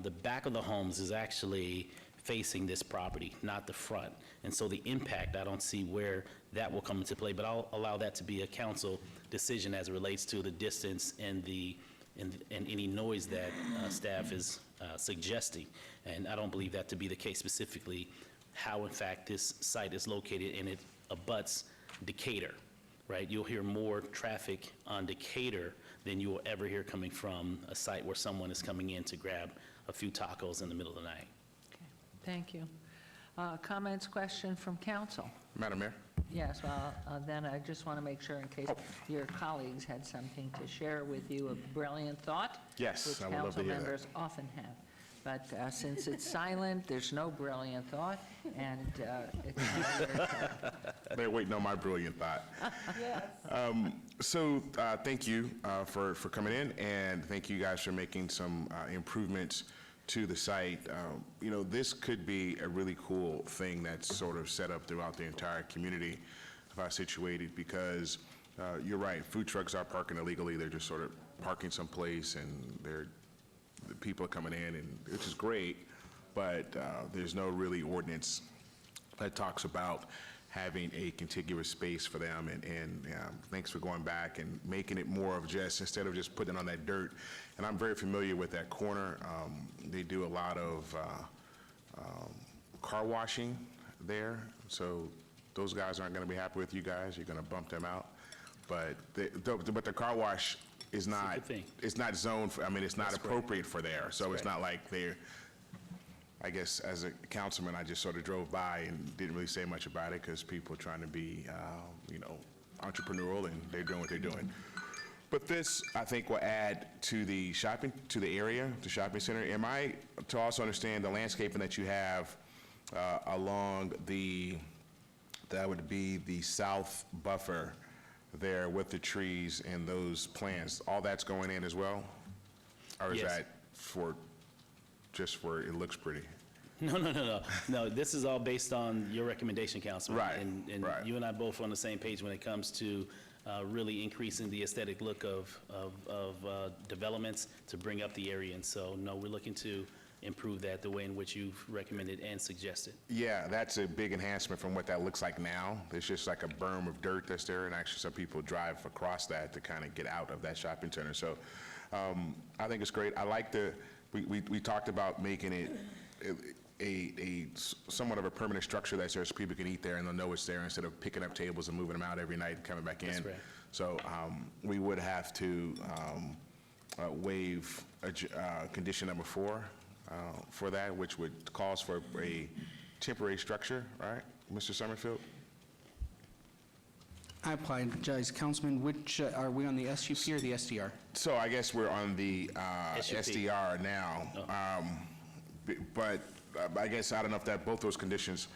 the back of the homes is actually facing this property, not the front. And so the impact, I don't see where that will come into play, but I'll allow that to be a council decision as it relates to the distance and any noise that staff is suggesting. And I don't believe that to be the case, specifically how in fact this site is located, and it abuts Decatur, right? You'll hear more traffic on Decatur than you will ever hear coming from a site where someone is coming in to grab a few tacos in the middle of the night. Thank you. Comments, question from council? Madam Mayor? Yes, well, then I just want to make sure in case your colleagues had something to share with you, a brilliant thought. Yes, I would love to hear that. Which council members often have. But since it's silent, there's no brilliant thought, and it's your turn. They're waiting on my brilliant thought. So thank you for coming in, and thank you guys for making some improvements to the site. You know, this could be a really cool thing that's sort of set up throughout the entire community situated, because you're right, food trucks are parking illegally. They're just sort of parking someplace, and the people are coming in, and which is great, but there's no really ordinance that talks about having a contiguous space for them, and thanks for going back and making it more of just, instead of just putting it on that dirt. And I'm very familiar with that corner. They do a lot of car washing there, so those guys aren't gonna be happy with you guys. You're gonna bump them out. But the car wash is not, it's not zoned for, I mean, it's not appropriate for there, so it's not like they're, I guess, as a councilman, I just sort of drove by and didn't really say much about it, because people are trying to be, you know, entrepreneurial, and they're doing what they're doing. But this, I think, will add to the shopping, to the area, the shopping center. Am I to also understand the landscaping that you have along that would be the south buffer there with the trees and those plants, all that's going in as well? Or is Yes. that just for it looks pretty? No, this is all based on your recommendation, Councilman. Right, And right. you and I both are on the same page when it comes to really increasing the aesthetic look of developments to bring up the area. And so, no, we're looking to improve that the way in which you've recommended and suggested. Yeah, that's a big enhancement from what that looks like now. There's just like a berm of dirt that's there, and actually some people drive across that to kind of get out of that shopping center. So I think it's great. I like we talked about making it a somewhat of a permanent structure that's there so people can eat there and they'll know it's there instead of picking up tables and moving them out every night and coming back in. That's right. So we would have to waive condition number 4 for that, which would cause for a temporary structure, right, Mr. Summerfield? I apologize, Councilman, which, are we on the SUP or the SDR? So I guess we're on the SUP. SDR now. But I guess I don't know if that both those conditions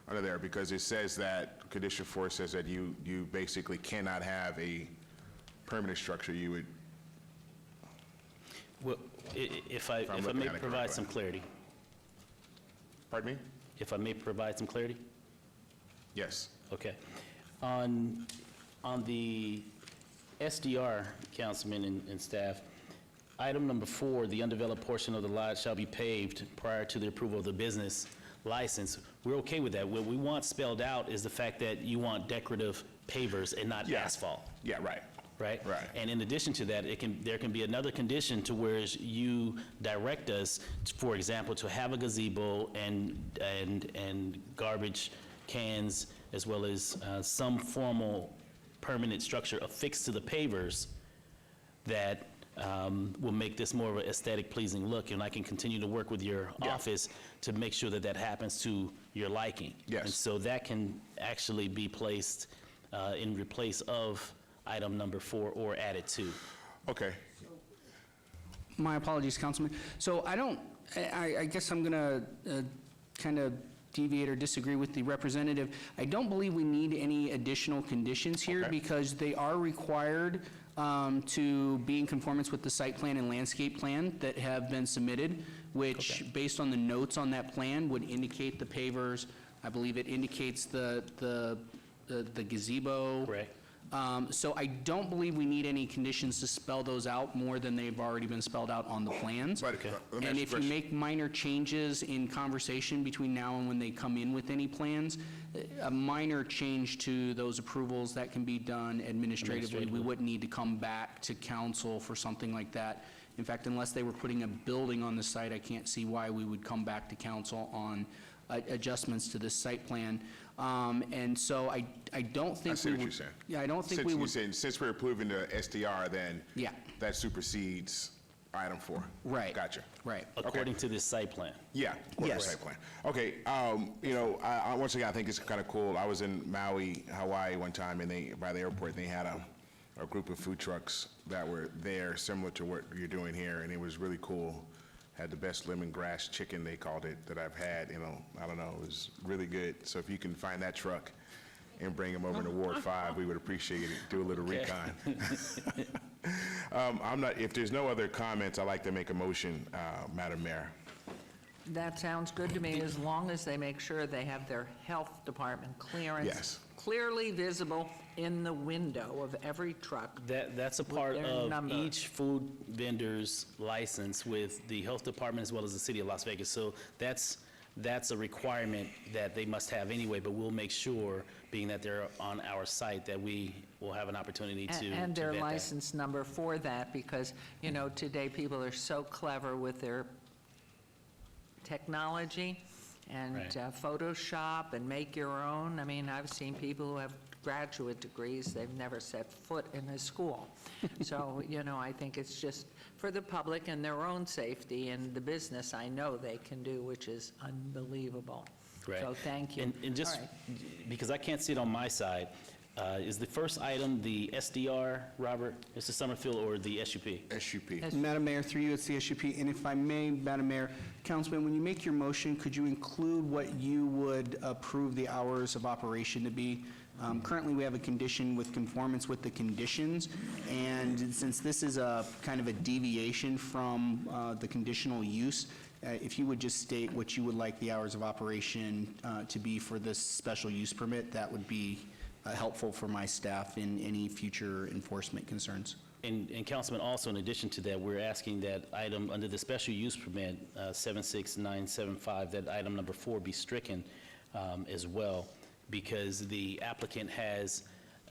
are there, because it says that, condition 4 says that you basically cannot have a permanent structure. You would, Well, if I I'm may looking at it provide correctly. some clarity. Pardon me? If I may provide some clarity? Yes. Okay. On the SDR, Councilman and staff, item number 4, the undeveloped portion of the lot shall be paved prior to the approval of the business license. We're okay with that. What we want spelled out is the fact that you want decorative pavers and not asphalt. Yeah, right. Right? Right. And in addition to that, there can be another condition to where you direct us, for example, to have a gazebo and garbage cans, as well as some formal permanent structure affixed to the pavers that will make this more of an aesthetic pleasing look. And I can continue to work with your office to make sure that that happens to your liking. Yes. And so that can actually be placed in replace of item number 4 or added to. Okay. My apologies, Councilman. So I guess I'm going to kind of deviate or disagree with the representative. I don't believe we need any additional conditions here because they are required to be in conformance with the site plan and landscape plan that have been submitted, which, based on the notes on that plan, would indicate the pavers. I believe it indicates the gazebo. Correct. So I don't believe we need any conditions to spell those out more than they've already been spelled out on the plans. Let me And ask you a if you question. make minor changes in conversation between now and when they come in with any plans, a minor change to those approvals, that can be done administratively. We wouldn't need to come back to council for something like that. In fact, unless they were putting a building on the site, I can't see why we would come back to council on adjustments to this site plan. And so I don't think I see we what would. you're saying. Yeah, I don't think Since we you're would. saying, since we're approving the SDR, then that supersedes item 4. Right. Gotcha. Right. According to this site plan. Yeah. according to Yes. site plan. Okay, you know, once again, I think it's kind of cool. I was in Maui, Hawaii one time, and by the airport, they had a group of food trucks that were there, similar to what you're doing here, and it was really cool. had the best lemongrass chicken, they called it, that I've had, I don't know, it was really good. So if you can find that truck and bring them over to Ward 5, we would appreciate it, do a little recon. If there's no other comments, I'd like to make a motion, Madam Mayor. That sounds good to me, as long as they make sure they have their health department clearance. Yes. Clearly visible in the window of every truck. That's a part their of number. each food vendor's license with the health department as well as the city of Las Vegas. So that's a requirement that they must have anyway, but we'll make sure, being that they're on our site, that we will have an opportunity to And their vet that. license number for that, because, today people are so clever with their technology and Right. Photoshop and make your own. I mean, I've seen people who have graduate degrees, they've never set foot in a school. So, I think it's just for the public and their own safety and the business I know they can do, which is unbelievable. Right. So thank you. And just, All right. because I can't see it on my side, is the first item the SDR, Robert, Mr. Summerfield, or the SUP? SUP. Madam Mayor, through you, it's the SUP. And if I may, Madam Mayor, Councilman, when you make your motion, could you include what you would approve the hours of operation to be? Currently, we have a condition with conformance with the conditions, and since this is a kind of a deviation from the conditional use, if you would just state what you would like the hours of operation to be for this special use permit, that would be helpful for my staff in any future enforcement concerns. And Councilman, also in addition to that, we're asking that item under the special use permit, 76975, that item number 4 be stricken as well, because the applicant has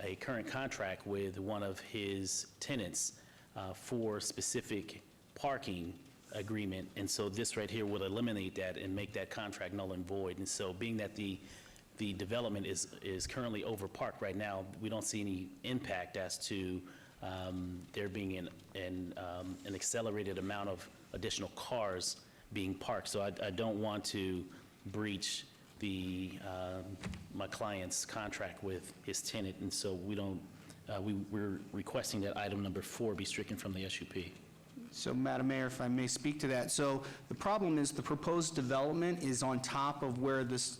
a current contract with one of his tenants for specific parking agreement, and so this right here would eliminate that and make that contract null and void. And so being that the development is currently over-parked right now, we don't see any impact as to there being an accelerated amount of additional cars being parked. So I don't want to breach my client's contract with his tenant, and so we're requesting that item number 4 be stricken from the SUP. So, Madam Mayor, if I may speak to that. So the problem is the proposed development is on top of where this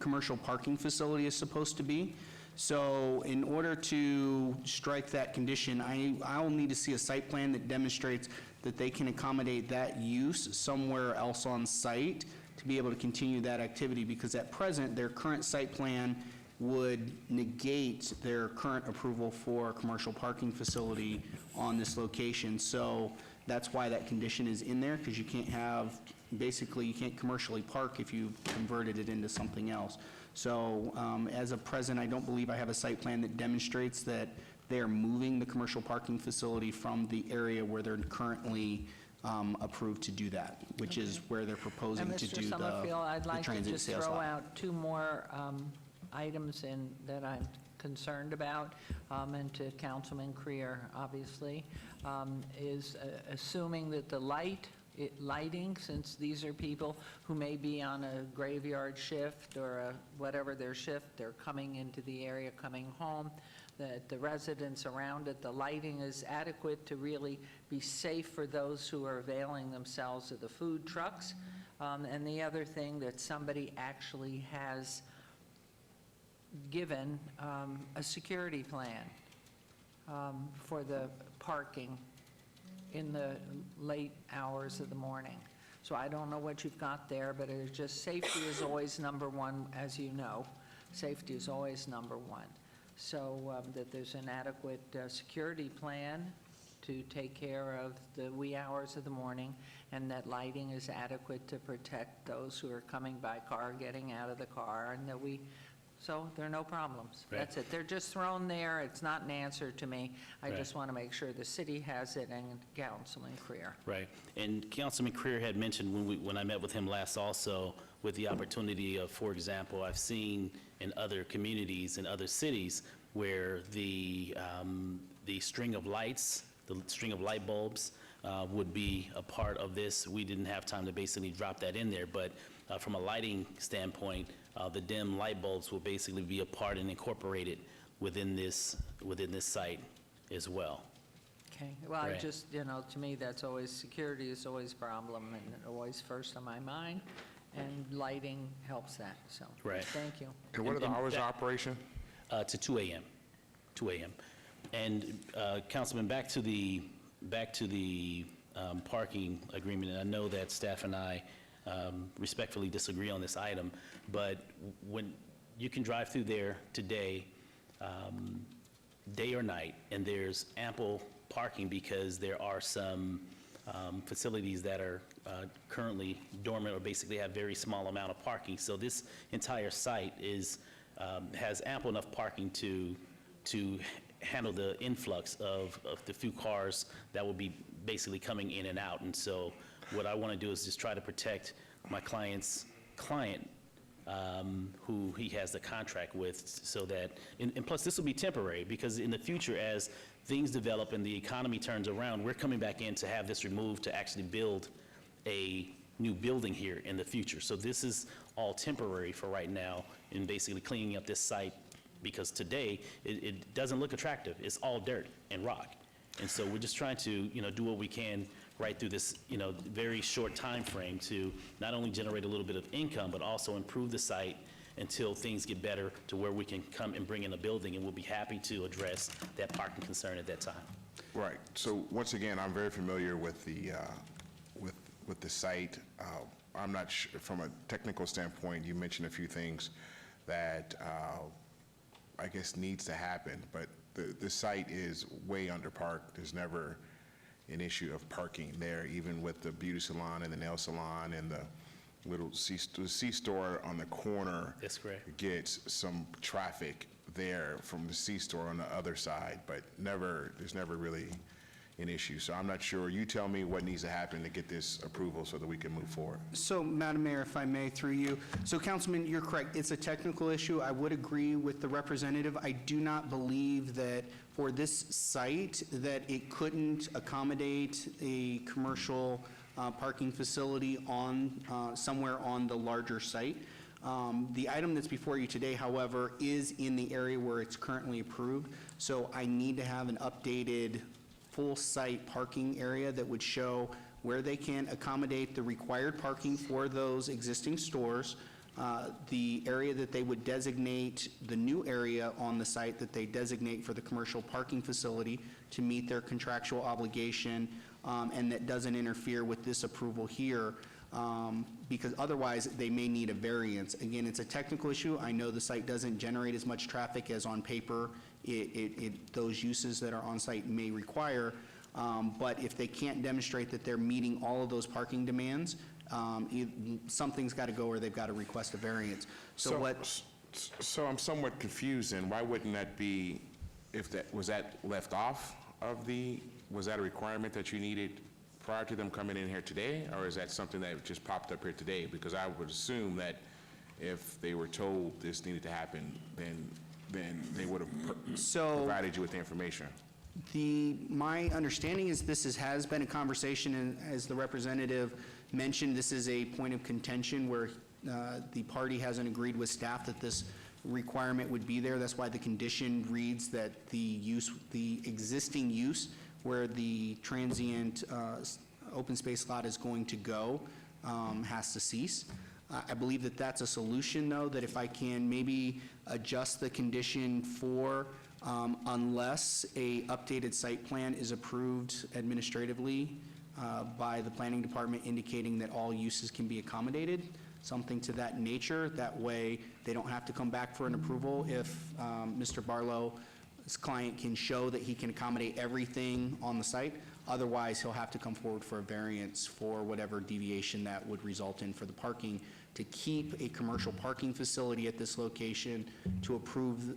commercial parking facility is supposed to be. So in order to strike that condition, I'll need to see a site plan that demonstrates that they can accommodate that use somewhere else on site to be able to continue that activity, because at present, their current site plan would negate their current approval for a commercial parking facility on this location. So that's why that condition is in there, because you can't have, basically, you can't commercially park if you converted it into something else. So as of present, I don't believe I have a site plan that demonstrates that they're moving the commercial parking facility from the area where they're currently approved to do that, which is where they're proposing And to do Mr. Summerfield, I'd the like to transient just sales throw lot. out 2 more items that I'm concerned about, and to Councilman Creer, obviously, is assuming that the lighting, since these are people who may be on a graveyard shift or whatever their shift, they're coming into the area, coming home, that the residents around it, the lighting is adequate to really be safe for those who are availing themselves of the food trucks. And the other thing, that somebody actually has given a security plan for the parking in the late hours of the morning. So I don't know what you've got there, but it's just, safety is always number one, as you know. Safety is always number one. So that there's an adequate security plan to take care of the wee hours of the morning, and that lighting is adequate to protect those who are coming by car, getting out of the car, and that so there are no problems. Right. That's it. They're just thrown there. It's not an answer to me. I Right. just want to make sure the city has it, and Councilman Creer. Right. And Councilman Creer had mentioned when I met with him last also, with the opportunity of, for example, I've seen in other communities, in other cities, where the string of lights, the string of light bulbs would be a part of this. We didn't have time to basically drop that in there, but from a lighting standpoint, the dim light bulbs will basically be a part and incorporated within this site as well. Okay, well, I Right. just, to me, that's always, security is always a problem and always first on my mind, and lighting helps that, so. Right. Thank you. And what are the hours of operation? To 2 a.m., 2 a.m. And Councilman, back to the parking agreement, and I know that staff and I respectfully disagree on this item, but when you can drive through there today, day or night, and there's ample parking because there are some facilities that are currently dormant or basically have very small amount of parking. So this entire site has ample enough parking to handle the influx of the few cars that will be basically coming in and out. And so what I want to do is just try to protect my client's client, who he has the contract with, so that, and plus this will be temporary, because in the future, as things develop and the economy turns around, we're coming back in to have this removed to actually build a new building here in the future. So this is all temporary for right now, in basically cleaning up this site, because today, it doesn't look attractive. It's all dirt and rock. And so we're just trying to, do what we can right through this, very short time frame to not only generate a little bit of income, but also improve the site until things get better to where we can come and bring in a building, and we'll be happy to address that parking concern at that time. Right. So once again, I'm very familiar with the with the site. I'm not sure, from a technical standpoint, you mentioned a few things that I guess needs to happen, but the site is way underparked. There's never an issue of parking there, even with the beauty salon and the nail salon and the little C-store on the corner. That's correct. Gets some traffic there from the C-store on the other side, but there's never really an issue. So I'm not sure. You tell me what needs to happen to get this approval so that we can move forward. So, Madam Mayor, if I may, through you. So, Councilman, you're correct. It's a technical issue. I would agree with the representative. I do not believe that for this site that it couldn't accommodate a commercial parking facility on somewhere on the larger site. The item that's before you today, however, is in the area where it's currently approved. So I need to have an updated full site parking area that would show where they can accommodate the required parking for those existing stores, the area that they would designate, the new area on the site that they designate for the commercial parking facility to meet their contractual obligation, and that doesn't interfere with this approval here, because otherwise they may need a variance. Again, it's a technical issue. I know the site doesn't generate as much traffic as on paper those uses that are on site may require, but if they can't demonstrate that they're meeting all of those parking demands, something's got to go, or they've got to request a variance. So I'm somewhat confused, and why wouldn't that be, was that left off of was that a requirement that you needed prior to them coming in here today, or is that something that just popped up here today? Because I would assume that if they were told this needed to happen, then they would have provided you with the information. My understanding is this has been a conversation, and as the representative mentioned, this is a point of contention where the party hasn't agreed with staff that this requirement would be there. That's why the condition reads that the existing use where the transient open space lot is going to go has to cease. I believe that that's a solution, though, that if I can maybe adjust the condition for unless a updated site plan is approved administratively by the planning department indicating that all uses can be accommodated, something to that nature. That way they don't have to come back for an approval if Mr. Barlow's client can show that he can accommodate everything on the site. Otherwise, he'll have to come forward for a variance for whatever deviation that would result in for the parking, to keep a commercial parking facility at this location, to approve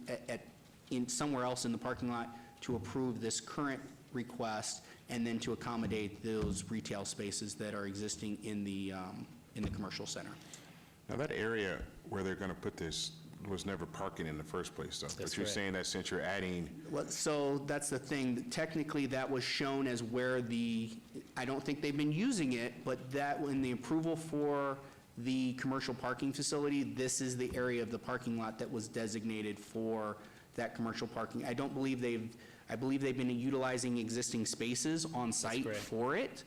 somewhere else in the parking lot, to approve this current request, and then to accommodate those retail spaces that are existing in the commercial center. Now, that area where they're going to put this was never parking in the first place, though. But you're saying that since you're adding... Well, so that's the thing. Technically, that was shown as where I don't think they've been using it, but that in the approval for the commercial parking facility, this is the area of the parking lot that was designated for that commercial parking. I don't believe I believe they've been utilizing existing spaces on site correct. for it,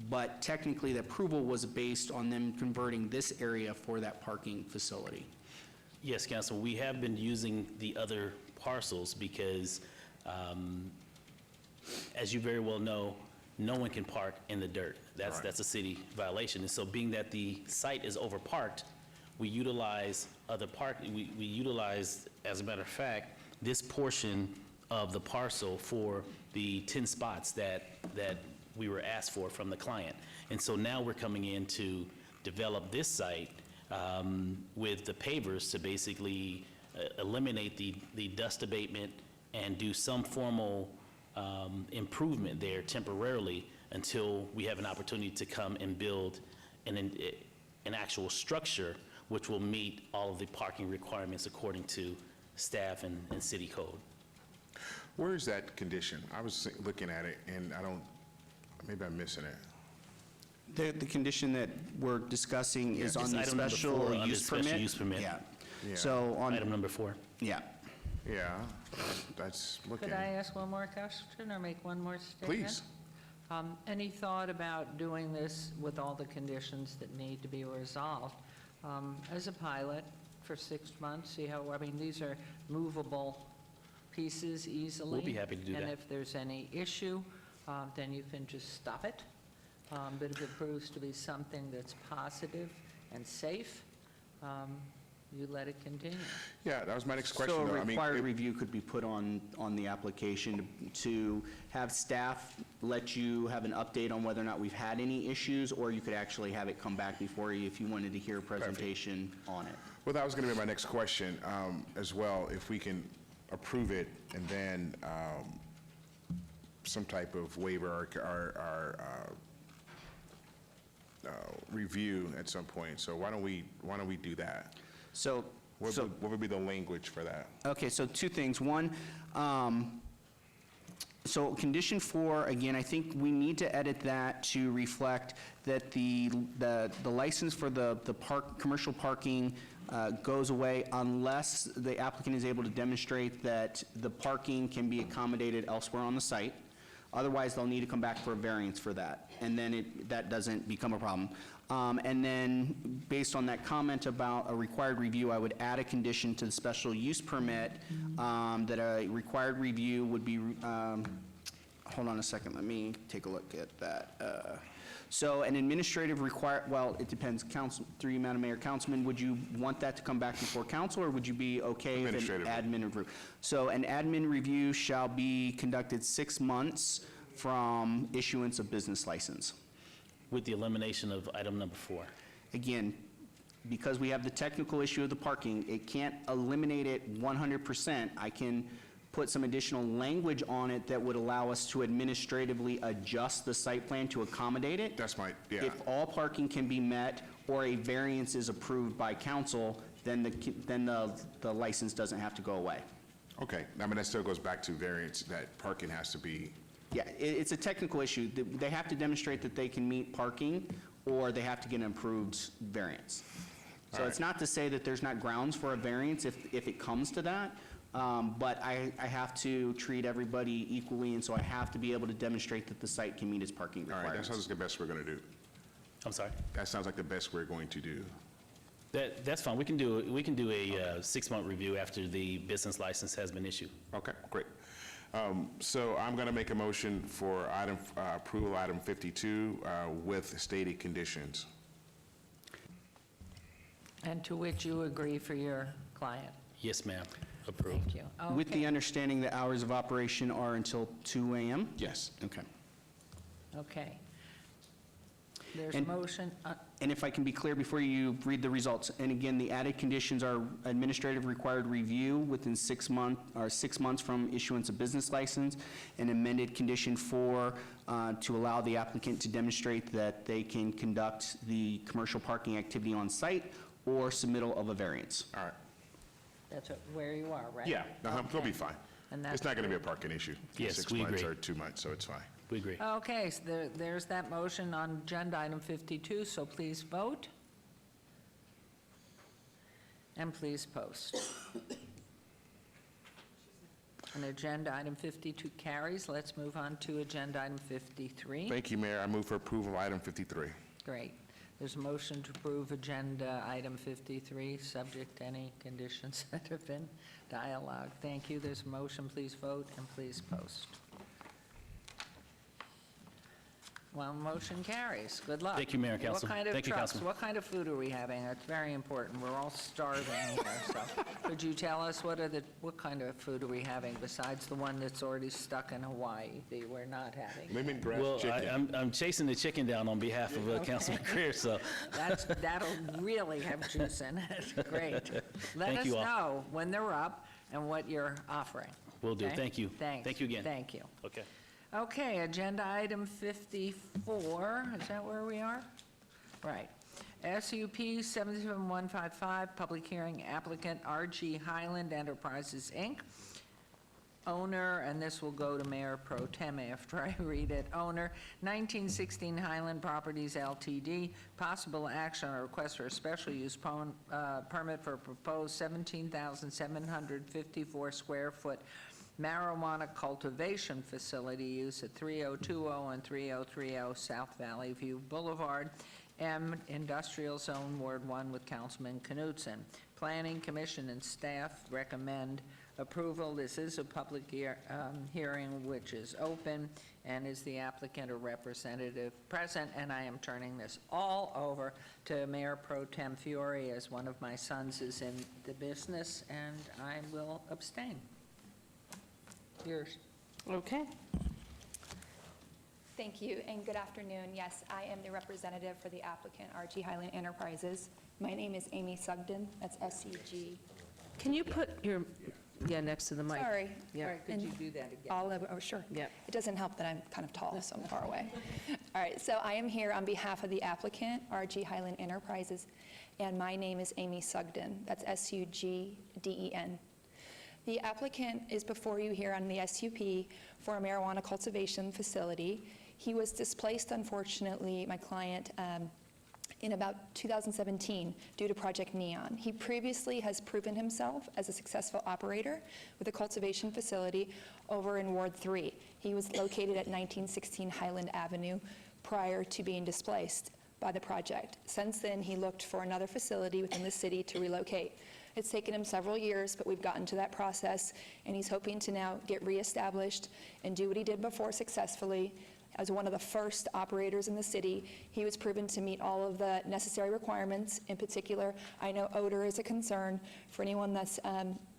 but technically the approval was based on them converting this area for that parking facility. Yes, Council, we have been using the other parcels because, as you very well know, no one can park in the dirt. That's a city violation. And so being that the site is overparked, we utilize other we utilize, as a matter of fact, this portion of the parcel for the 10 spots that we were asked for from the client. And so now we're coming in to develop this site with the pavers to basically eliminate the dust abatement and do some formal improvement there temporarily until we have an opportunity to come and build an actual structure which will meet all of the parking requirements according to staff and city code. Where is that condition? I was looking at it, and maybe I'm missing it. The condition that we're discussing is on It's the item number special 4 on the use permit. special use permit. Yeah. Yeah. So on. Item number 4. Yeah. Yeah, that's looking. Could I ask one more question or make one more statement? Please. Any thought about doing this with all the conditions that need to be resolved as a pilot for 6 months? See how, I mean, these are movable pieces easily. We'll be happy to do And that. if there's any issue, then you can just stop it. But if it proves to be something that's positive and safe, you let it continue. Yeah, that was my next question, So though. a I mean, required review could be put on the application to have staff let you have an update on whether or not we've had any issues, or you could actually have it come back before you if you wanted to hear a presentation on it. Well, that was going to be my next question as well. If we can approve it and then some type of waiver or review at some point. So why don't we do that? So, What would be the language for that? okay, so two things. One, so condition 4, again, I think we need to edit that to reflect that the license for the commercial parking goes away unless the applicant is able to demonstrate that the parking can be accommodated elsewhere on the site. Otherwise, they'll need to come back for a variance for that, and then that doesn't become a problem. And then, based on that comment about a required review, I would add a condition to the special use permit that a required review would be, hold on a second, let me take a look at that. So an administrative well, it depends, through you, Madam Mayor, Councilman, would you want that to come back before council, or would you be okay with an admin review? So an admin review shall be conducted 6 months from issuance of business license. With the elimination of item number 4. Again, because we have the technical issue of the parking, it can't eliminate it 100%. I can put some additional language on it that would allow us to administratively adjust the site plan to accommodate it. That's my, yeah. If all parking can be met or a variance is approved by council, then the license doesn't have to go away. Okay, I mean, that still goes back to variance, that parking has to be, Yeah, it's a technical issue. They have to demonstrate that they can meet parking, or they have to get an approved variance. So it's not to say that there's not grounds for a variance if it comes to that, but I have to treat everybody equally, and so I have to be able to demonstrate that the site can meet its parking all right, requirements. that sounds like the best we're going to do. I'm sorry? That sounds like the best we're going to do. That's fine. We can do a 6-month review after the business license has been issued. Okay, great. So I'm going to make a motion for approval item 52 with stated conditions. And to which you agree for your client? Yes, ma'am. Approved. Thank you. With the Okay. understanding that hours of operation are until 2 a.m.? Yes. Okay. Okay. There's a And- motion. And if I can be clear before you read the results, and again, the added conditions are administrative required review within 6 months from issuance of business license, and amended condition 4 to allow the applicant to demonstrate that they can conduct the commercial parking activity on site or submittal of a variance. All right. That's where you are, right? Yeah, they'll be Okay. fine. And It's that's not going to be a parking issue. Yes, 6 we months agree. or 2 months, so it's fine. We agree. Okay, so there's that motion on agenda item 52, so please vote. And please post. And agenda item 52 carries. Let's move on to agenda item 53. Thank you, Mayor. I move for approval of item 53. Great. There's a motion to approve agenda item 53, subject to any conditions that have been dialogued. Thank you. There's a motion. Please vote and please post. Well, motion carries. Good luck. Thank you, Mayor and Council. What kind of Thank you, trucks, Councilman. what kind of food are we having? That's very important. We're all starving here, so could you tell us what kind of food are we having besides the one that's already stuck in Hawaii that we're not having? Lemongrass Well, chicken. I'm chasing the chicken down on behalf of Councilman Greer, so. That'll really have juice in it. Great. Let Thank us you all. know when they're up and what you're offering. Will do. Okay? Thank you. Thanks. Thank you again. Thank you. Okay. Okay, agenda item 54, is that where we are? Right. SUP 77155, public hearing, applicant RG Highland Enterprises, Inc. Owner, and this will go to Mayor Pro Tem after I read it, owner, 1916 Highland Properties LTD, possible action on a request for a special use permit for a proposed 17,754 square foot marijuana cultivation facility use at 3020 and 3030 South Valley View Boulevard, M Industrial Zone, Ward 1, with Councilman Knutson. Planning Commission and staff recommend approval. This is a public hearing which is open, and is the applicant or representative present? And I am turning this all over to Mayor Pro Tem Fiore, as one of my sons is in the business, and I will abstain. Yours. Okay. Thank you, and good afternoon. Yes, I am the representative for the applicant, RG Highland Enterprises. My name is Amy Sugden, that's S-U-G. Can you put your, next to the mic? Sorry. Yeah. Sorry, could you do that again? Oh, sure. Yeah. It doesn't help that I'm kind of tall, so I'm far away. All right, so I am here on behalf of the applicant, RG Highland Enterprises, and my name is Amy Sugden, that's S-U-G-D-E-N. The applicant is before you here on the SUP for a marijuana cultivation facility. He was displaced, unfortunately, my client, in about 2017 due to Project Neon. He previously has proven himself as a successful operator with a cultivation facility over in Ward 3. He was located at 1916 Highland Avenue prior to being displaced by the project. Since then, he looked for another facility within the city to relocate. It's taken him several years, but we've gotten to that process, and he's hoping to now get reestablished and do what he did before successfully. As one of the first operators in the city, he was proven to meet all of the necessary requirements. In particular, I know odor is a concern for anyone that's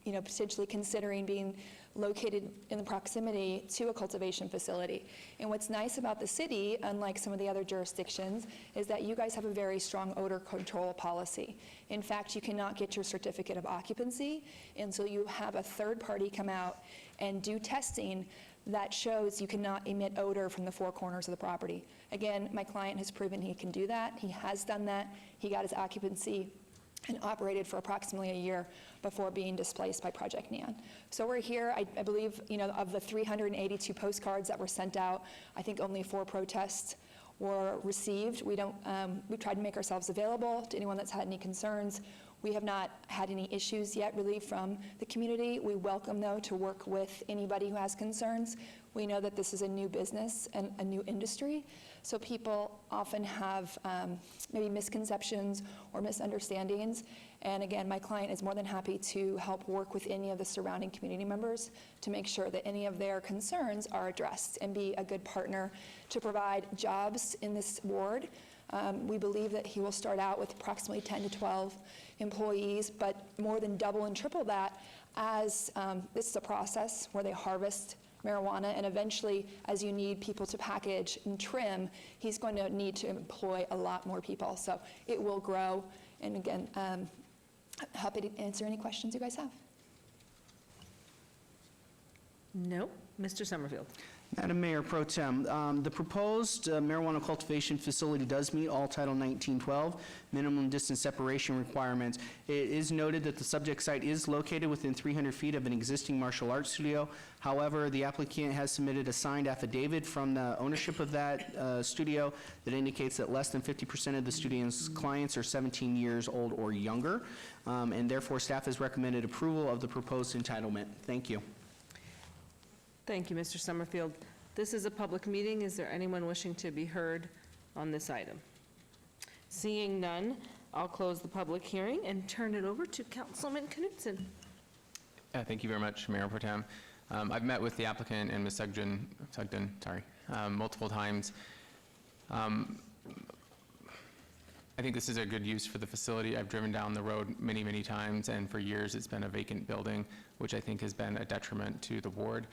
potentially considering being located in the proximity to a cultivation facility. And what's nice about the city, unlike some of the other jurisdictions, is that you guys have a very strong odor control policy. In fact, you cannot get your certificate of occupancy until you have a third party come out and do testing that shows you cannot emit odor from the four corners of the property. Again, my client has proven he can do that. He has done that. He got his occupancy and operated for approximately a year before being displaced by Project Neon. So we're here, I believe, of the 382 postcards that were sent out, I think only 4 protests were received. We tried to make ourselves available to anyone that's had any concerns. We have not had any issues yet, really, from the community. We welcome, though, to work with anybody who has concerns. We know that this is a new business and a new industry, so people often have maybe misconceptions or misunderstandings. And again, my client is more than happy to help work with any of the surrounding community members to make sure that any of their concerns are addressed and be a good partner to provide jobs in this ward. We believe that he will start out with approximately 10 to 12 employees, but more than double and triple that as this is a process where they harvest marijuana, and eventually, as you need people to package and trim, he's going to need to employ a lot more people. So it will grow, and again, happy to answer any questions you guys have. No. Mr. Summerfield. Madam Mayor Pro Tem, the proposed marijuana cultivation facility does meet all Title 1912 minimum distance separation requirements. It is noted that the subject site is located within 300 feet of an existing martial arts studio. However, the applicant has submitted a signed affidavit from the ownership of that studio that indicates that less than 50% of the studio's clients are 17 years old or younger, and therefore staff has recommended approval of the proposed entitlement. Thank you. Thank you, Mr. Summerfield. This is a public meeting. Is there anyone wishing to be heard on this item? Seeing none, I'll close the public hearing and turn it over to Councilman Knutson. Thank you very much, Mayor Pro Tem. I've met with the applicant and Ms. Sugden, multiple times. I think this is a good use for the facility. I've driven down the road many, many times, and for years it's been a vacant building, which I think has been a detriment to the ward.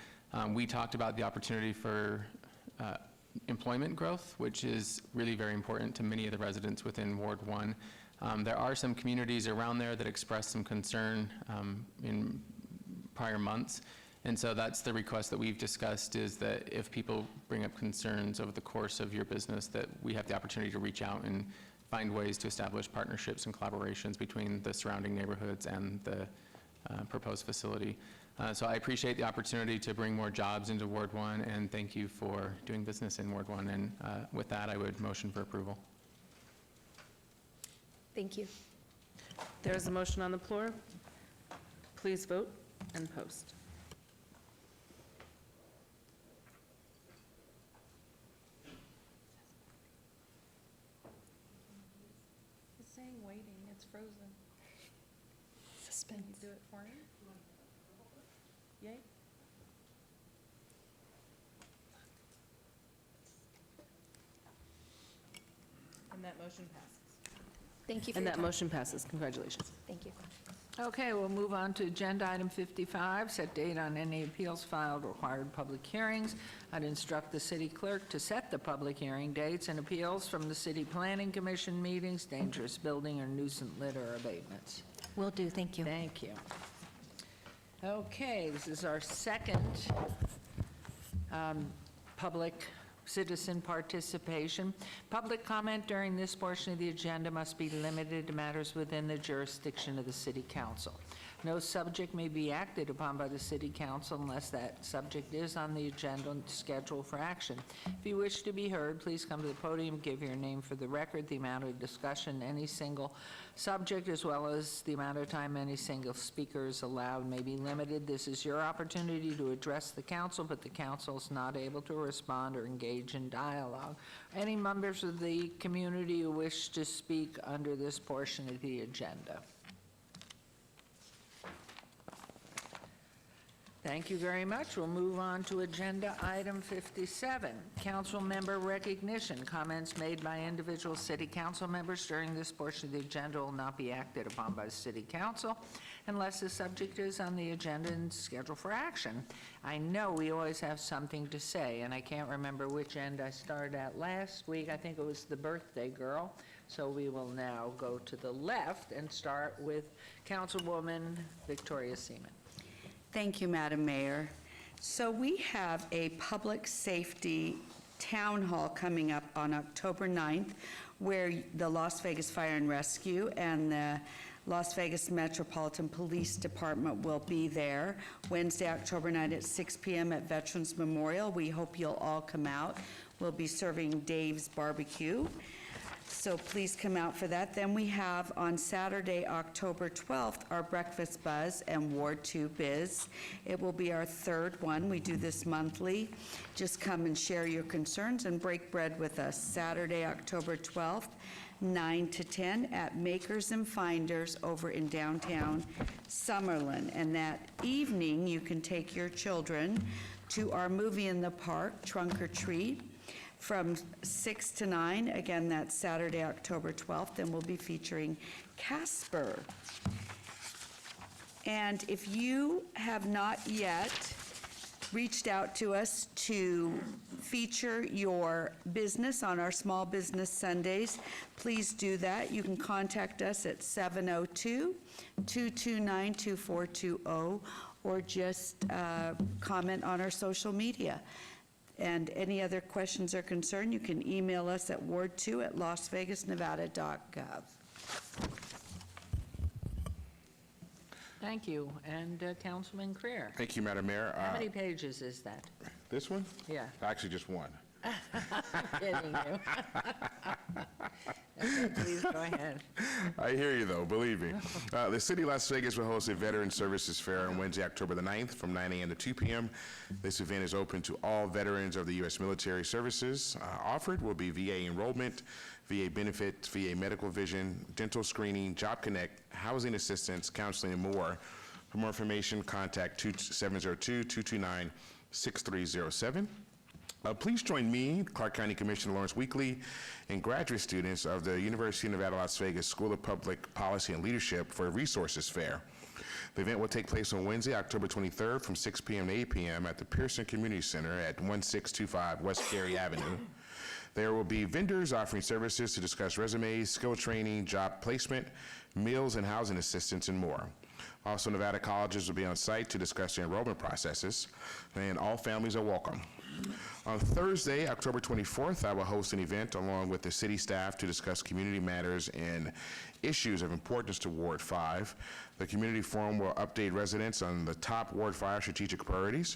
We talked about the opportunity for employment growth, which is really very important to many of the residents within Ward 1. There are some communities around there that expressed some concern in prior months, and so that's the request that we've discussed, is that if people bring up concerns over the course of your business, that we have the opportunity to reach out and find ways to establish partnerships and collaborations between the surrounding neighborhoods and the proposed facility. So I appreciate the opportunity to bring more jobs into Ward 1, and thank you for doing business in Ward 1. And with that, I would motion for approval. Thank you. There is a motion on the floor. Please vote and post. It's saying waiting, it's frozen. Suspense. Can you do it for me? Yay? And that motion passes. Thank you for And your that time. motion passes. Congratulations. Thank you. Okay, we'll move on to agenda item 55, set date on any appeals filed, required public hearings. I'd instruct the city clerk to set the public hearing dates and appeals from the city planning commission meetings, dangerous building or nuisance litter abatements. Will do, thank you. Thank you. Okay, this is our second public citizen participation. Public comment during this portion of the agenda must be limited to matters within the jurisdiction of the city council. No subject may be acted upon by the city council unless that subject is on the agenda and scheduled for action. If you wish to be heard, please come to the podium, give your name for the record, the amount of discussion, any single subject, as well as the amount of time any single speaker is allowed may be limited. This is your opportunity to address the council, but the council is not able to respond or engage in dialogue. Any members of the community who wish to speak under this portion of the agenda? Thank you very much. We'll move on to agenda item 57, council member recognition. Comments made by individual city council members during this portion of the agenda will not be acted upon by the city council unless the subject is on the agenda and scheduled for action. I know we always have something to say, and I can't remember which end I started at last week. I think it was the birthday girl. So we will now go to the left and start with Councilwoman Victoria Seaman. Thank you, Madam Mayor. So we have a public safety town hall coming up on October 9th, where the Las Vegas Fire and Rescue and the Las Vegas Metropolitan Police Department will be there. Wednesday, October 9th at 6 p.m. at Veterans Memorial. We hope you'll all come out. We'll be serving Dave's Barbecue. So please come out for that. Then we have on Saturday, October 12th, our Breakfast Buzz and Ward 2 Biz. It will be our third one. We do this monthly. Just come and share your concerns and break bread with us. Saturday, October 12th, 9 to 10 at Makers and Finders over in downtown Summerlin. And that evening, you can take your children to our movie in the park, Trunk or Treat, from 6 to 9. Again, that's Saturday, October 12th, and we'll be featuring Casper. And if you have not yet reached out to us to feature your business on our Small Business Sundays, please do that. You can contact us at 702-229-2420 or just comment on our social media. And any other questions or concern, you can email us at ward2@lasvegasnevada.gov. Thank you. And Councilman Creer. Thank you, Madam Mayor. How many pages is that? This one? Yeah. Actually, just one. I'm kidding you. Okay, please go ahead. I hear you, though, believe me. The city of Las Vegas will host a Veteran Services Fair on Wednesday, October the 9th, from 9 a.m. to 2 p.m. This event is open to all veterans of the U.S. military services. Offered will be VA enrollment, VA benefits, VA medical vision, dental screening, Job Connect, housing assistance, counseling, and more. For more information, contact 702-229-6307. Please join me, Clark County Commissioner Lawrence Weekly, and graduate students of the University of Nevada, Las Vegas School of Public Policy and Leadership for a resources fair. The event will take place on Wednesday, October 23rd from 6 p.m. to 8 p.m. at the Pearson Community Center at 1625 West Cary Avenue. There will be vendors offering services to discuss resumes, skill training, job placement, meals and housing assistance, and more. Also, Nevada colleges will be on site to discuss the enrollment processes, and all families are welcome. On Thursday, October 24th, I will host an event along with the city staff to discuss community matters and issues of importance to Ward 5. The community forum will update residents on the top Ward 5 strategic priorities,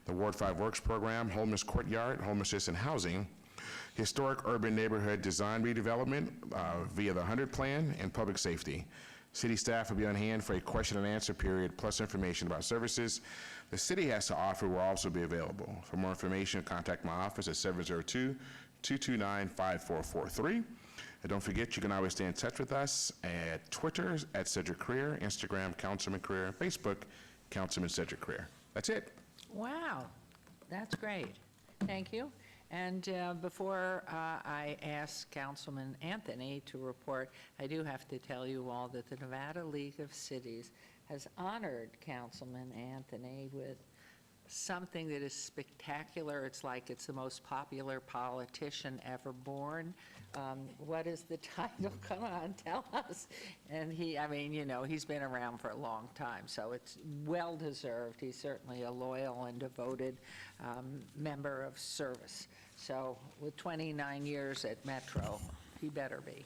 the Ward 5 Works program, homeless courtyard, homelessness and housing, historic urban neighborhood design redevelopment via the 100 Plan, and public safety. City staff will be on hand for a question and answer period, plus information about services the city has to offer will also be available. For more information, contact my office at 702-229-5443. And don't forget, you can always stay in touch with us at Twitter at Cedric Creer, Instagram, Councilman Creer, Facebook, Councilman Cedric Creer. That's it. Wow, that's great. Thank you. And before I ask Councilman Anthony to report, I do have to tell you all that the Nevada League of Cities has honored Councilman Anthony with something that is spectacular. It's like it's the most popular politician ever born. What is the title? Come on, tell us. And he's been around for a long time, so it's well-deserved. He's certainly a loyal and devoted member of service. So with 29 years at Metro, he better be.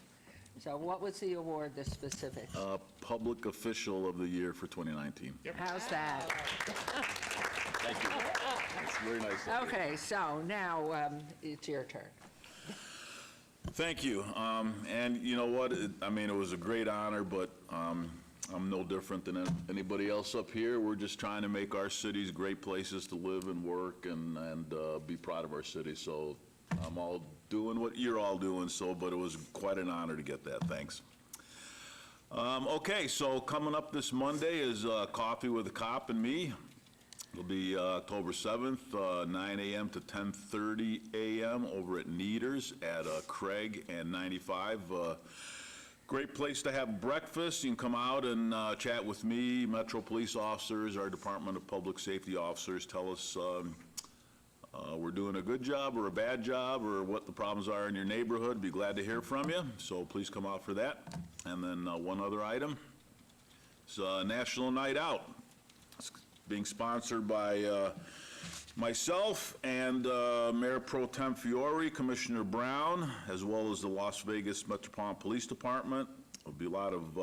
So what was the award, the specific? Public Official of the Year for 2019. How's that? Thank you. That's very nice. Okay, so now it's your turn. Thank you. And you know what? It was a great honor, but I'm no different than anybody else up here. We're just trying to make our cities great places to live and work and be proud of our city. So I'm all doing what you're all doing, but it was quite an honor to get that. Thanks. Okay, so coming up this Monday is Coffee with a Cop and Me. It'll be October 7th, 9 a.m. to 10:30 a.m. over at Neaters at Craig and 95. Great place to have breakfast. You can come out and chat with me, Metro Police officers, our Department of Public Safety officers. Tell us we're doing a good job or a bad job or what the problems are in your neighborhood. Be glad to hear from you, so please come out for that. And then one other item, it's National Night Out. It's being sponsored by myself and Mayor Pro Tem Fiore, Commissioner Brown, as well as the Las Vegas Metropolitan Police Department. There'll be a lot of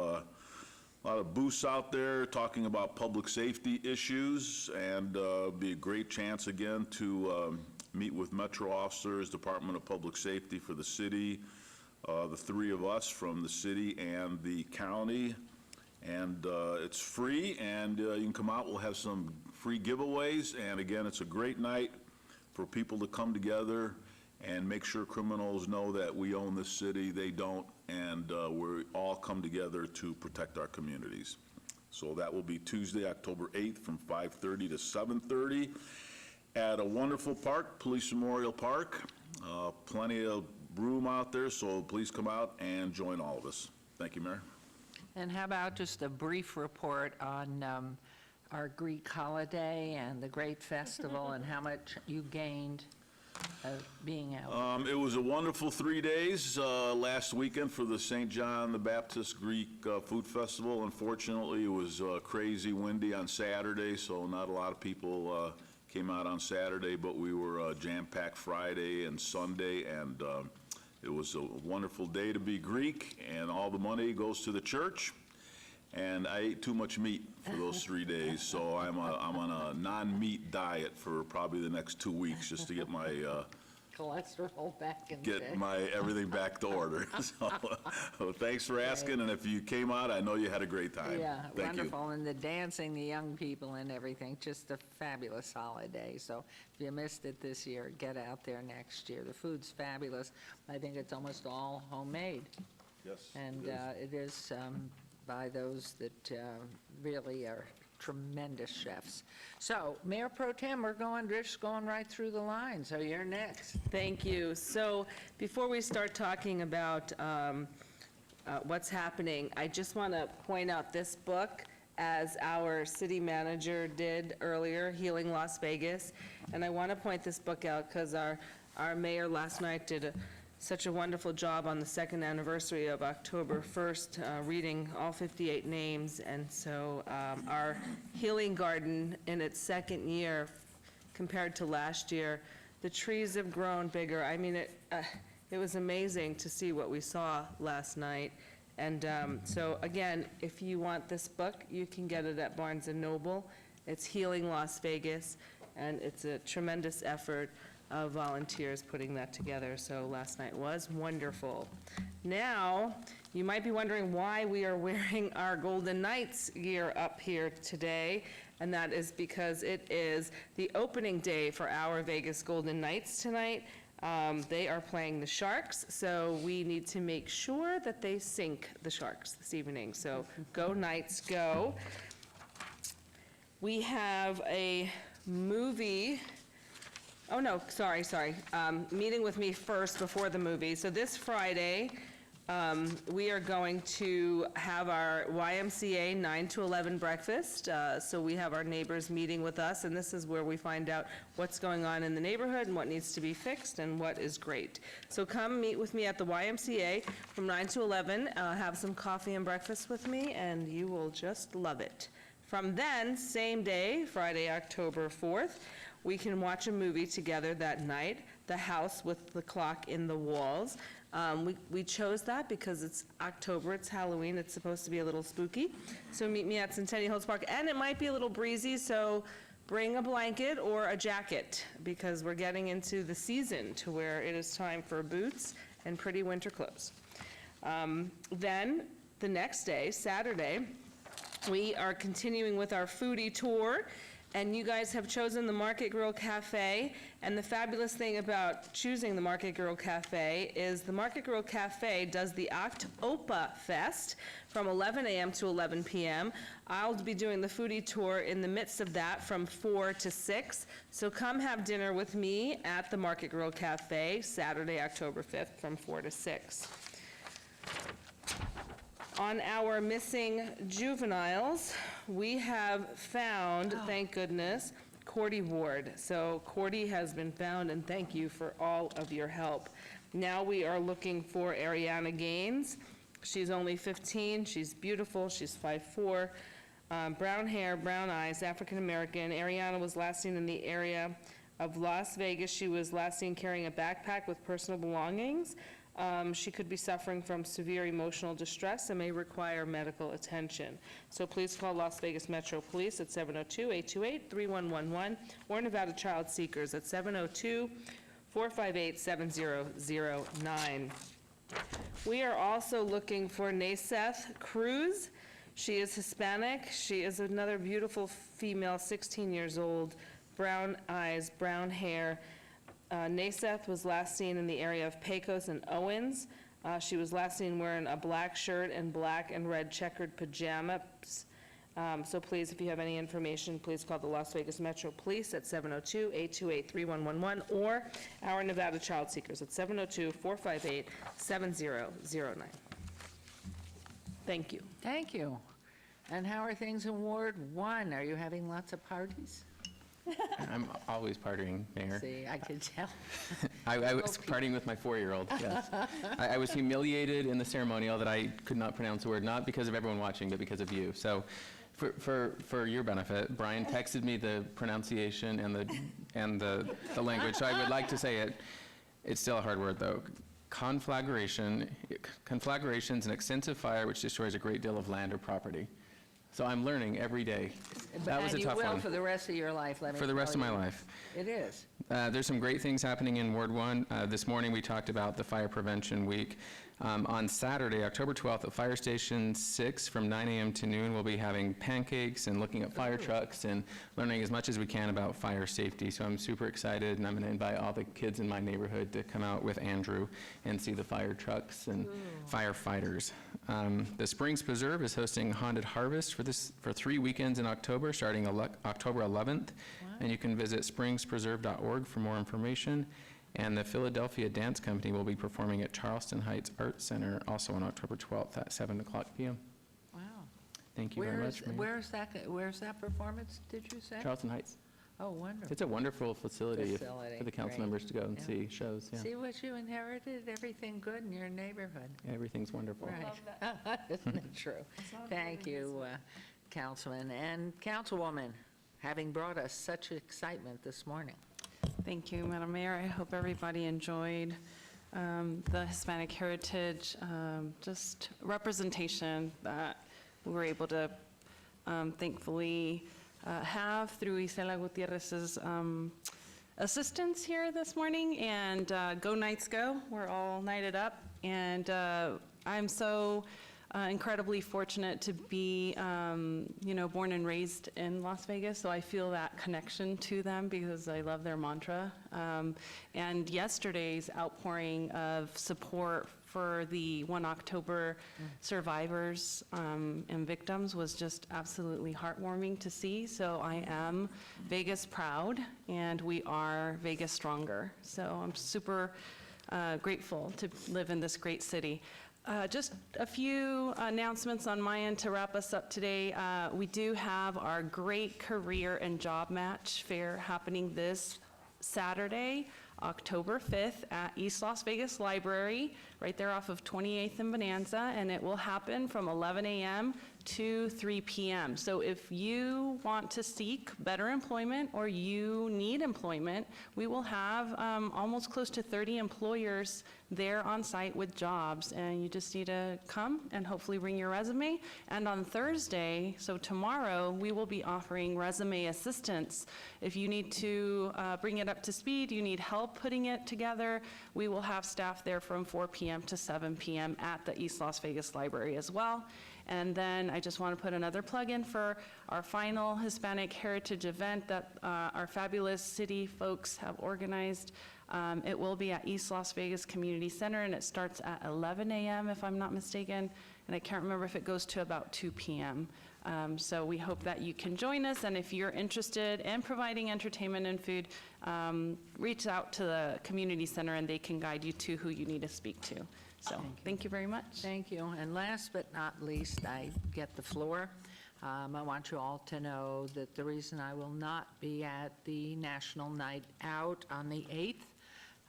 booths out there talking about public safety issues, and be a great chance again to meet with Metro officers, Department of Public Safety for the city, the three of us from the city and the county. And it's free, and you can come out. We'll have some free giveaways, and again, it's a great night for people to come together and make sure criminals know that we own this city, they don't, and we all come together to protect our communities. So that will be Tuesday, October 8th from 5:30 to 7:30 at a wonderful park, Police Memorial Park. Plenty of room out there, so please come out and join all of us. Thank you, Mayor. And how about just a brief report on our Greek holiday and the great festival and how much you gained being out? It was a wonderful 3 days last weekend for the St. John the Baptist Greek Food Festival. Unfortunately, it was crazy windy on Saturday, so not a lot of people came out on Saturday, but we were jam-packed Friday and Sunday, and it was a wonderful day to be Greek, and all the money goes to the church. And I ate too much meat for those 3 days, so I'm on a non-meat diet for probably the next 2 weeks just to get my cholesterol back in get my everything back to order. So thanks for asking, and if you came out, I know you had a great time. Yeah, Thank you. wonderful, and the dancing, the young people and everything, just a fabulous holiday. So if you missed it this year, get out there next year. The food's fabulous. I think it's almost all homemade. Yes. And it is. it is by those that really are tremendous chefs. So, Mayor Pro Tem, we're just going right through the line, so you're next. Thank you. So before we start talking about what's happening, I just want to point out this book, as our city manager did earlier, Healing Las Vegas. And I want to point this book out because our mayor last night did such a wonderful job on the second anniversary of October 1st, reading all 58 names. And so our Healing Garden in its second year compared to last year, the trees have grown bigger. I mean, it was amazing to see what we saw last night. And so again, if you want this book, you can get it at Barnes & Noble. It's Healing Las Vegas, and it's a tremendous effort of volunteers putting that together. So last night was wonderful. Now, you might be wondering why we are wearing our Golden Knights gear up here today, and that is because it is the opening day for our Vegas Golden Knights tonight. They are playing the Sharks, so we need to make sure that they sink the Sharks this evening. So go Knights, go. We have a movie. Oh, no, sorry. Meeting with me first before the movie. So this Friday, we are going to have our YMCA 9 to 11 breakfast. So we have our neighbors meeting with us, and this is where we find out what's going on in the neighborhood and what needs to be fixed and what is great. So come meet with me at the YMCA from 9 to 11. Have some coffee and breakfast with me, and you will just love it. From then, same day, Friday, October 4th, we can watch a movie together that night, The House with the Clock in the Walls. We chose that because it's October, it's Halloween, it's supposed to be a little spooky. So meet me at Centennial Hills Park, and it might be a little breezy, so bring a blanket or a jacket, because we're getting into the season to where it is time for boots and pretty winter clothes. Then, the next day, Saturday, we are continuing with our foodie tour, and you guys have chosen the Market Grill Cafe. And the fabulous thing about choosing the Market Grill Cafe is the Market Grill Cafe does the Octopa Fest from 11 a.m. to 11 p.m. I'll be doing the foodie tour in the midst of that from 4 to 6. So come have dinner with me at the Market Grill Cafe Saturday, October 5th from 4 to 6. On our missing juveniles, we have found, thank goodness, Cordy Ward. So Cordy has been found, and thank you for all of your help. Now we are looking for Ariana Gaines. She's only 15, she's beautiful, she's 5'4", brown hair, brown eyes, African American. Ariana was last seen in the area of Las Vegas. She was last seen carrying a backpack with personal belongings. She could be suffering from severe emotional distress and may require medical attention. So please call Las Vegas Metro Police at 702-828-3111 or Nevada Child Seekers at 702-458-7009. We are also looking for Naseth Cruz. She is Hispanic. She is another beautiful female, 16 years old, brown eyes, brown hair. Naseth was last seen in the area of Pecos and Owens. She was last seen wearing a black shirt and black and red checkered pajamas. So please, if you have any information, please call the Las Vegas Metro Police at 702-828-3111 or our Nevada Child Seekers at 702-458-7009. Thank you. Thank you. And how are things in Ward 1? Are you having lots of parties? I'm always partying, Mayor. See, I could tell. I was partying with my 4-year-old, yes. I was humiliated in the ceremonial that I could not pronounce the word, not because of everyone watching, but because of you. So for your benefit, Brian texted me the pronunciation and the language, so I would like to say it. It's still a hard word, though. Conflagration's an extensive fire which destroys a great deal of land or property. So I'm learning every day. That was a tough one. And you will for the rest of your life, let me For the rest of tell my you. life. It is. There's some great things happening in Ward 1. This morning, we talked about the Fire Prevention Week. On Saturday, October 12th, at Fire Station 6, from 9 a.m. to noon, we'll be having pancakes and looking at fire trucks and learning as much as we can about fire safety. So I'm super excited, and I'm going to invite all the kids in my neighborhood to come out with Andrew and see the fire trucks and firefighters. The Springs Preserve is hosting Haunted Harvest for 3 weekends in October, starting October 11th. And you can visit springspreserve.org for more information. And the Philadelphia Dance Company will be performing at Charleston Heights Art Center also on October 12th at 7 o'clock p.m. Wow. Thank you very much, Mayor. Where's that performance, did you say? Charleston Heights. Oh, wonderful. It's a wonderful facility for the council great. members to go and Yeah. see shows. Yeah. See what you inherited, everything good in your neighborhood. Everything's wonderful. Right. Isn't it true? Thank you, Councilman. And Councilwoman, having brought us such excitement this morning. Thank you, Madam Mayor. I hope everybody enjoyed the Hispanic heritage, just representation that we were able to thankfully have through Isela Gutierrez's assistance here this morning. And go Knights go. We're all knighted up. And I'm so incredibly fortunate to be, born and raised in Las Vegas, so I feel that connection to them because I love their mantra. And yesterday's outpouring of support for the 1 October survivors and victims was just absolutely heartwarming to see. So I am Vegas proud, and we are Vegas stronger. So I'm super grateful to live in this great city. Just a few announcements on my end to wrap us up today. We do have our Great Career and Job Match Fair happening this Saturday, October 5th at East Las Vegas Library, right there off of 28th and Bonanza, and it will happen from 11 a.m. to 3 p.m. So if you want to seek better employment or you need employment, we will have almost close to 30 employers there on site with jobs, and you just need to come and hopefully bring your resume. And on Thursday, so tomorrow, we will be offering resume assistance. If you need to bring it up to speed, you need help putting it together, we will have staff there from 4 p.m. to 7 p.m. at the East Las Vegas Library as well. And then I just want to put another plug in for our final Hispanic Heritage event that our fabulous city folks have organized. It will be at East Las Vegas Community Center, and it starts at 11 a.m. if I'm not mistaken, and I can't remember if it goes to about 2 p.m. So we hope that you can join us, and if you're interested in providing entertainment and food, reach out to the community center and they can guide you to who you need to speak to. So thank you very much. Thank you. And last but not least, I get the floor. I want you all to know that the reason I will not be at the National Night Out on the 8th,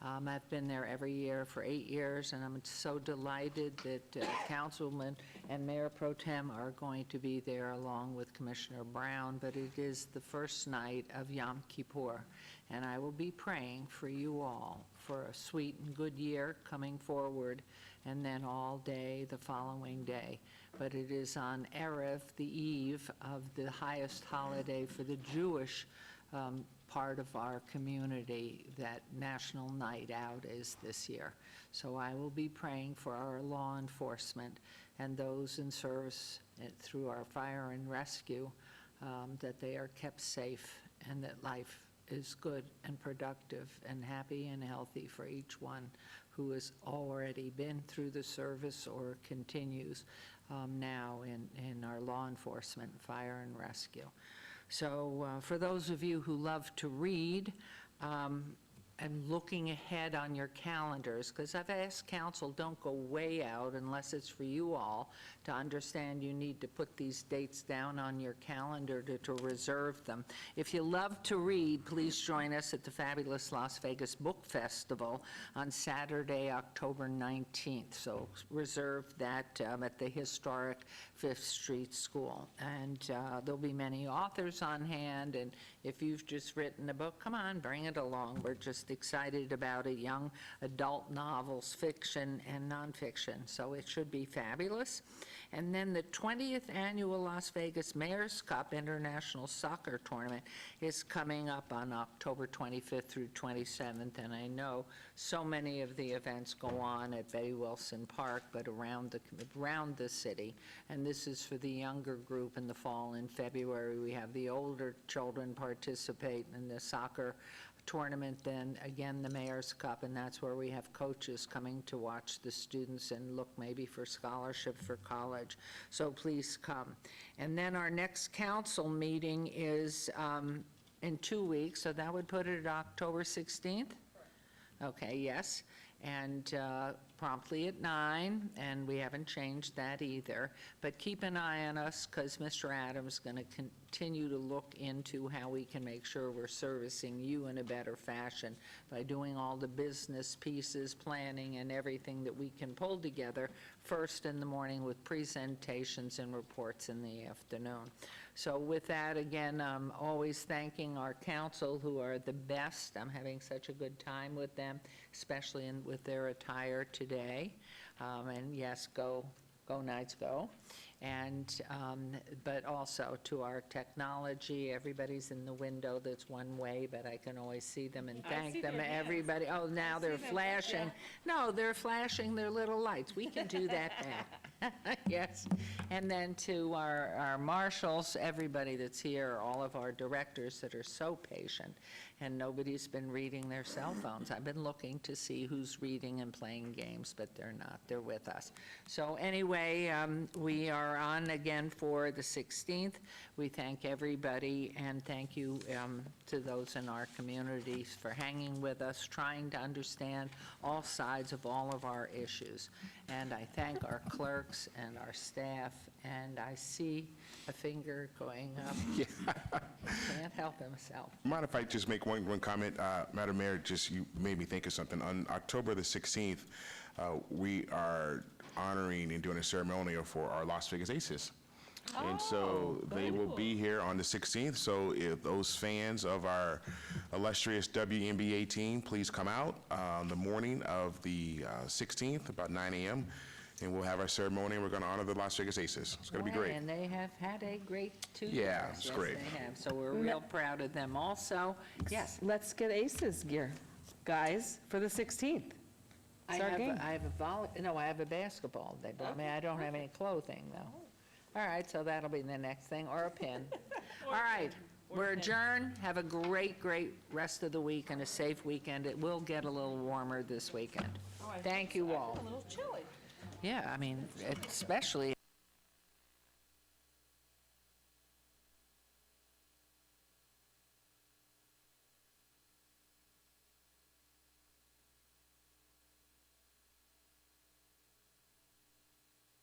I've been there every year for 8 years, and I'm so delighted that Councilman and Mayor Pro Tem are going to be there along with Commissioner Brown, but it is the first night of Yom Kippur, and I will be praying for you all for a sweet and good year coming forward, and then all day the following day. But it is on Erev, the eve of the highest holiday for the Jewish part of our community, that National Night Out is this year. So I will be praying for our law enforcement and those in service through our fire and rescue, that they are kept safe and that life is good and productive and happy and healthy for each one who has already been through the service or continues now in our law enforcement, fire and rescue. So for those of you who love to read, and looking ahead on your calendars, because I've asked council, don't go way out unless it's for you all to understand you need to put these dates down on your calendar to reserve them. If you love to read, please join us at the fabulous Las Vegas Book Festival on Saturday, October 19th. So reserve that at the historic 5th Street School. And there'll be many authors on hand, and if you've just written a book, come on, bring it along. We're just excited about it, young adult novels, fiction and nonfiction, so it should be fabulous. And then the 20th Annual Las Vegas Mayor's Cup International Soccer Tournament is coming up on October 25th through 27th, and I know so many of the events go on at Betty Wilson Park, but around the city. And this is for the younger group in the fall. In February, we have the older children participate in the soccer tournament, then again the Mayor's Cup, and that's where we have coaches coming to watch the students and look maybe for scholarship for college. So please come. And then our next council meeting is in 2 weeks, so that would put it at October 16th? Okay, yes, and promptly at 9, and we haven't changed that either. But keep an eye on us, because Mr. Adams is going to continue to look into how we can make sure we're servicing you in a better fashion by doing all the business pieces, planning, and everything that we can pull together first in the morning with presentations and reports in the afternoon. So with that, again, I'm always thanking our council, who are the best. I'm having such a good time with them, especially with their attire today. And yes, go Knights, go. And, but also to our technology, everybody's in the window that's one way, but I can always see them and thank them, everybody. Oh, now they're flashing. No, they're flashing their little lights. We can do that now. Yes. And then to our marshals, everybody that's here, all of our directors that are so patient, and nobody's been reading their cell phones. I've been looking to see who's reading and playing games, but they're not. They're with us. So anyway, we are on again for the 16th. We thank everybody, and thank you to those in our communities for hanging with us, trying to understand all sides of all of our issues. And I thank our clerks and our staff, and I see a finger going up. Can't help himself. Mind if I just make one comment? Madam Mayor, just you made me think of something. On October the 16th, we are honoring and doing a ceremonial for our Las Vegas Aces. And so they will be here on the 16th. So if those fans of our illustrious WNBA team, please come out the morning of the 16th, about 9 a.m., and we'll have our ceremony, and we're going to honor the Las Vegas Aces. It's going to be great. And they have had a great 2 years. Yeah, it's great. Yes, they have. So we're real proud of them also. Yes. Let's get Aces gear, guys, for the 16th. I have a basketball they brought me. I don't have any clothing, though. All right, so that'll be the next thing, or a pin. All right, we're adjourned. Have a great, great rest of the week and a safe weekend. It will get a little warmer this weekend. Thank you all. A little chilly. Yeah, I mean, especially